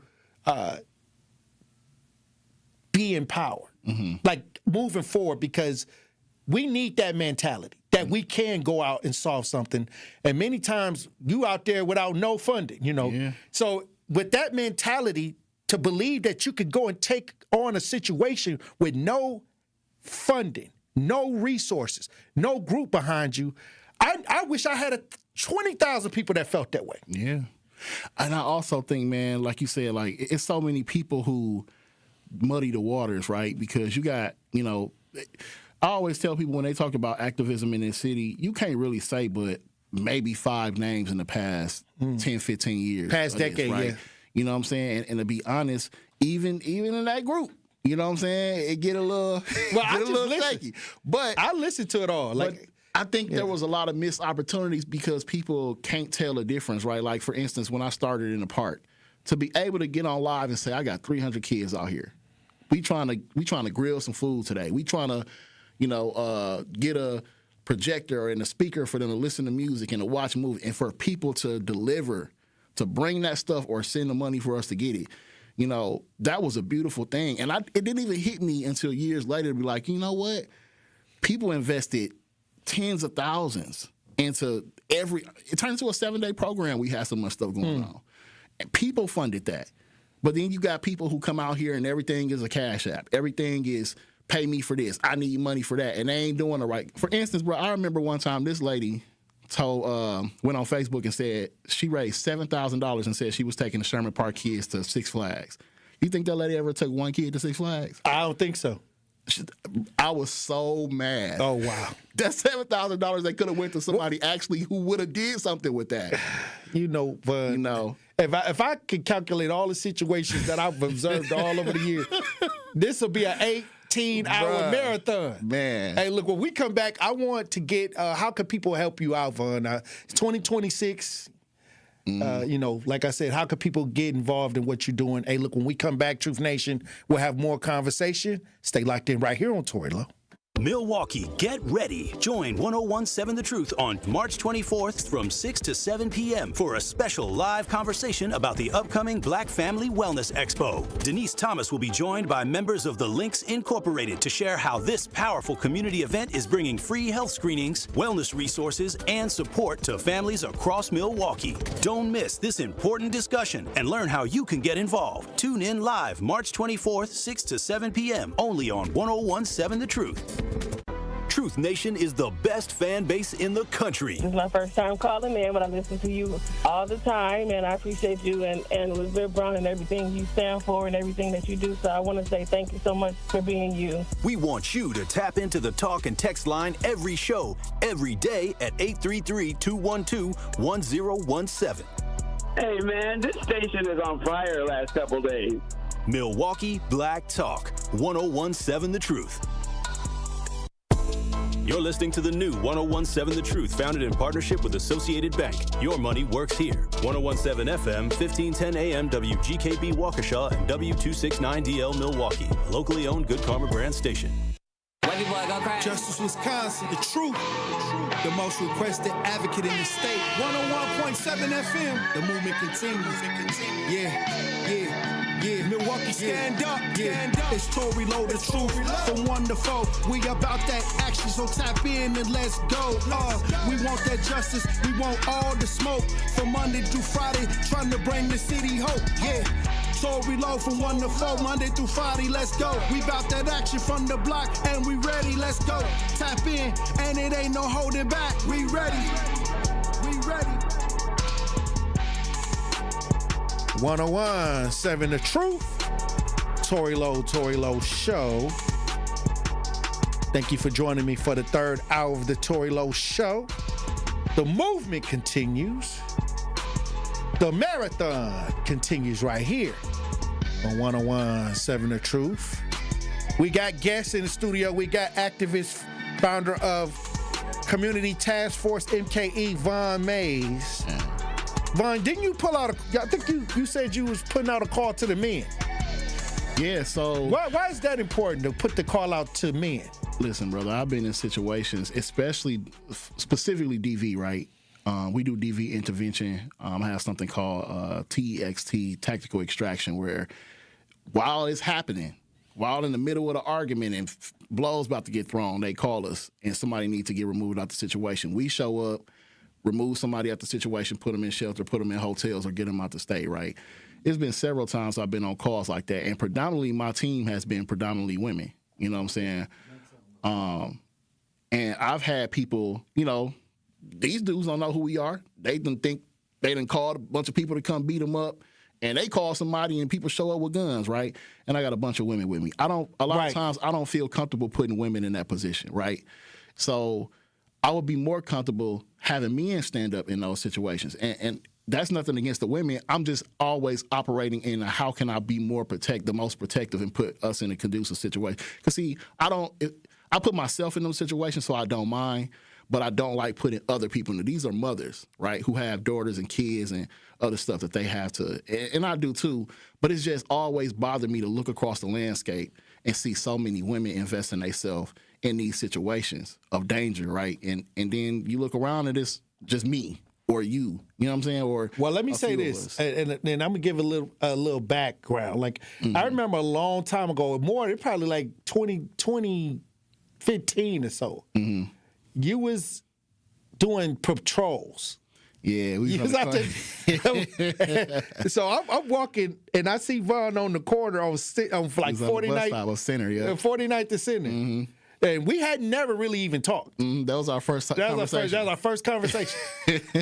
be empowered, like moving forward, because we need that mentality that we can go out and solve something. And many times you out there without no funding, So with that mentality, to believe that you could go and take on a situation with no funding, no resources, no group behind you, I wish I had 20,000 people that felt that way. Yeah. And I also think, man, like you said, like it's so many people who muddy the waters, right? Because you got, I always tell people when they talk about activism in this city, you can't really say but maybe 5 names in the past 10, 15 years. Past decade, right? yeah. You know what I'm saying? And to be honest, even in that group, you know what I'm saying? It get a little, shaky. But I listen to it all. Like, I think there was a lot of missed opportunities because people can't tell the difference, right? Like, for instance, when I started in the park, to be able to get on live and say, I got 300 kids out here. We trying to grill some food today. We trying to, get a projector and a speaker for them to listen to music and to watch a movie, and for people to deliver, to bring that stuff or send the money for us to get it. That was a beautiful thing. And it didn't even hit me until years later to be like, you know what? People invested tens of thousands into it turned into a 7-day program. We had so much stuff going on. And people funded that. But then you got people who come out here and everything is a cash app. Everything is pay me for this. I need money for that. And they ain't doing it right. For instance, bro, I remember one time this lady went on Facebook and said she raised $7,000 and said she was taking the Sherman Park kids to Six Flags. You think that lady ever took one kid to Six Flags? I don't think so. I was so mad. Oh, wow. That's $7,000 they could have went to somebody actually who would have did something with that. But if I could calculate all the situations that I've observed all over the years, this will be an 18-hour marathon. Man. Hey, look, when we come back, I want to get, how can people help you out, Von? It's 2026. Like I said, how can people get involved in what you're doing? Hey, look, when we come back, Truth Nation, we'll have more conversation. Stay locked in right here on Tory Lowe. Milwaukee, get ready. Join 1017 The Truth on March 24th from 6 to 7 p.m. for a special live conversation about the upcoming Black Family Wellness Expo. Denise Thomas will be joined by members of the Links Incorporated to share how this powerful community event is bringing free health screenings, wellness resources, and support to families across Milwaukee. Don't miss this important discussion and learn how you can get involved. Tune in live March 24th, 6 to 7 p.m. only on 1017 The Truth. Truth Nation is the best fan base in the country. This is my first time calling in, but I listen to you all the time, and I appreciate you and Elizabeth Brown and everything you stand for and everything that you do. So I want to say thank you so much for being you. We want you to tap into the talk and text line every show, every day at 833-212-1017. Hey, man, this station is on fire the last couple days. Milwaukee Black Talk, 1017 The Truth. You're listening to the new 1017 The Truth, founded in partnership with Associated Bank. Your money works here. 1017 FM, 1510 AM, WGKB Waukesha, and W269DL Milwaukee. Locally owned Good Karma brand station. Justice, Wisconsin, the truth. The most requested advocate in the state. 101.7 FM. The movement continues. Yeah. Milwaukee, stand up. It's Tory Lowe, the truth. From 1 to 4, we about that action, so tap in and let's go. We want that justice. We want all the smoke. From Monday through Friday, trying to bring the city hope. Yeah. Tory Lowe from 1 to 4, Monday through Friday, let's go. We bout that action from the block, and we ready, let's go. Tap in, and it ain't no holding back. We ready. 1017 The Truth. Tory Lowe Show. Thank you for joining me for the third hour of the Tory Lowe Show. The movement continues. The marathon continues right here on 1017 The Truth. We got guests in the studio. We got activist, founder of Community Task Force MKE, Von Mays. Von, didn't you pull out I think you said you was putting out a call to the men. Yeah, so... Why is that important to put the call out to men? Listen, brother, I've been in situations, specifically DV, right? We do DV intervention. I have something called TEXT, tactical extraction, where while it's happening, while in the middle of the argument and blows about to get thrown, they call us and somebody needs to get removed out the situation. We show up, remove somebody out the situation, put them in shelter, put them in hotels, or get them out the state, right? It's been several times I've been on calls like that, and predominantly my team has been predominantly women. You know what I'm saying? And I've had people, these dudes don't know who we are. They done called a bunch of people to come beat them up, and they call somebody and people show up with guns, right? And I got a bunch of women with me. A lot of times I don't feel comfortable putting women in that position, right? So I would be more comfortable having men stand up in those situations. And that's nothing against the women. I'm just always operating in how can I be the most protective and put us in a conducive situation. Because see, I put myself in those situations, so I don't mind. but I don't like putting other people in it. These are mothers, right, who have daughters and kids and other stuff that they have to, and I do too, but it's just always bothered me to look across the landscape and see so many women investing themselves in these situations of danger, right? And then you look around and it's just me or you know what I'm saying? Or well, let me say this, and I'm gonna give a little background. Like I remember a long time ago, probably like 2015 or so. You was doing patrols. Yeah, we was out there. So I'm walking and I see Vaughn on the corner on like 49th Center, yeah, 49th to Center. And we had never really even talked. That was our first conversation. That was our first conversation.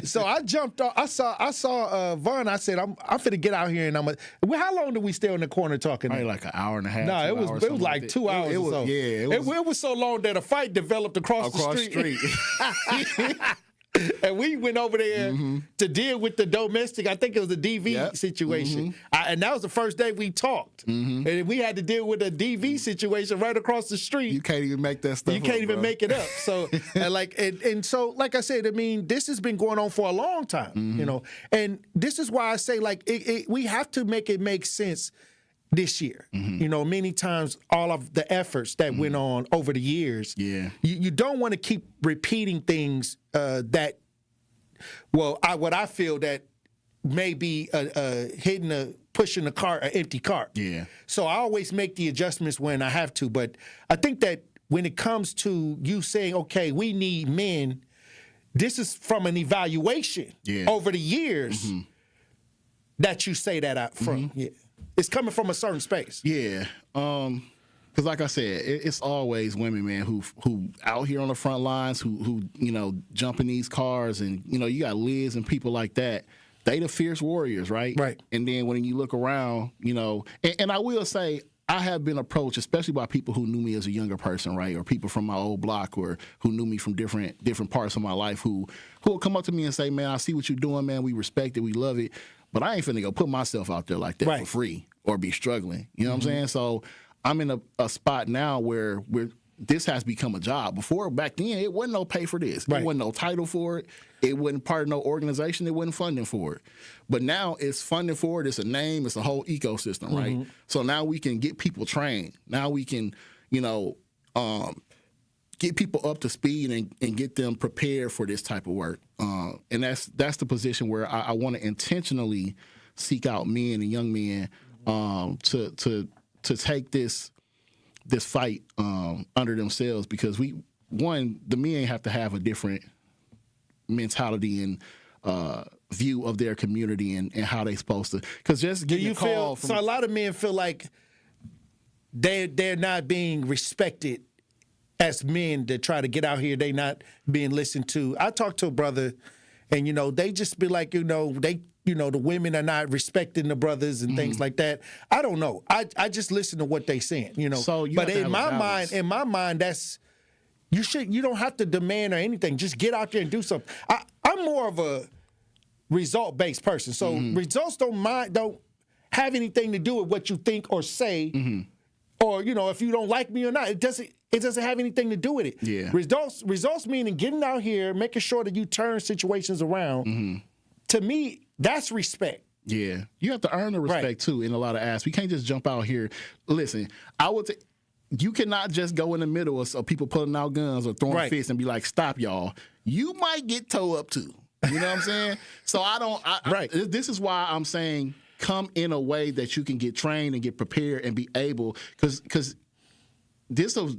So I jumped off. I saw Vaughn. I said, I'm finna get out here and how long did we stay on the corner talking? Probably like an hour and a half. No, it was like 2 hours or so. Yeah, it was so long that a fight developed across the street. And we went over there to deal with the domestic. I think it was a DV situation. And that was the first day we talked. And we had to deal with a DV situation right across the street. You can't even make that stuff up. You can't even make it up. So, so, like I said, I mean, this has been going on for a long time, you know. And this is why I say, like, we have to make it make sense this year. You know, many times all of the efforts that went on over the years, you don't want to keep repeating things that, what I feel that may be pushing a cart, an empty cart. Yeah. So I always make the adjustments when I have to. But I think that when it comes to you saying, okay, we need men, this is from an evaluation over the years that you say that out from. Yeah. It's coming from a certain space. Yeah. Because like I said, it's always women, man, who out here on the front lines, who you know, jump in these cars, and you know, you got Liz and people like that. They the fierce warriors, right? Right. And then when you look around, you know, and I will say, I have been approached, especially by people who knew me as a younger person, right, or people from my old block, or who knew me from different parts of my life, who will come up to me and say, "Man, I see what you're doing, man. We respect it, we love it, but I ain't finna go put myself out there like that for free or be struggling." You know what I'm saying? So I'm in a spot now where this has become a job. Before, back then, it wasn't no pay for this. There wasn't no title for it. It wasn't part of no organization. It wasn't funding for it. But now it's funding for it. It's a name. It's a whole ecosystem, right? So now we can get people trained. Now we can, you know, get people up to speed and get them prepared for this type of work. And that's the position where I want to intentionally seek out men and young men to take this fight under themselves, because the men have to have a different mentality and view of their community and how they supposed to. Because just getting a call from, so a lot of men feel like they're not being respected as men that try to get out here. They not being listened to. I talked to a brother, and you know, they just be like, the women are not respecting the brothers and things like that. I don't know. I just listen to what they saying, you know. So but in my mind, that's you don't have to demand or anything. Just get out there and do something. I'm more of a result-based person. So results don't have anything to do with what you think or say, or you know, if you don't like me or not. It doesn't have anything to do with it. Yeah. Results meaning getting out here, making sure that you turn situations around. To me, that's respect. Yeah. You have to earn the respect too in a lot of aspects. We can't just jump out here. Listen, you cannot just go in the middle of people pulling out guns or throwing fists and be like, "Stop, y'all." You might get towed up too. You know what I'm saying? So this is why I'm saying come in a way that you can get trained and get prepared and be able, because this is,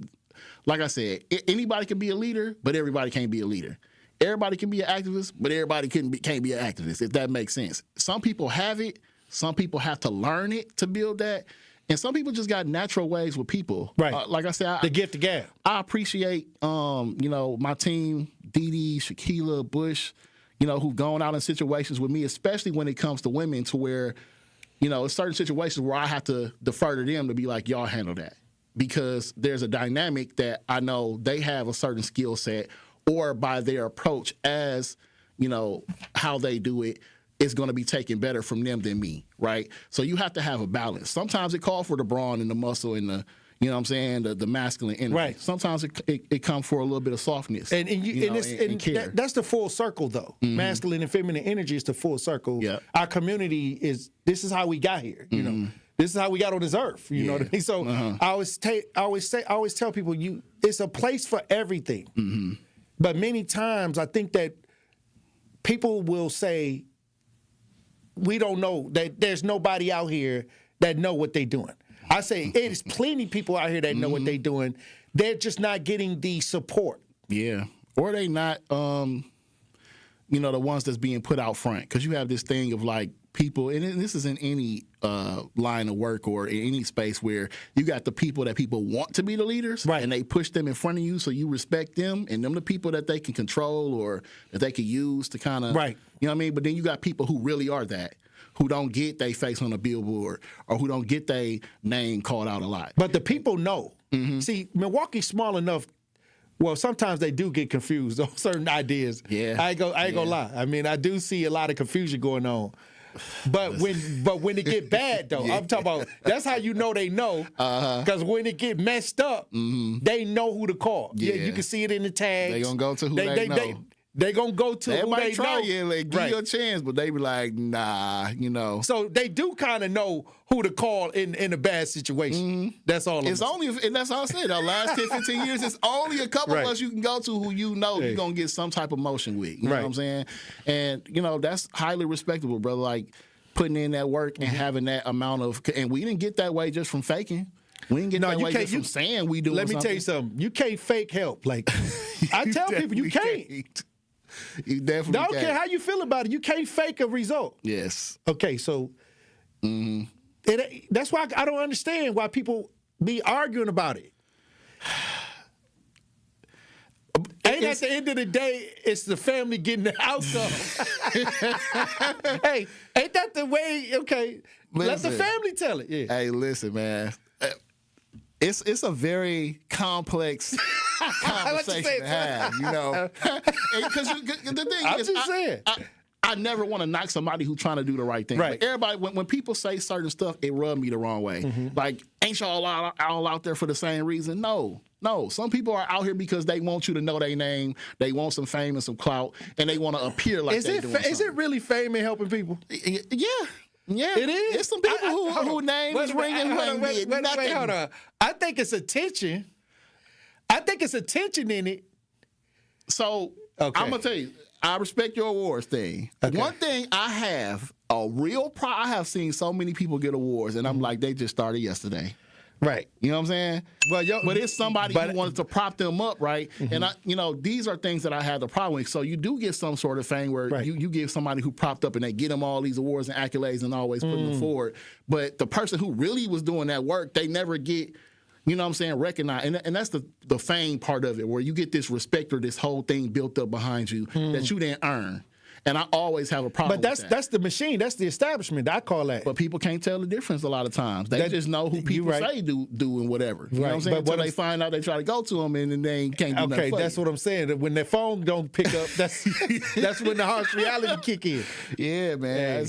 like I said, anybody can be a leader, but everybody can't be a leader. Everybody can be an activist, but everybody can't be an activist, if that makes sense. Some people have it. Some people have to learn it to build that. And some people just got natural ways with people. Right. Like I said, the gift of gab. I appreciate, my team, Dee, Shaquila, Bush, who've gone out in situations with me, especially when it comes to women, to where, it's certain situations where I have to defer to them to be like, y'all handle that. Because there's a dynamic that I know they have a certain skill set, or by their approach as, how they do it, it's going to be taken better from them than me, right? So you have to have a balance. Sometimes it calls for the brawn and the muscle and the, you know what I'm saying, the masculine energy. Right. Sometimes it comes for a little bit of softness. And care. That's the full circle, though. Masculine and feminine energy is the full circle. Yeah. Our community this is how we got here. You know, this is how we got on this earth. You know what I mean? So I always tell people, it's a place for everything. But many times I think that people will say, we don't know, that there's nobody out here that know what they're doing. I say there's plenty of people out here that know what they're doing. They're just not getting the support. Yeah. Or they not, the ones that's being put out front. Because you have this thing of like people, and this is in any line of work or in any space where you got the people that people want to be the leaders, right? And they push them in front of you so you respect them, and them the people that they can control or that they can use to kind of, right? You know what I mean? But then you got people who really are that, who don't get their face on a billboard or who don't get their name called out a lot. But the people know. See, Milwaukee's small enough. Well, sometimes they do get confused on certain ideas. Yeah, I ain't gonna lie. I mean, I do see a lot of confusion going on. But when it get bad though, I'm talking about, that's how you know they know. Because when it get messed up, they know who to call. Yeah, you can see it in the tags. They gonna go to who they know. They gonna go to they who might they try know. You and like, give you a chance, but they be like, nah, So they do kind of know who to call in a bad situation. That's all. It's only, and that's all I said. The last 10, 15 years, it's only a couple of us you can go to who you're gonna get some type of motion with. You know what I'm saying? And that's highly respectable, brother. Like putting in that work and having that amount of, and we didn't get that way just from faking. We didn't get that way just from saying we do. Let me tell you something. You can't fake help. Like I tell people, you can't. You definitely I don't care how you feel about it. You can't fake a result. Yes. Okay, so that's why I don't understand why people be arguing about it. Ain't at the end of the day, it's the family getting the outcome. Hey, ain't that the way? Okay, let the family tell it. Yeah. Hey, listen, man. It's a very complex conversation to have, Because the thing I'm is, just saying. I never want to knock somebody who's trying to do the right thing. Right. Like everybody, when people say certain stuff, it rubs me the wrong way. Like, ain't y'all all out there for the same reason? No. Some people are out here because they want you to know their name, they want some fame and some clout, and they want to appear like they're doing something. Is it really fame in helping people? Yeah, it is. It's some people who name is ringing who ain't did nothing. Hold on. I think it's attention. I think it's attention in it. So I'm gonna tell you, I respect your awards thing. Okay. One thing I have I have seen so many people get awards, and I'm like, they just started yesterday. Right. You know what I'm saying? Well, but it's somebody who wanted to prop them up, right? And these are things that I had the problem with. So you do get some sort of thing where you give somebody who propped up and they get them all these awards and accolades and always putting them forward. But the person who really was doing that work, they never get, recognized. And that's the fame part of it, where you get this respect or this whole thing built up behind you that you didn't earn. And I always have a problem with that. That's the machine. That's the establishment. I call that. But people can't tell the difference a lot of times. They just know who people say do and whatever. You know what I'm saying? Until they find out, they try to go to them and then they can't do nothing. Okay, that's what I'm saying. When their phone don't pick up, that's when the harsh reality kick in. Yeah, man.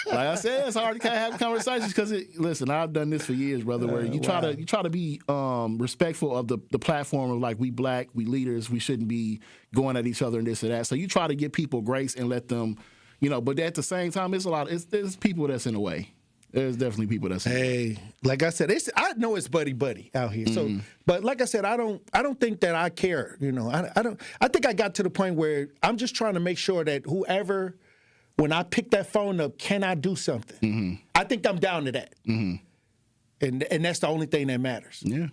Like I said, it's hard to have conversations because listen, I've done this for years, brother. Where you try to be respectful of the platform of like, we black, we leaders, we shouldn't be going at each other and this or that. So you try to give people grace and let them, But at the same time, there's people that's in the way. There's definitely people that's in the way. Like I said, I know it's buddy out here. So, but like I said, I don't think that I care. I think I got to the point where I'm just trying to make sure that whoever. When I pick that phone up, can I do something? I think I'm down to that. And that's the only thing that matters. Yeah.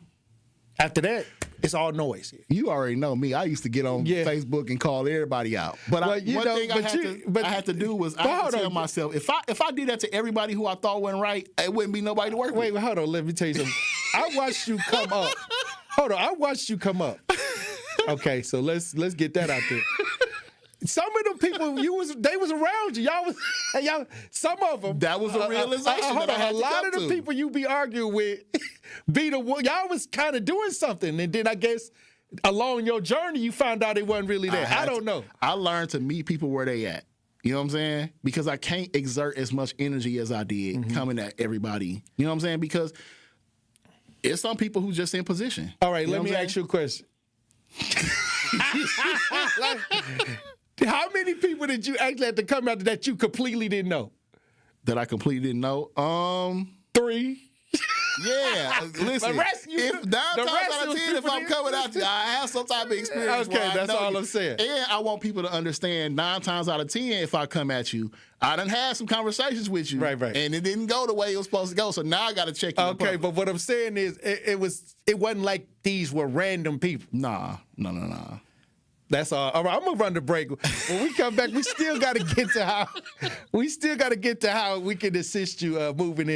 After that, it's all noise. You already know me. I used to get on Facebook and call everybody out. But one thing I had to do was I had to tell myself, if I did that to everybody who I thought wasn't right, it wouldn't be nobody to work with. Wait, hold on. Let me tell you something. I watched you come up. Hold on. I watched you come up. Okay, so let's get that out there. Some of them people, they was around you. Y'all, some of them. That was a realization. A lot of the people you be arguing with, y'all was kind of doing something, and then I guess along your journey you found out it wasn't really there. I don't know. I learned to meet people where they at. You know what I'm saying? Because I can't exert as much energy as I did coming at everybody. You know what I'm saying? Because It's some people who just in position. All right, let me ask you a question. How many people did you actually have to come out that you completely didn't know? That I completely didn't know? 3. Yeah, listen. The rest, if 9 times out of 10, if I'm coming out, I have some type of experience. Okay, that's all I'm saying. And I want people to understand 9 times out of 10, if I come at you, I done had some conversations with you, right, and it didn't go the way it was supposed to go. So now I got to check you. Okay, but what I'm saying is, it wasn't like these were random people. Nah. That's all. All right, I'm gonna run the break. When we come back, we still got to get to how we can assist you moving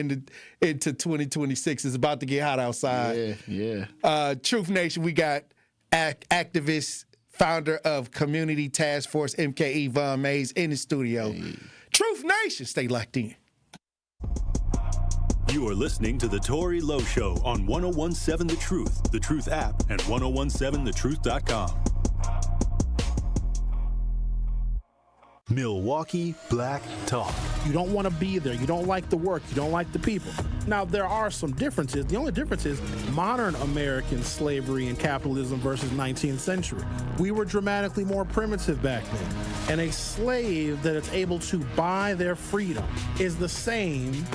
into 2026. It's about to get hot outside. Yeah. Truth Nation, we got activist, founder of Community Task Force MKE Von Mays in the studio. Hey. Truth Nation, stay locked in. You are listening to the Tory Lowe Show on 101.7 The Truth app, and 101.7thetruth.com. Milwaukee Black Talk. You don't want to be there. You don't like the work. You don't like the people. Now, there are some differences. The only difference is modern American slavery and capitalism versus 19th century. We were dramatically more primitive back then. And a slave that is able to buy their freedom is the same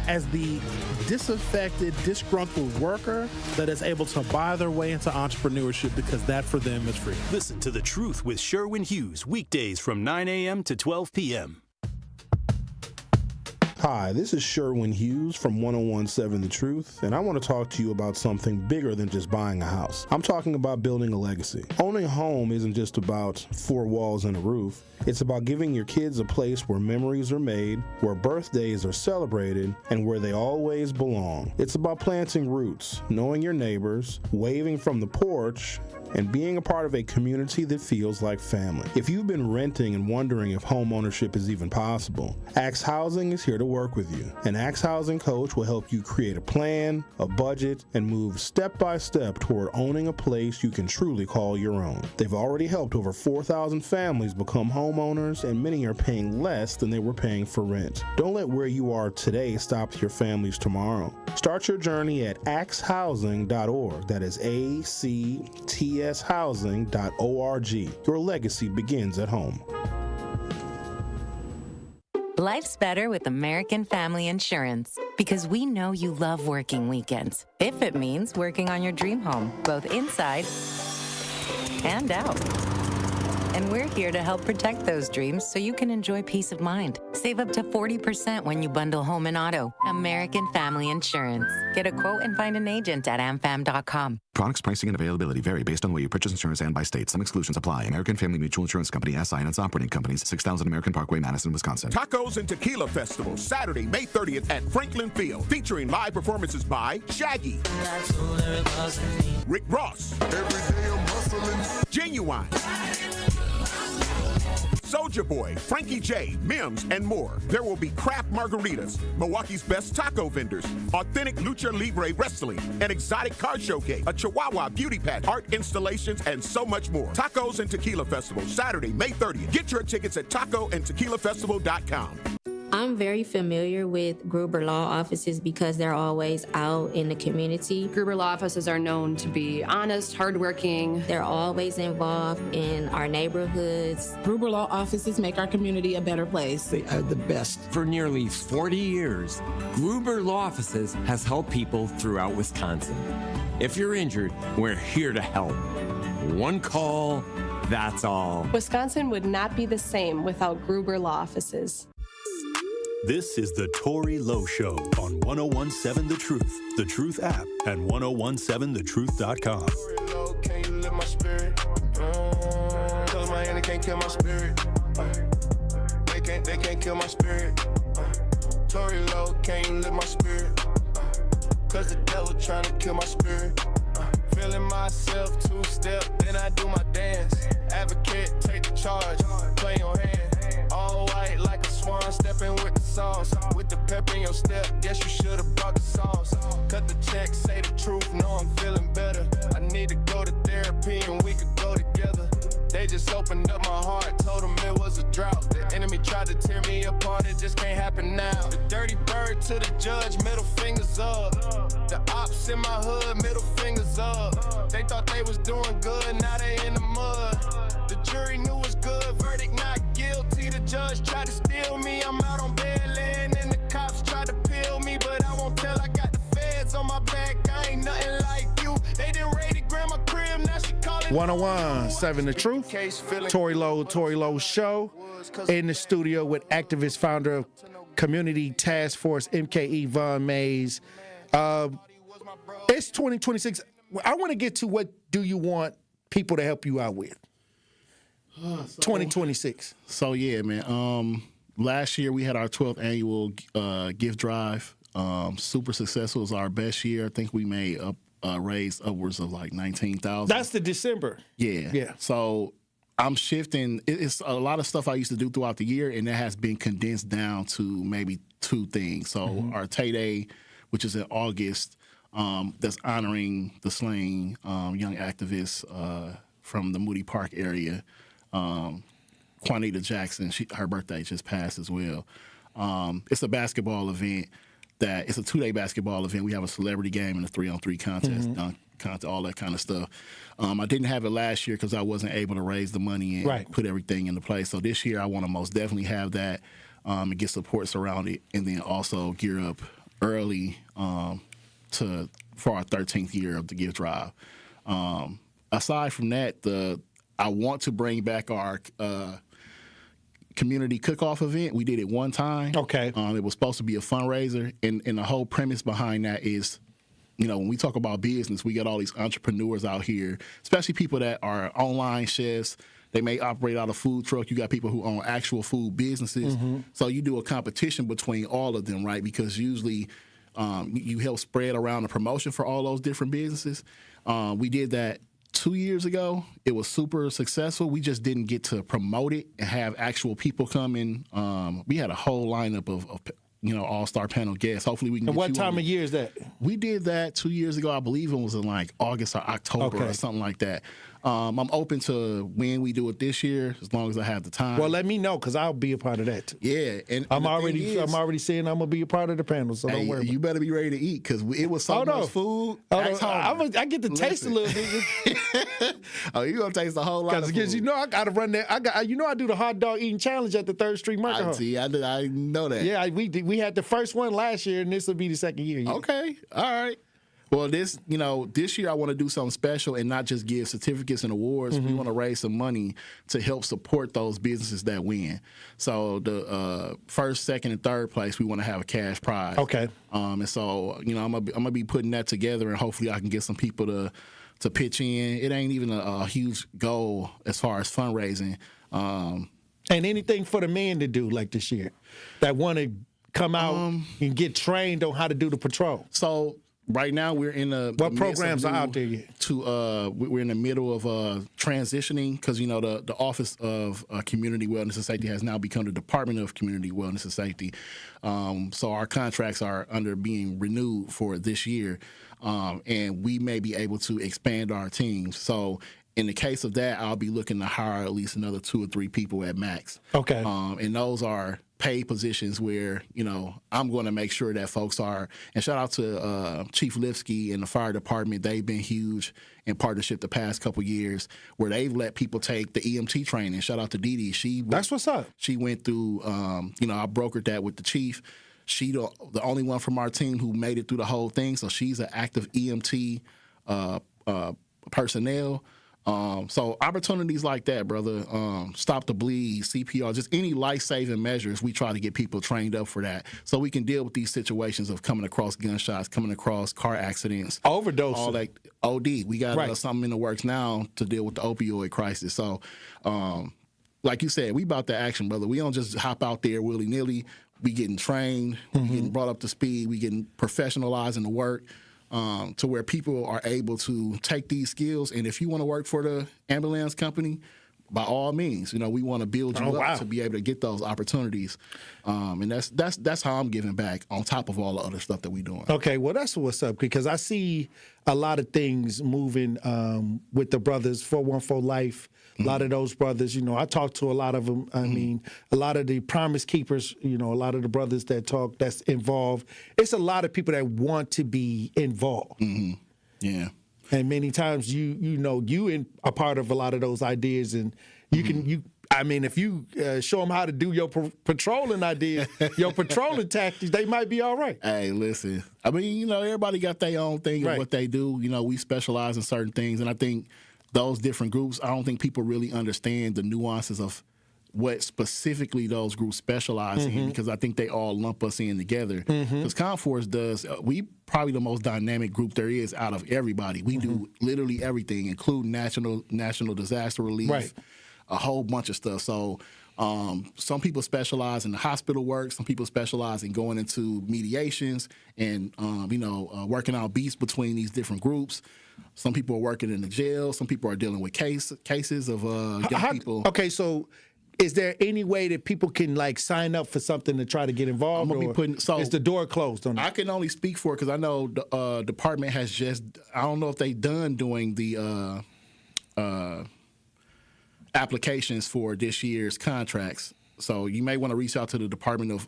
as the disaffected, disgruntled worker that is able to buy their way into entrepreneurship, because that for them is freedom. Listen to The Truth with Sherwin Hughes, weekdays from 9 a.m. to 12 p.m. Hi, this is Sherwin Hughes from 101.7 The Truth, and I want to talk to you about something bigger than just buying a house. I'm talking about building a legacy. Owning a home isn't just about 4 walls and a roof. It's about giving your kids a place where memories are made, where birthdays are celebrated, and where they always belong. It's about planting roots, knowing your neighbors, waving from the porch, and being a part of a community that feels like family. If you've been renting and wondering if home ownership is even possible, Axe Housing is here to work with you. An Axe Housing coach will help you create a plan, a budget, and move step by step toward owning a place you can truly call your own. They've already helped over 4,000 families become homeowners, and many are paying less than they were paying for rent. Don't let where you are today stop your families tomorrow. Start your journey at axehousing.org. That is ACTShousing.org. Your legacy begins at home. Life's better with American Family Insurance, because we know you love working weekends. If it means working on your dream home, both inside and out. And we're here to help protect those dreams so you can enjoy peace of mind. Save up to 40% when you bundle home and auto. American Family Insurance. Get a quote and find an agent at amfam.com. Products, pricing, and availability vary based on where you purchase insurance and by state. Some exclusions apply. American Family Mutual Insurance Company, SI, and its operating companies, 6000 American Parkway, Madison, Wisconsin. Tacos and Tequila Festival, Saturday, May 30th at Franklin Field, featuring live performances by Shaggy, Rick Ross, Genuine, Soulja Boy, Frankie J, Mims, and more. There will be craft margaritas, Milwaukee's best taco vendors, authentic lucha libre wrestling, an exotic car showcase, a Chihuahua beauty pageant, art installations, and so much more. Tacos and Tequila Festival, Saturday, May 30th. Get your tickets at tacoandtequilafestival.com. I'm very familiar with Gruber Law Offices because they're always out in the community. Gruber Law Offices are known to be honest, hardworking. They're always involved in our neighborhoods. Gruber Law Offices make our community a better place. They are the best. For nearly 40 years, Gruber Law Offices has helped people throughout Wisconsin. If you're injured, we're here to help. One call, that's all. Wisconsin would not be the same without Gruber Law Offices. This is the Tory Lowe Show on 101.7 The Truth app, and 101.7thetruth.com. Lowe, can't you lift my spirit? Cause my enemy can't kill my spirit. They can't kill my spirit. Tory Lowe, can't you lift my spirit? Cause the devil trying to kill my spirit. Feeling myself, two-step, then I do my dance. Advocate, take the charge, play your hand. All white like a swan, stepping with the sauce. With the pep in your step, yes, you should've brought the sauce. Cut the check, say the truth, know I'm feeling better. I need to go to therapy and we could go together. They They just opened up my heart, told them it was a drought. The enemy tried to tear me apart, it just can't happen now. The dirty bird to the judge, middle fingers up. The ops in my hood, middle fingers up. They thought they was doing good, now they in the mud. The jury knew it was good, verdict not guilty. The judge tried to steal me, I'm out on bail land, and the cops tried to peel me, but I won't tell. I got the feds on my back, I ain't nothing like you. They didn't raid grandma crib, now she calling 101.7 The Truth. Tory Lowe Show. In the studio with activist, founder of Community Task Force, MKE Von Mays. It's 2026. I want to get to what do you want people to help you out with? 2026. So yeah, man. Last year we had our 12th annual gift drive. Super successful. It was our best year. I think we made raised upwards of like $19,000. That's the December. Yeah. So I'm shifting. It's a lot of stuff I used to do throughout the year, and that has been condensed down to maybe two things. So our Tay Day, which is in August, that's honoring the slain young activists from the Moody Park area. Juanita Jackson, her birthday just passed as well. It's a basketball event. It's a 2-day basketball event. We have a celebrity game and a 3-on-3 contest, dunk contest, all that kind of stuff. I didn't have it last year because I wasn't able to raise the money and put everything into place. So this year I want to most definitely have that and get support surrounded, and then also gear up early for our 13th year of the gift drive. Aside from that, I want to bring back our community cook-off event. We did it one time. Okay. It was supposed to be a fundraiser, and the whole premise behind that is, when we talk about business, we got all these entrepreneurs out here, especially people that are online chefs. They may operate out of food truck. You got people who own actual food businesses. So you do a competition between all of them, right? Because usually you help spread around the promotion for all those different businesses. We did that 2 years ago. It was super successful. We just didn't get to promote it and have actual people come in. We had a whole lineup of all-star panel guests. Hopefully we can. And what time of year is that? We did that 2 years ago. I believe it was in like August or October or something like that. I'm open to when we do it this year, as long as I have the time. Well, let me know, because I'll be a part of that too. Yeah, and I'm already saying I'm gonna be a part of the panel, so don't worry. You better be ready to eat, because it was so much food. I get to taste a little bit. Oh, you gonna taste a whole lot of food? Because I gotta run that. I do the hot dog eating challenge at the 3rd Street Market Hall. I know that. Yeah, we had the first one last year, and this will be the second year. Yeah. Okay, all right. Well, this year I want to do something special and not just give certificates and awards. We want to raise some money to help support those businesses that win. So the first, second, and third place, we want to have a cash prize. Okay. And so I'm gonna be putting that together, and hopefully I can get some people to pitch in. It ain't even a huge goal as far as fundraising. And anything for the men to do like this year that want to come out and get trained on how to do the patrol. So right now we're in what programs are out there yet? We're in the middle of transitioning, because the Office of Community Wellness and Safety has now become the Department of Community Wellness and Safety. So our contracts are under being renewed for this year, and we may be able to expand our teams. So in the case of that, I'll be looking to hire at least another 2 or 3 people at max. Okay. And those are paid positions where, I'm going to make sure that folks are, and shout out to Chief Lipsky and the fire department. They've been huge in partnership the past couple years, where they've let people take the EMT training. Shout out to Dee Dee. That's what's up. She went through, I brokered that with the chief. She the only one from our team who made it through the whole thing. So she's an active EMT personnel. So opportunities like that, brother, stop the bleed, CPR, just any life-saving measures, we try to get people trained up for that, so we can deal with these situations of coming across gunshots, coming across car accidents, overdose, all that. OD. We got something in the works now to deal with the opioid crisis. So, like you said, we about the action, brother. We don't just hop out there willy-nilly. We getting trained, we getting brought up to speed, we getting professionalized in the work. To where people are able to take these skills, and if you want to work for the ambulance company, by all means, we want to build you up to be able to get those opportunities. And that's how I'm giving back on top of all the other stuff that we're doing. Okay, well, that's what's up, because I see a lot of things moving with the brothers, 414 Life. A lot of those brothers, I talk to a lot of them. I mean, a lot of the Promise Keepers, a lot of the brothers that's involved. It's a lot of people that want to be involved. Yeah. And many times you are part of a lot of those ideas, and if you show them how to do your patrolling ideas, your patrolling tactics, they might be all right. Hey, listen. I mean, everybody got their own thing of what they do. We specialize in certain things, and I think those different groups, I don't think people really understand the nuances of what specifically those groups specialize in, because I think they all lump us in together. Because ComForce does, we probably the most dynamic group there is out of everybody. We do literally everything, including national disaster relief, a whole bunch of stuff. So some people specialize in the hospital work. Some people specialize in going into mediations and, working out beats between these different groups. Some people are working in the jail. Some people are dealing with cases of young people. Okay, so is there any way that people can sign up for something to try to get involved? Is the door closed on that? I can only speak for it because I know the department has just, I don't know if they done doing the applications for this year's contracts. So you may want to reach out to the Department of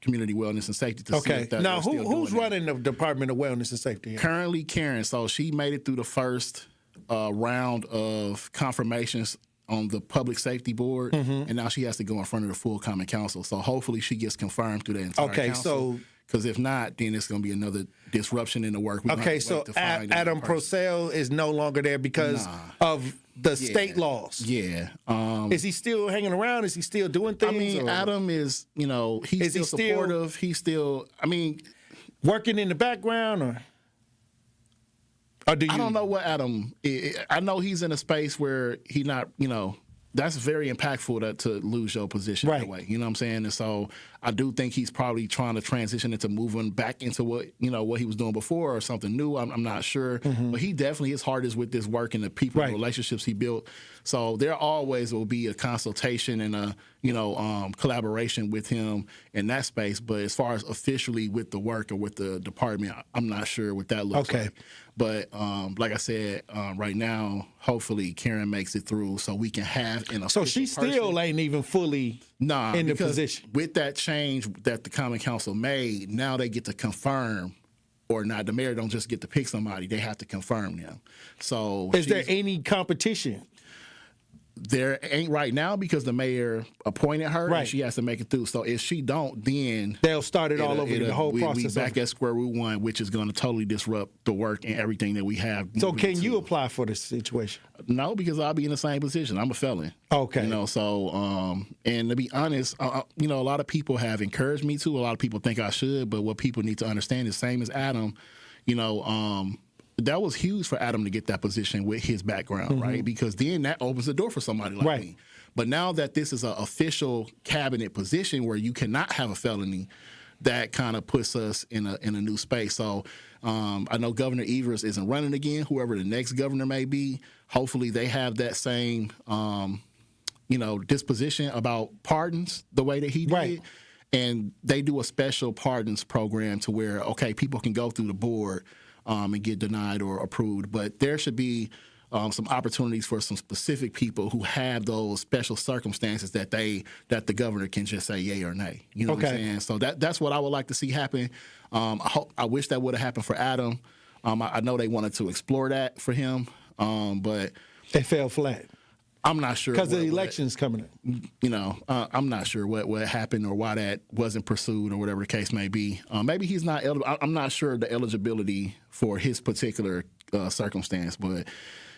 Community Wellness and Safety to see if that. Now, who's running the Department of Wellness and Safety here? Currently, Karen. So she made it through the first round of confirmations on the Public Safety Board, and now she has to go in front of the full Common Council. So hopefully she gets confirmed through the entire council. Because if not, then it's going to be another disruption in the work. So Adam Purcell is no longer there because of the state laws. Yeah. Is he still hanging around? Is he still doing things? I mean, Adam is, he's still supportive. He's still, working in the background or do you? I don't know what Adam is. I know he's in a space where he not, that's very impactful to lose your position that way. You know what I'm saying? And so I do think he's probably trying to transition into moving back into what he was doing before or something new. I'm not sure. But he definitely, his heart is with this work and the people and relationships he built. So there always will be a consultation and a, collaboration with him in that space. But as far as officially with the work or with the department, I'm not sure what that looks like. But like I said, right now, hopefully Karen makes it through so we can have an official So she still ain't even fully in the position. With that change that the Common Council made, now they get to confirm or not. The mayor don't just get to pick somebody. They have to confirm them. So is there any competition? There ain't right now because the mayor appointed her and she has to make it through. So if she don't, then they'll start it all over the whole process. We back at square root one, which is going to totally disrupt the work and everything that we have. So can you apply for this situation? No, because I'll be in the same position. I'm a felon. Okay. So and to be honest, a lot of people have encouraged me to. A lot of people think I should, but what people need to understand is same as Adam, that was huge for Adam to get that position with his background, right? Because then that opens the door for somebody like me. But now that this is an official cabinet position where you cannot have a felony, that kind of puts us in a new space. So I know Governor Evers isn't running again. Whoever the next governor may be, hopefully they have that same, disposition about pardons the way that he did. And they do a special pardons program to where, people can go through the board and get denied or approved. But there should be some opportunities for some specific people who have those special circumstances that the governor can just say yay or nay. You know what I'm saying? So that's what I would like to see happen. I wish that would have happened for Adam. I know they wanted to explore that for him, but they fell flat. I'm not sure because the election's coming up. I'm not sure what happened or why that wasn't pursued or whatever the case may be. Maybe he's not eligible. I'm not sure the eligibility for his particular circumstance, but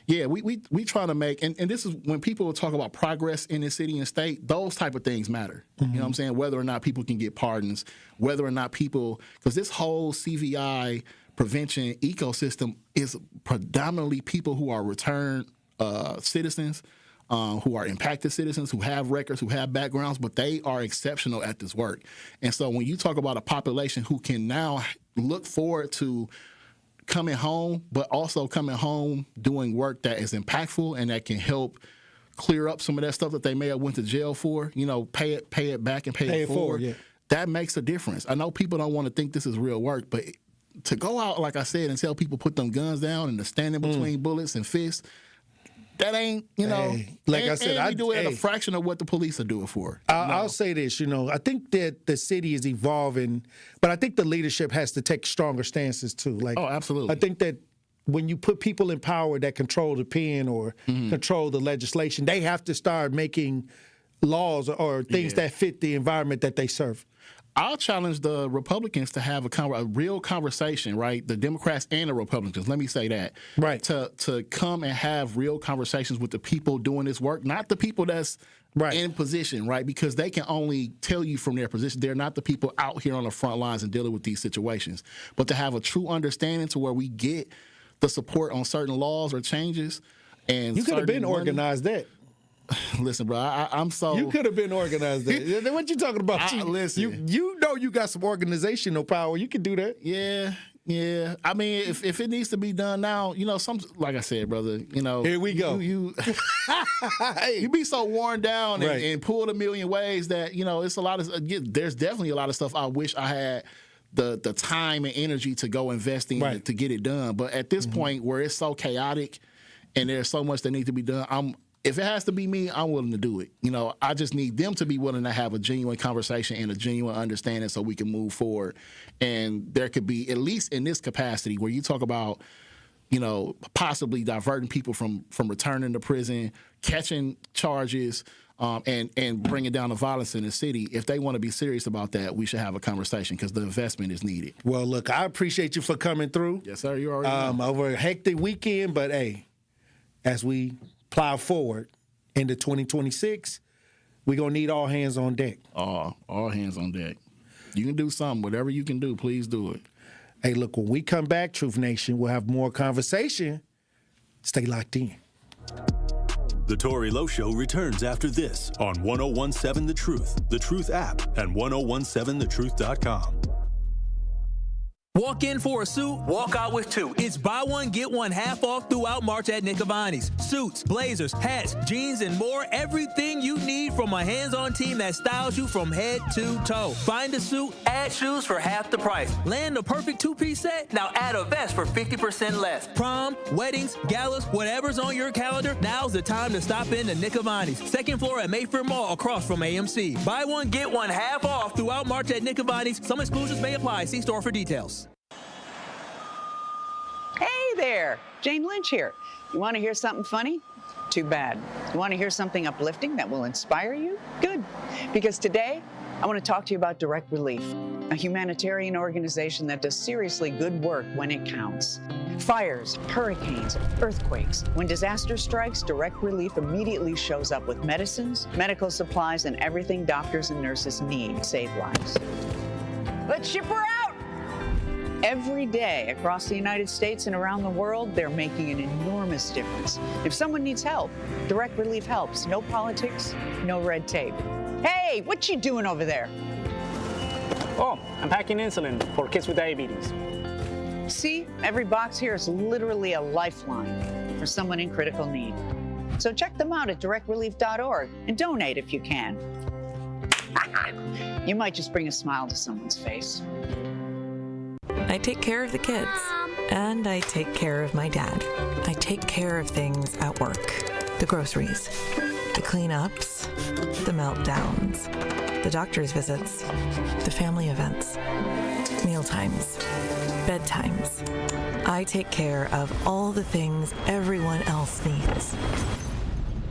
yeah, we try to make and this is when people talk about progress in the city and state. Those type of things matter. You know what I'm saying? Whether or not people can get pardons, whether or not people, because this whole CVI prevention ecosystem is predominantly people who are returned citizens. Who are impacted citizens, who have records, who have backgrounds, but they are exceptional at this work. And so when you talk about a population who can now look forward to coming home, but also coming home doing work that is impactful and that can help clear up some of that stuff that they may have went to jail for, pay it back and pay it forward. Yeah. That makes a difference. I know people don't want to think this is real work, but to go out, like I said, and tell people put them guns down and to stand in between bullets and fists, that ain't, like I said, I do it at a fraction of what the police are doing for. I'll say this, I think that the city is evolving, but I think the leadership has to take stronger stances too. Oh, absolutely. I think that when you put people in power that control the pen or control the legislation, they have to start making laws or things that fit the environment that they serve. I'll challenge the Republicans to have a real conversation, right? The Democrats and the Republicans, let me say that. Right. To come and have real conversations with the people doing this work, not the people that's in position, right? Because they can only tell you from their position. They're not the people out here on the front lines and dealing with these situations. But to have a true understanding to where we get the support on certain laws or changes. And you could have been organized that. Listen, bro, I'm so... You could have been organized that. What you talking about? Listen. You know you got some organizational power. You can do that. Yeah. I mean, if it needs to be done now, like I said, brother, Here we go. You be so worn down and pulled a million ways that, it's a lot of... There's definitely a lot of stuff I wish I had the time and energy to go invest in to get it done. But at this point where it's so chaotic and there's so much that needs to be done, if it has to be me, I'm willing to do it. I just need them to be willing to have a genuine conversation and a genuine understanding so we can move forward. And there could be, at least in this capacity, where you talk about, possibly diverting people from returning to prison, catching charges, and bringing down the violence in the city. If they want to be serious about that, we should have a conversation because the investment is needed. Well, look, I appreciate you for coming through. Yes, sir. You already know. Over a hectic weekend, but hey, as we plow forward into 2026, we're going to need all hands on deck. All hands on deck. You can do something. Whatever you can do, please do it. Hey, look, when we come back, Truth Nation, we'll have more conversation. Stay locked in. The Tory Lowe Show returns after this on 1017 The Truth app, and 1017thetruth.com. Walk in for a suit, walk out with two. It's buy one, get one half off throughout March at Nick Avani's. Suits, blazers, hats, jeans, and more. Everything you need from a hands-on team that styles you from head to toe. Find a suit, add shoes for half the price. Land a perfect two-piece set? Now add a vest for 50% less. Prom, weddings, galas, whatever's on your calendar, now's the time to stop in to Nick Avani's. Second floor at Mayfair Mall across from AMC. Buy one, get one half off throughout March at Nick Avani's. Some exclusions may apply. See store for details. Hey there, Jane Lynch here. You want to hear something funny? Too bad. You want to hear something uplifting that will inspire you? Good. Because today, I want to talk to you about Direct Relief, a humanitarian organization that does seriously good work when it counts. Fires, hurricanes, earthquakes. When disaster strikes, Direct Relief immediately shows up with medicines, medical supplies, and everything doctors and nurses need to save lives. Let's ship her out! Every day across the United States and around the world, they're making an enormous difference. If someone needs help, Direct Relief helps. No politics, no red tape. Hey, what you doing over there? Oh, I'm packing insulin for kids with diabetes. See, every box here is literally a lifeline for someone in critical need. So check them out at directrelief.org and donate if you can. You might just bring a smile to someone's face. I take care of the kids, and I take care of my dad. I take care of things at work. The groceries, the cleanups, the meltdowns, the doctor's visits, the family events, mealtimes, bedtimes. I take care of all the things everyone else needs.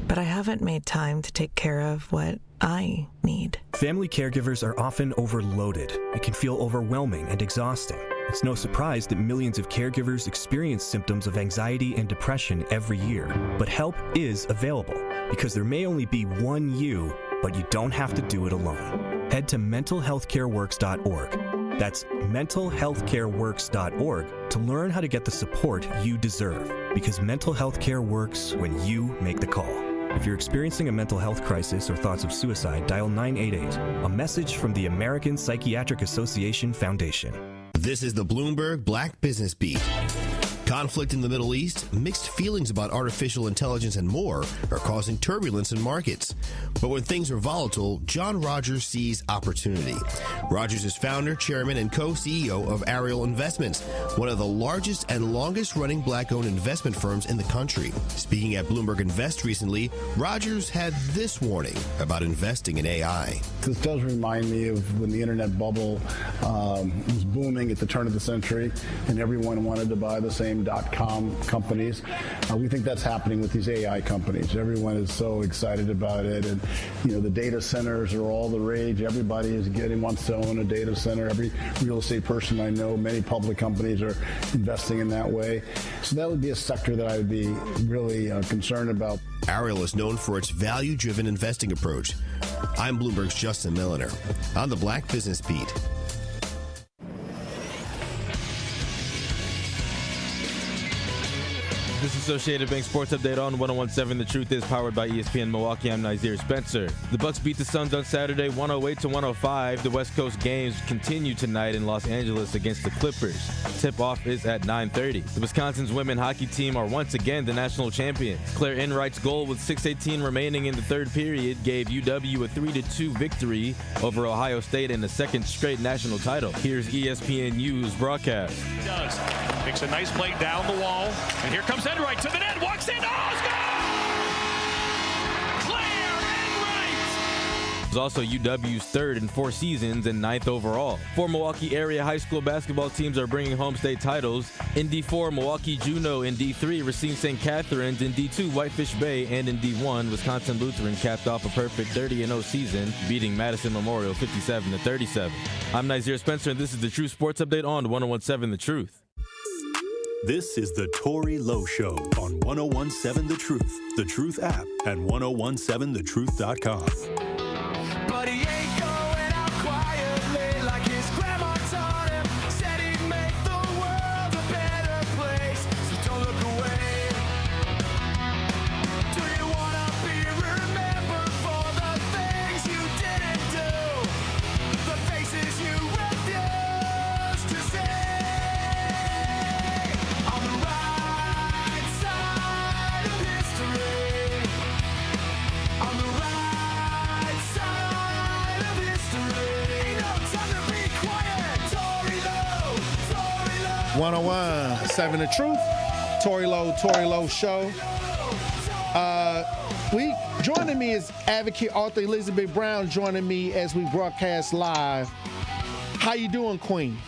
But I haven't made time to take care of what I need. Family caregivers are often overloaded. It can feel overwhelming and exhausting. It's no surprise that millions of caregivers experience symptoms of anxiety and depression every year. But help is available, because there may only be one you, but you don't have to do it alone. Head to mentalhealthcareworks.org. That's mentalhealthcareworks.org to learn how to get the support you deserve, because mental health care works when you make the call. If you're experiencing a mental health crisis or thoughts of suicide, dial 988, a message from the American Psychiatric Association Foundation. This is the Bloomberg Black Business Beat. Conflict in the Middle East, mixed feelings about artificial intelligence, and more are causing turbulence in markets. But when things are volatile, John Rogers sees opportunity. Rogers is founder, chairman, and co-CEO of Ariel Investments, one of the largest and longest-running black-owned investment firms in the country. Speaking at Bloomberg Invest recently, Rogers had this warning about investing in AI. This does remind me of when the internet bubble was booming at the turn of the century, and everyone wanted to buy the same .com companies. We think that's happening with these AI companies. Everyone is so excited about it, and the data centers are all the rage. Everybody wants to own a data center. Every real estate person I know, many public companies are investing in that way. So that would be a sector that I would be really concerned about. Ariel is known for its value-driven investing approach. I'm Bloomberg's Justin Milliner on the Black Business Beat. This Associated Bank Sports Update on 101.7 The Truth is powered by ESPN Milwaukee. I'm Xavier Spencer. The Bucks beat the Suns on Saturday 108-105. The West Coast games continue tonight in Los Angeles against the Clippers. Tip-off is at 9:30. The Wisconsin's women hockey team are once again the national champions. Claire Enright's goal with 6:18 remaining in the third period gave UW a 3-2 victory over Ohio State in the second straight national title. Here's ESPNU's broadcast. He does. Makes a nice play down the wall, and here comes Enright to the net, walks in, oh, score! Claire Enright! Was also UW's third in 4 seasons and 9th overall. 4 Milwaukee area high school basketball teams are bringing home state titles. In D4, Milwaukee Juno. In D3, Racine St. Catharines. In D2, Whitefish Bay. And in D1, Wisconsin Lutheran capped off a perfect 30-0 season, beating Madison Memorial 57-37. I'm Xavier Spencer, and this is the True Sports Update on 101.7 The Truth. This is the Tory Lowe Show on 101.7 The Truth app, and 1017thetruth.com. But he ain't going out quietly like his grandma taught him. Said he'd make the world a better place, so don't look away. Do you want to be remembered for the things you didn't do? The faces you refused to say? On the right side of history. On the right side of history. Ain't no time to be quiet. Tory Lowe, Tory Lowe. 101.7 The Truth. Tory Lowe Show. Joining me is advocate author Elizabeth Brown, joining me as we broadcast live. How you doing, Queen?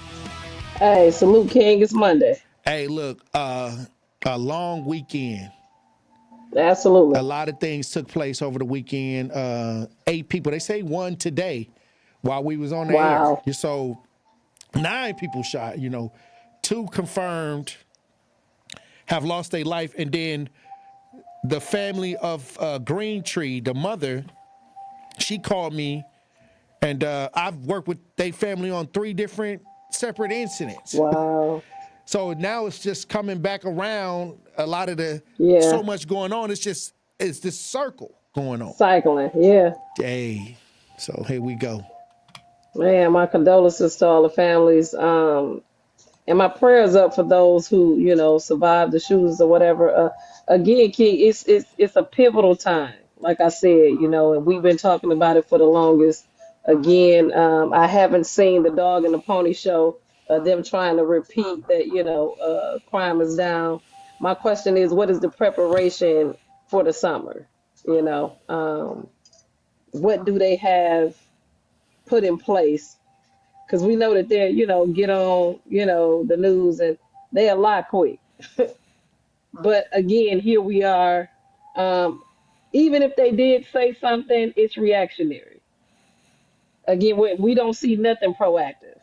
Hey, salute, King. It's Monday. Hey, look, a long weekend. Absolutely. A lot of things took place over the weekend. 8 people. They say 1 today while we was on the Wow. air. So 9 people shot, 2 confirmed have lost their life. And then the family of Green Tree, the mother, she called me, and I've worked with their family on 3 different separate incidents. Wow. So now it's just coming back around. A lot of so much going on. It's this circle going on. Cycling, yeah. Hey, so here we go. Man, my condolences to all the families. And my prayers up for those who, survived the shootings or whatever. Again, King, it's a pivotal time. Like I said, and we've been talking about it for the longest. Again, I haven't seen the Dog and the Pony show, them trying to repeat that, crime is down. My question is, what is the preparation for the summer? What do they have put in place? Because we know that they're, get on, the news and they a lot quick. But again, here we are. Even if they did say something, it's reactionary. Again, we don't see nothing proactive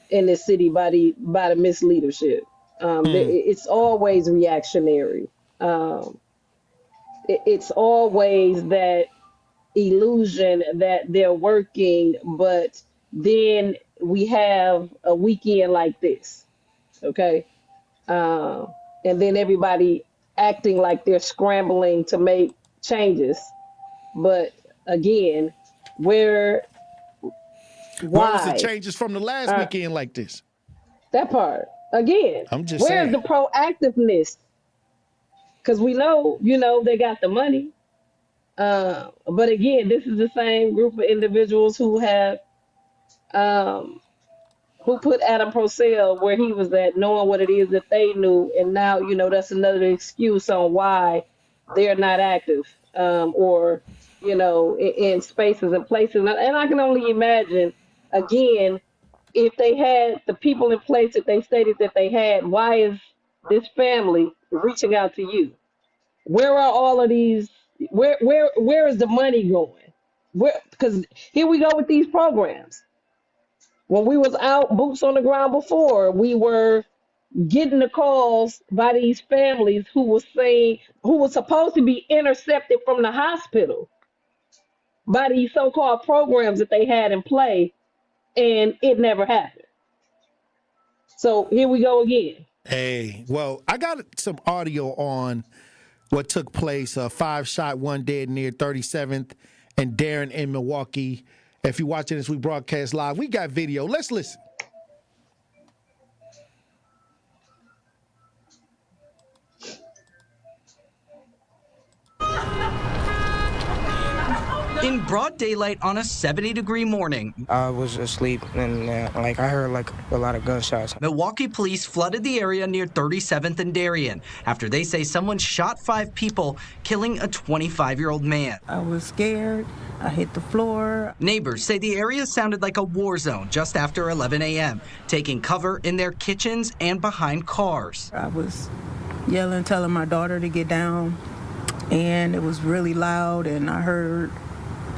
in this city by the misleadership. It's always reactionary. It's always that illusion that they're working, but then we have a weekend like this, okay? And then everybody acting like they're scrambling to make changes. But again, why? Where was the changes from the last weekend like this? That part. Again, I'm just where's saying. the proactiveness? Because we know, they got the money. But again, this is the same group of individuals who have who put Adam Purcell where he was at, knowing what it is that they knew, and now that's another excuse on why they're not active, or in spaces and places. And I can only imagine, again, if they had the people in place that they stated that they had, why is this family reaching out to you? Where are all of these? Where is the money going? Because here we go with these programs. When we was out boots on the ground before, we were getting the calls by these families who was supposed to be intercepted from the hospital by these so-called programs that they had in play, and it never happened. So here we go again. Hey, well, I got some audio on what took place. 5 shot, 1 dead near 37th and Darren in Milwaukee. If you're watching this, we broadcast live. We got video. Let's listen. In broad daylight on a 70-degree morning, I was asleep and I heard a lot of gunshots. Milwaukee police flooded the area near 37th and Darien after they say someone shot 5 people, killing a 25-year-old man. I was scared. I hit the floor. Neighbors say the area sounded like a war zone just after 11 a.m., taking cover in their kitchens and behind cars. I was yelling, telling my daughter to get down, and it was really loud, and I heard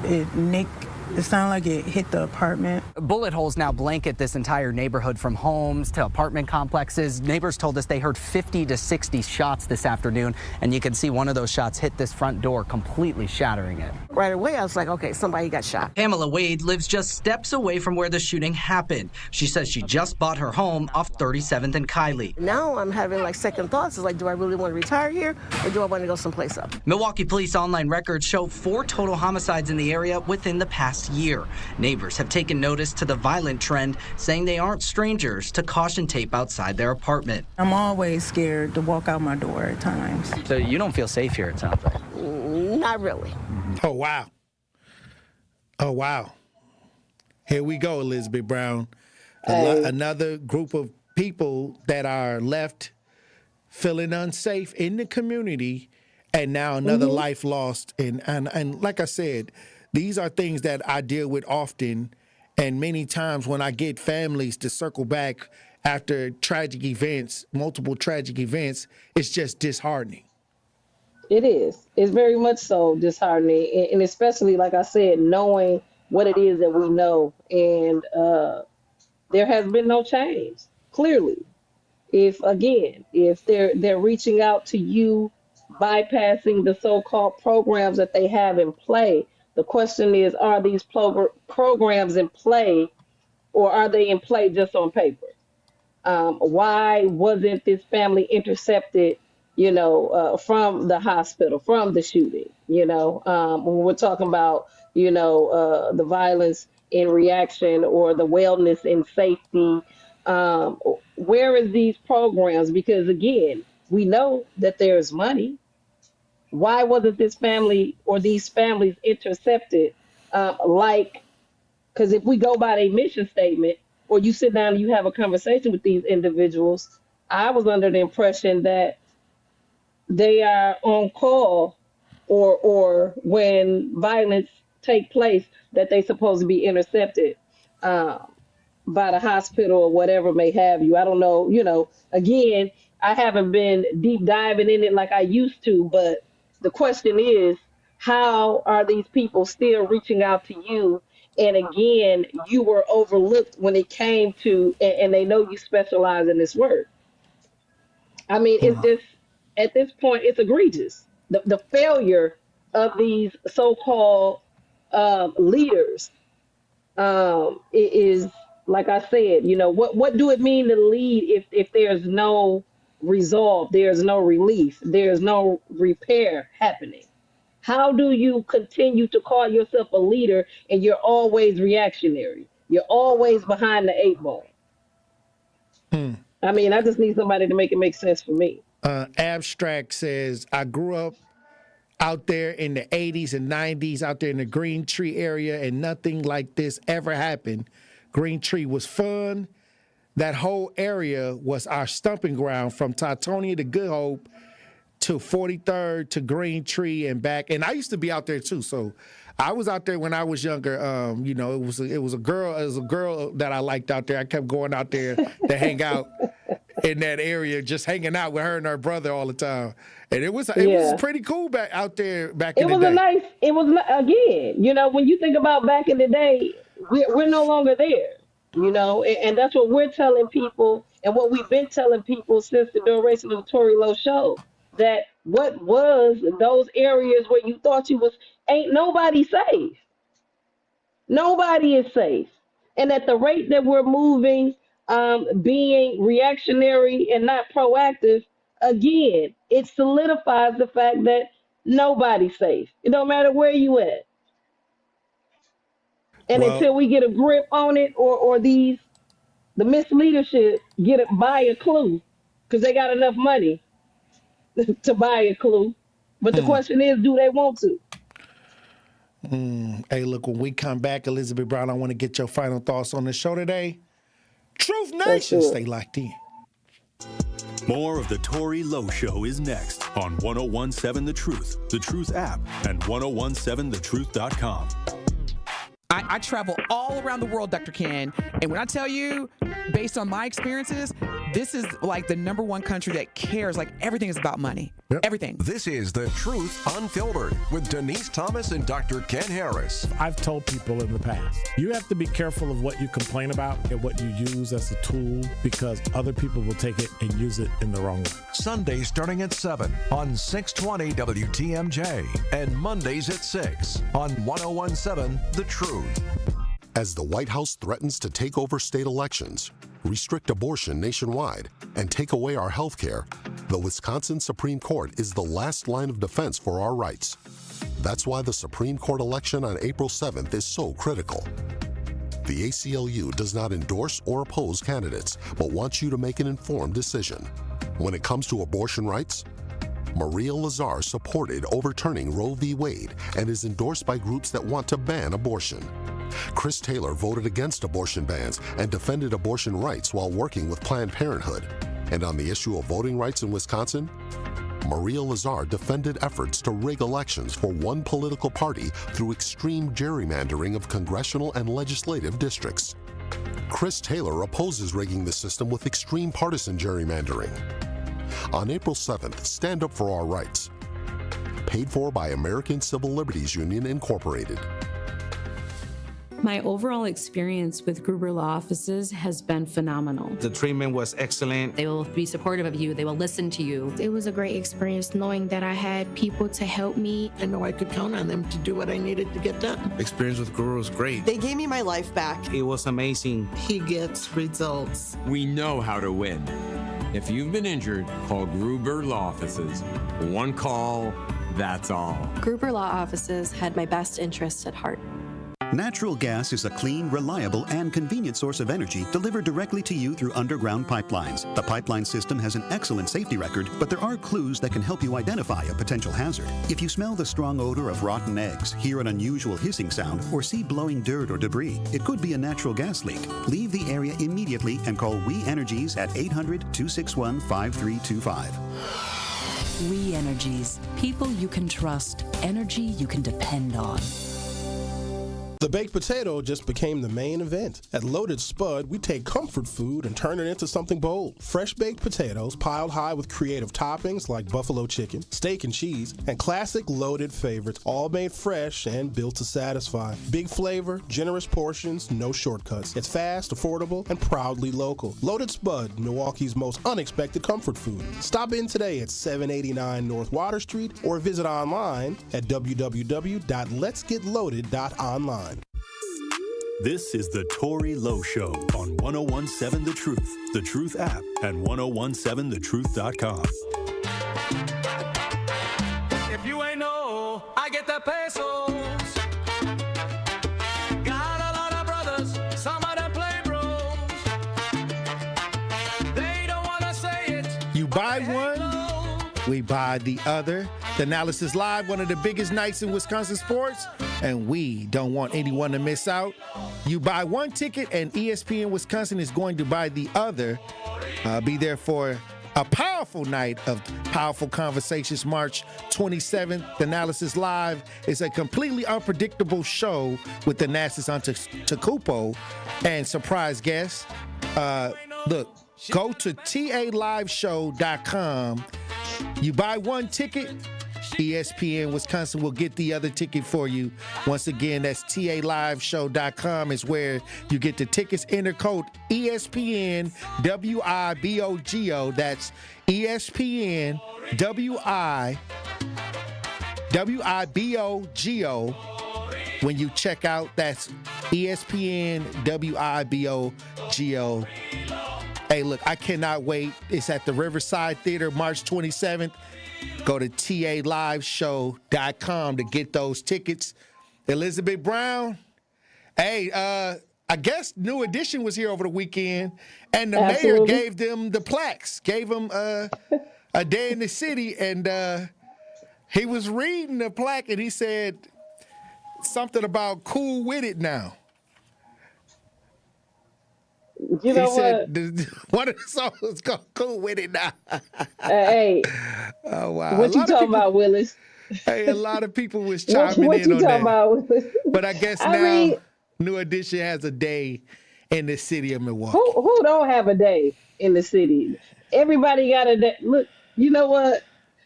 it sounded like it hit the apartment. Bullet holes now blanket this entire neighborhood, from homes to apartment complexes. Neighbors told us they heard 50 to 60 shots this afternoon, and you can see one of those shots hit this front door, completely shattering it. Right away, I was like, okay, somebody got shot. Pamela Wade lives just steps away from where the shooting happened. She says she just bought her home off 37th and Kylie. Now I'm having second thoughts. It's do I really want to retire here, or do I want to go someplace else? Milwaukee police online records show 4 total homicides in the area within the past year. Neighbors have taken notice to the violent trend, saying they aren't strangers to caution tape outside their apartment. I'm always scared to walk out my door at times. So you don't feel safe here, it sounds like? Not really. Oh, wow. Oh, wow. Here we go, Elizabeth Brown. Another group of people that are left feeling unsafe in the community, and now another life lost. And like I said, these are things that I deal with often, and many times when I get families to circle back after tragic events, multiple tragic events, it's just disheartening. It is. It's very much so disheartening, and especially, like I said, knowing what it is that we know, and there has been no change. Clearly, if they're reaching out to you, bypassing the so-called programs that they have in play, the question is, are these programs in play, or are they in play just on paper? Why wasn't this family intercepted, from the hospital, from the shooting? When we're talking about, the violence in reaction or the wellness and safety, where is these programs? Because again, we know that there's money. Why wasn't this family or these families intercepted? Because if we go by their mission statement, or you sit down and you have a conversation with these individuals, I was under the impression that they are on call, or when violence take place, that they supposed to be intercepted by the hospital or whatever may have you. I don't know. Again, I haven't been deep diving in it like I used to, but the question is, how are these people still reaching out to you? And again, you were overlooked when it came to, and they know you specialize in this work. I mean, it's just, at this point, it's egregious. The failure of these so-called leaders is, like I said, what do it mean to lead if there's no resolve, there's no relief, there's no repair happening? How do you continue to call yourself a leader and you're always reactionary? You're always behind the 8 ball. I mean, I just need somebody to make it make sense for me. Abstract says, I grew up out there in the 80s and 90s, out there in the Green Tree area, and nothing like this ever happened. Green Tree was fun. That whole area was our stumping ground from Teutonia to Good Hope to 43rd to Green Tree and back. And I used to be out there too. So I was out there when I was younger. It was a girl that I liked out there. I kept going out there to hang out in that area, just hanging out with her and her brother all the time. And it was pretty cool back out there back in the day. Again, when you think about back in the day, we're no longer there, and that's what we're telling people and what we've been telling people since the duration of the Tory Lowe show, that what was those areas where you thought ain't nobody safe. Nobody is safe. And at the rate that we're moving, being reactionary and not proactive, again, it solidifies the fact that nobody's safe. It don't matter where you at. And until we get a grip on it, or the misleadership buy a clue, because they got enough money to buy a clue. But the question is, do they want to? Hey, look, when we come back, Elizabeth Brown, I want to get your final thoughts on the show today. Truth Nation, stay locked in. More of the Tory Lowe Show is next on 1017 The Truth app, and 1017thetruth.com. I travel all around the world, Dr. Ken, and when I tell you, based on my experiences, this is like the number one country that cares. Like, everything is about money. Yep. Everything. This is The Truth Unfiltered with Denise Thomas and Dr. Ken Harris. I've told people in the past, you have to be careful of what you complain about and what you use as a tool, because other people will take it and use it in the wrong way. Sundays starting at 7 on 620 WTMJ and Mondays at 6 on 1017 The Truth. As the White House threatens to take over state elections, restrict abortion nationwide, and take away our health care, the Wisconsin Supreme Court is the last line of defense for our rights. That's why the Supreme Court election on April 7th is so critical. The ACLU does not endorse or oppose candidates, but wants you to make an informed decision. When it comes to abortion rights, Maria Lazar supported overturning Roe v. Wade and is endorsed by groups that want to ban abortion. Chris Taylor voted against abortion bans and defended abortion rights while working with Planned Parenthood. And on the issue of voting rights in Wisconsin, Maria Lazar defended efforts to rig elections for one political party through extreme gerrymandering of congressional and legislative districts. Chris Taylor opposes rigging the system with extreme partisan gerrymandering. On April 7th, stand up for our rights. Paid for by American Civil Liberties Union, Incorporated. My overall experience with Gruber Law Offices has been phenomenal. The treatment was excellent. They will be supportive of you. They will listen to you. It was a great experience knowing that I had people to help me. I know I could count on them to do what I needed to get done. Experience with Gruber was great. They gave me my life back. It was amazing. He gets results. We know how to win. If you've been injured, call Gruber Law Offices. One call, that's all. Gruber Law Offices had my best interests at heart. Natural gas is a clean, reliable, and convenient source of energy delivered directly to you through underground pipelines. The pipeline system has an excellent safety record, but there are clues that can help you identify a potential hazard. If you smell the strong odor of rotten eggs, hear an unusual hissing sound, or see blowing dirt or debris, it could be a natural gas leak. Leave the area immediately and call We Energies at 800-261-5325. We Energies. People you can trust. Energy you can depend on. The baked potato just became the main event. At Loaded Spud, we take comfort food and turn it into something bold. Fresh baked potatoes piled high with creative toppings like buffalo chicken, steak and cheese, and classic loaded favorites, all made fresh and built to satisfy. Big flavor, generous portions, no shortcuts. It's fast, affordable, and proudly local. Loaded Spud, Milwaukee's most unexpected comfort food. Stop in today at 789 North Water Street or visit online at www.letsgetloaded.online. This is the Tory Lowe Show on 1017 The Truth app, and 1017thetruth.com. If you ain't know, I get the pesos. Got a lot of brothers, some of them play bros. They don't buy one, we buy the other. The Analysis Live, one of the biggest nights in Wisconsin sports, and we don't want anyone to miss out. You buy one ticket, and ESPN Wisconsin is going to buy the other. Be there for a powerful night of powerful conversations, March 27th. The Analysis Live is a completely unpredictable show with the Thanasis Antetokounmpo and surprise guests. Look, go to taliveshow.com. You buy one ticket, ESPN Wisconsin will get the other ticket for you. Once again, that's taliveshow.com is where you get the tickets. Enter code ESPN WIBOGO. That's ESPN WIBOGO. When you check out, that's ESPN WIBOGO. Hey, look, I cannot wait. It's at the Riverside Theater, March 27th. Go to taliveshow.com to get those tickets. Elizabeth Brown, hey, I guess New Edition was here over the weekend, and the mayor gave them the plaques, gave them a day in the city, and he was reading the plaque, and he said something about cool with it now. You know what? One of the songs is called Cool With It Now. Hey. Oh, wow. What you talking about, Willis? Hey, a lot of people was chiming what in you on talking that. About, Willis? But I guess now New Edition has a day in the city of Milwaukee. Who don't have a day in the city? Everybody got a day. Look, you know what?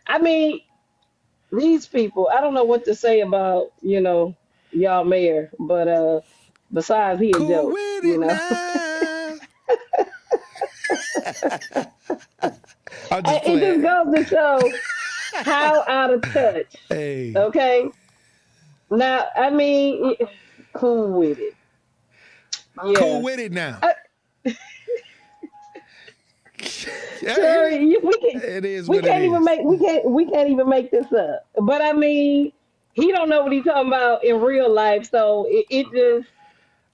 I mean, these people, I don't know what to say about, y'all mayor, but besides he a joke, It just goes to show how out of touch. Hey. Okay. Now, I mean, cool with it. Yeah. Cool with it now. Tory, we can't even make this up. But I mean, he don't know what he's talking about in real life, so it just.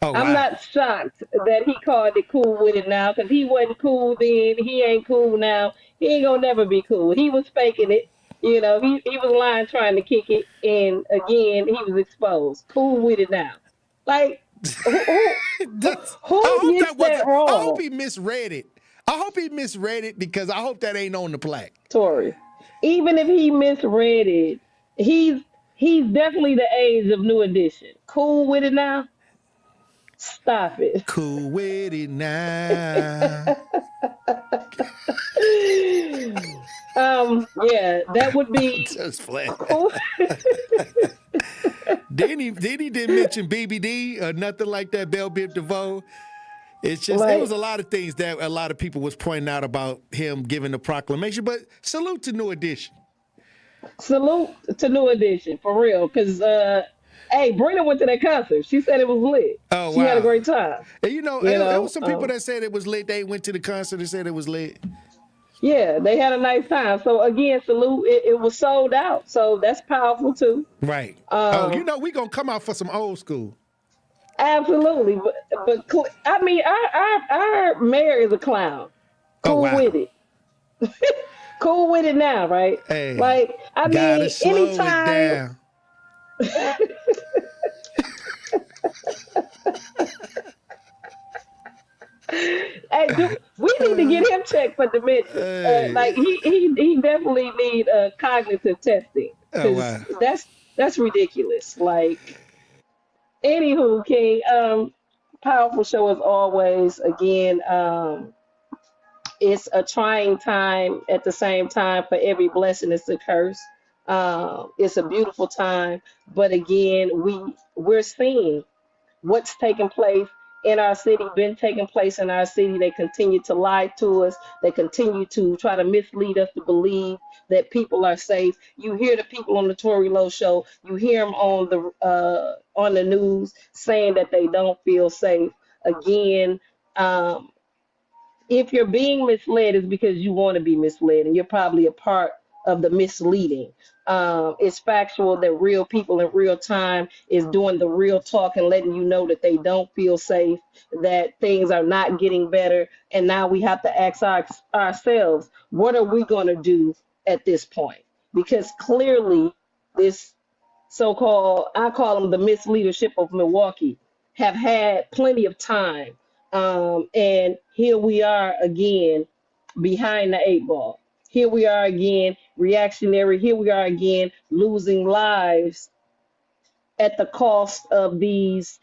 I'm not shocked that he called it cool with it now, because he wasn't cool then. He ain't cool now. He ain't gonna never be cool. He was faking it. He was lying trying to kick it, and again, he was exposed. Cool with it now. Like, who gets that wrong? I hope he misread it. Because I hope that ain't on the plaque. Tory, even if he misread it, he's definitely the age of New Edition. Cool with it now? Stop it. Cool with it now. Yeah, that would be just flat. Cool. Then he didn't mention BBD or nothing like that, Belle Biv DeVoe. It's just there was a lot of things that a lot of people was pointing out about him giving the proclamation. But salute to New Edition. Salute to New Edition, for real, because hey, Brenda went to that concert. She said it was lit. Oh, wow. She had a great time. And there was some people that said it was lit. They went to the concert and said it was lit. Yeah, they had a nice time. So, again, salute. It was sold out. So, that's powerful, too. Right. We're going to come out for some old school. Absolutely. But I mean, our mayor is a clown. Cool with it. Cool with it now, right? Hey, like, I mean, anytime. Hey, we need to get him checked for dementia. Like he definitely need cognitive testing. Oh, wow. That's ridiculous. Like, anywho, King, powerful show as always. Again, it's a trying time. At the same time, for every blessing is a curse. It's a beautiful time, but again, we're seeing what's taking place in our city, been taking place in our city. They continue to lie to us. They continue to try to mislead us to believe that people are safe. You hear the people on the Tory Lowe show. You hear them on the news saying that they don't feel safe. Again, if you're being misled, it's because you want to be misled, and you're probably a part of the misleading. It's factual that real people in real time is doing the real talk and letting you know that they don't feel safe, that things are not getting better. And now we have to ask ourselves, what are we going to do at this point? Because clearly this so-called, I call them the misleadership of Milwaukee, have had plenty of time. And here we are again behind the 8 ball. Here we are again reactionary. Here we are again losing lives at the cost of these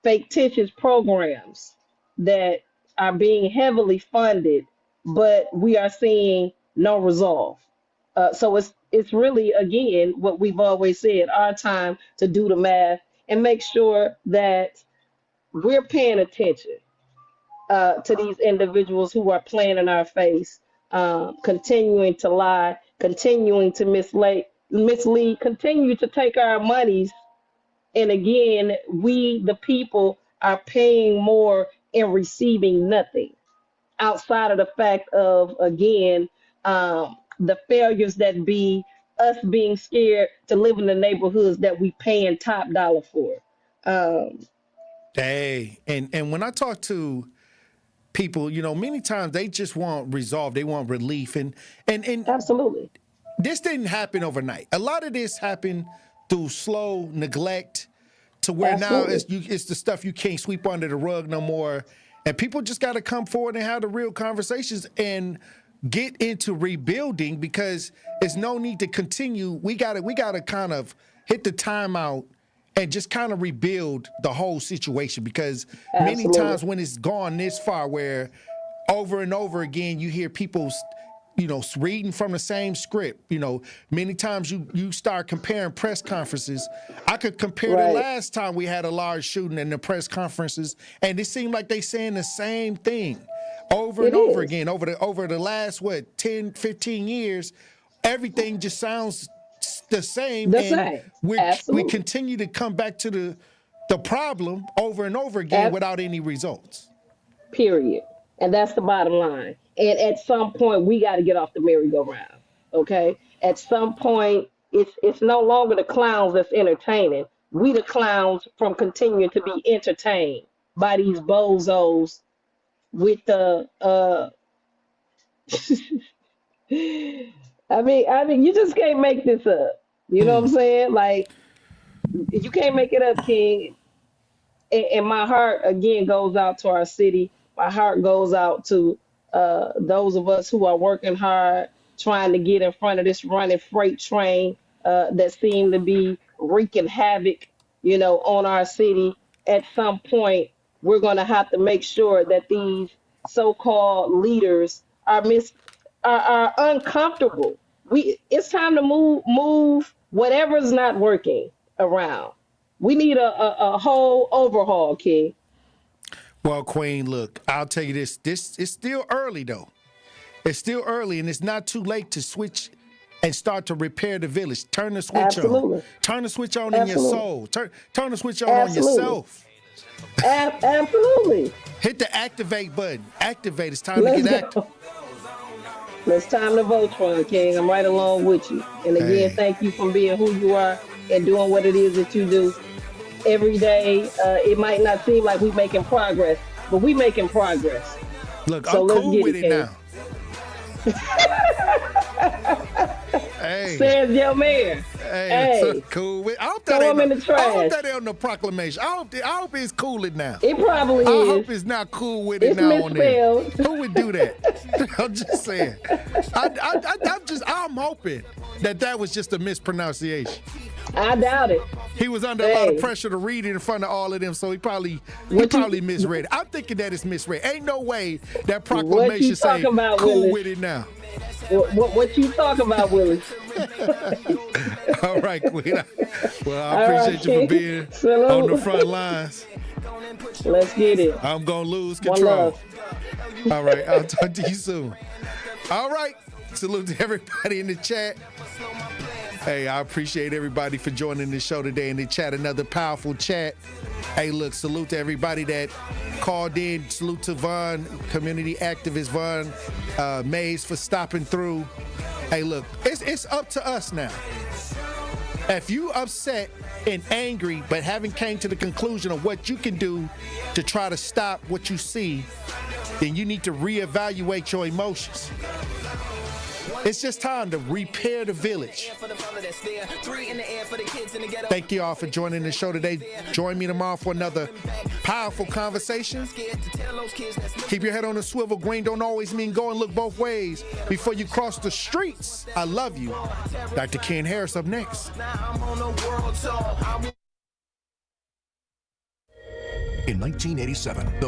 fictitious programs that are being heavily funded, but we are seeing no resolve. So it's really, again, what we've always said, our time to do the math and make sure that we're paying attention to these individuals who are playing in our face, continuing to lie, continuing to mislead, continue to take our monies. And again, we, the people, are paying more and receiving nothing outside of the fact of, again, the failures that be us being scared to live in the neighborhoods that we paying top dollar for. Hey, and when I talk to people, many times they just want resolve, they want relief, and absolutely, this didn't happen overnight. A lot of this happened through slow neglect, to where now it's the stuff you can't sweep under the rug no more, and people just got to come forward and have the real conversations and get into rebuilding, because there's no need to continue. We gotta kind of hit the timeout and just kind of rebuild the whole situation, because many times when it's gone this far, where over and over again you hear people reading from the same script, many times you start comparing press conferences. I could compare the last time we had a large shooting in the press conferences, and it seemed like they saying the same thing over and over again. Over the last 10, 15 years, everything just sounds the same. We continue to come back to the problem over and over again without any results. Period. And that's the bottom line. And at some point, we got to get off the merry-go-round. Okay? At some point, it's no longer the clowns that's entertaining. We the clowns from continuing to be entertained by these bozos with the I mean, you just can't make this up. You know what I'm saying? Like, you can't make it up, King. And my heart, again, goes out to our city. My heart goes out to those of us who are working hard, trying to get in front of this running freight train that seem to be wreaking havoc, on our city. At some point, we're going to have to make sure that these so-called leaders are uncomfortable. It's time to move whatever's not working around. We need a whole overhaul, King. Well, Queen, look, I'll tell you this. This is still early, though. It's still early, and it's not too late to switch and start to repair the village. Turn the switch on. Turn the switch on in your soul. Turn the switch on yourself. Absolutely. Hit the activate button. Activate. It's time to get active. It's time to vote for him, King. I'm right along with you. And again, thank you for being who you are and doing what it is that you do every day. It might not seem like we're making progress, but we making progress. Look, so I'm cool with it now. Hey. Says your mayor. Hey. So cool with. I hope that throw him in the trash. I hope that ain't on the proclamation. I hope it's cool it now. It probably is. I hope it's not cool with it now on there. Who would do that? I'm just saying. I'm hoping that was just a mispronunciation. I doubt it. He was under a lot of pressure to read it in front of all of them, so he probably misread it. I'm thinking that it's misread. Ain't no way that proclamation say cool Willis? With it now. What you talking about, Willis? All right, Queen. Well, I appreciate you for being on the front lines. Let's get it. I'm going to lose control. All right, I'll talk to you soon. All right, salute to everybody in the chat. Hey, I appreciate everybody for joining the show today in the chat. Another powerful chat. Hey, look, salute to everybody that called in. Salute to Vaughn, community activist Vaughn Mays for stopping through. Hey, look, it's up to us now. If you upset and angry, but haven't came to the conclusion of what you can do to try to stop what you see, then you need to reevaluate your emotions. It's just time to repair the village. Thank you all for joining the show today. Join me tomorrow for another powerful conversation. Keep your head on a swivel. Green don't always mean go and look both ways before you cross the streets. I love you. Dr. Ken Harris up next. In 1987, the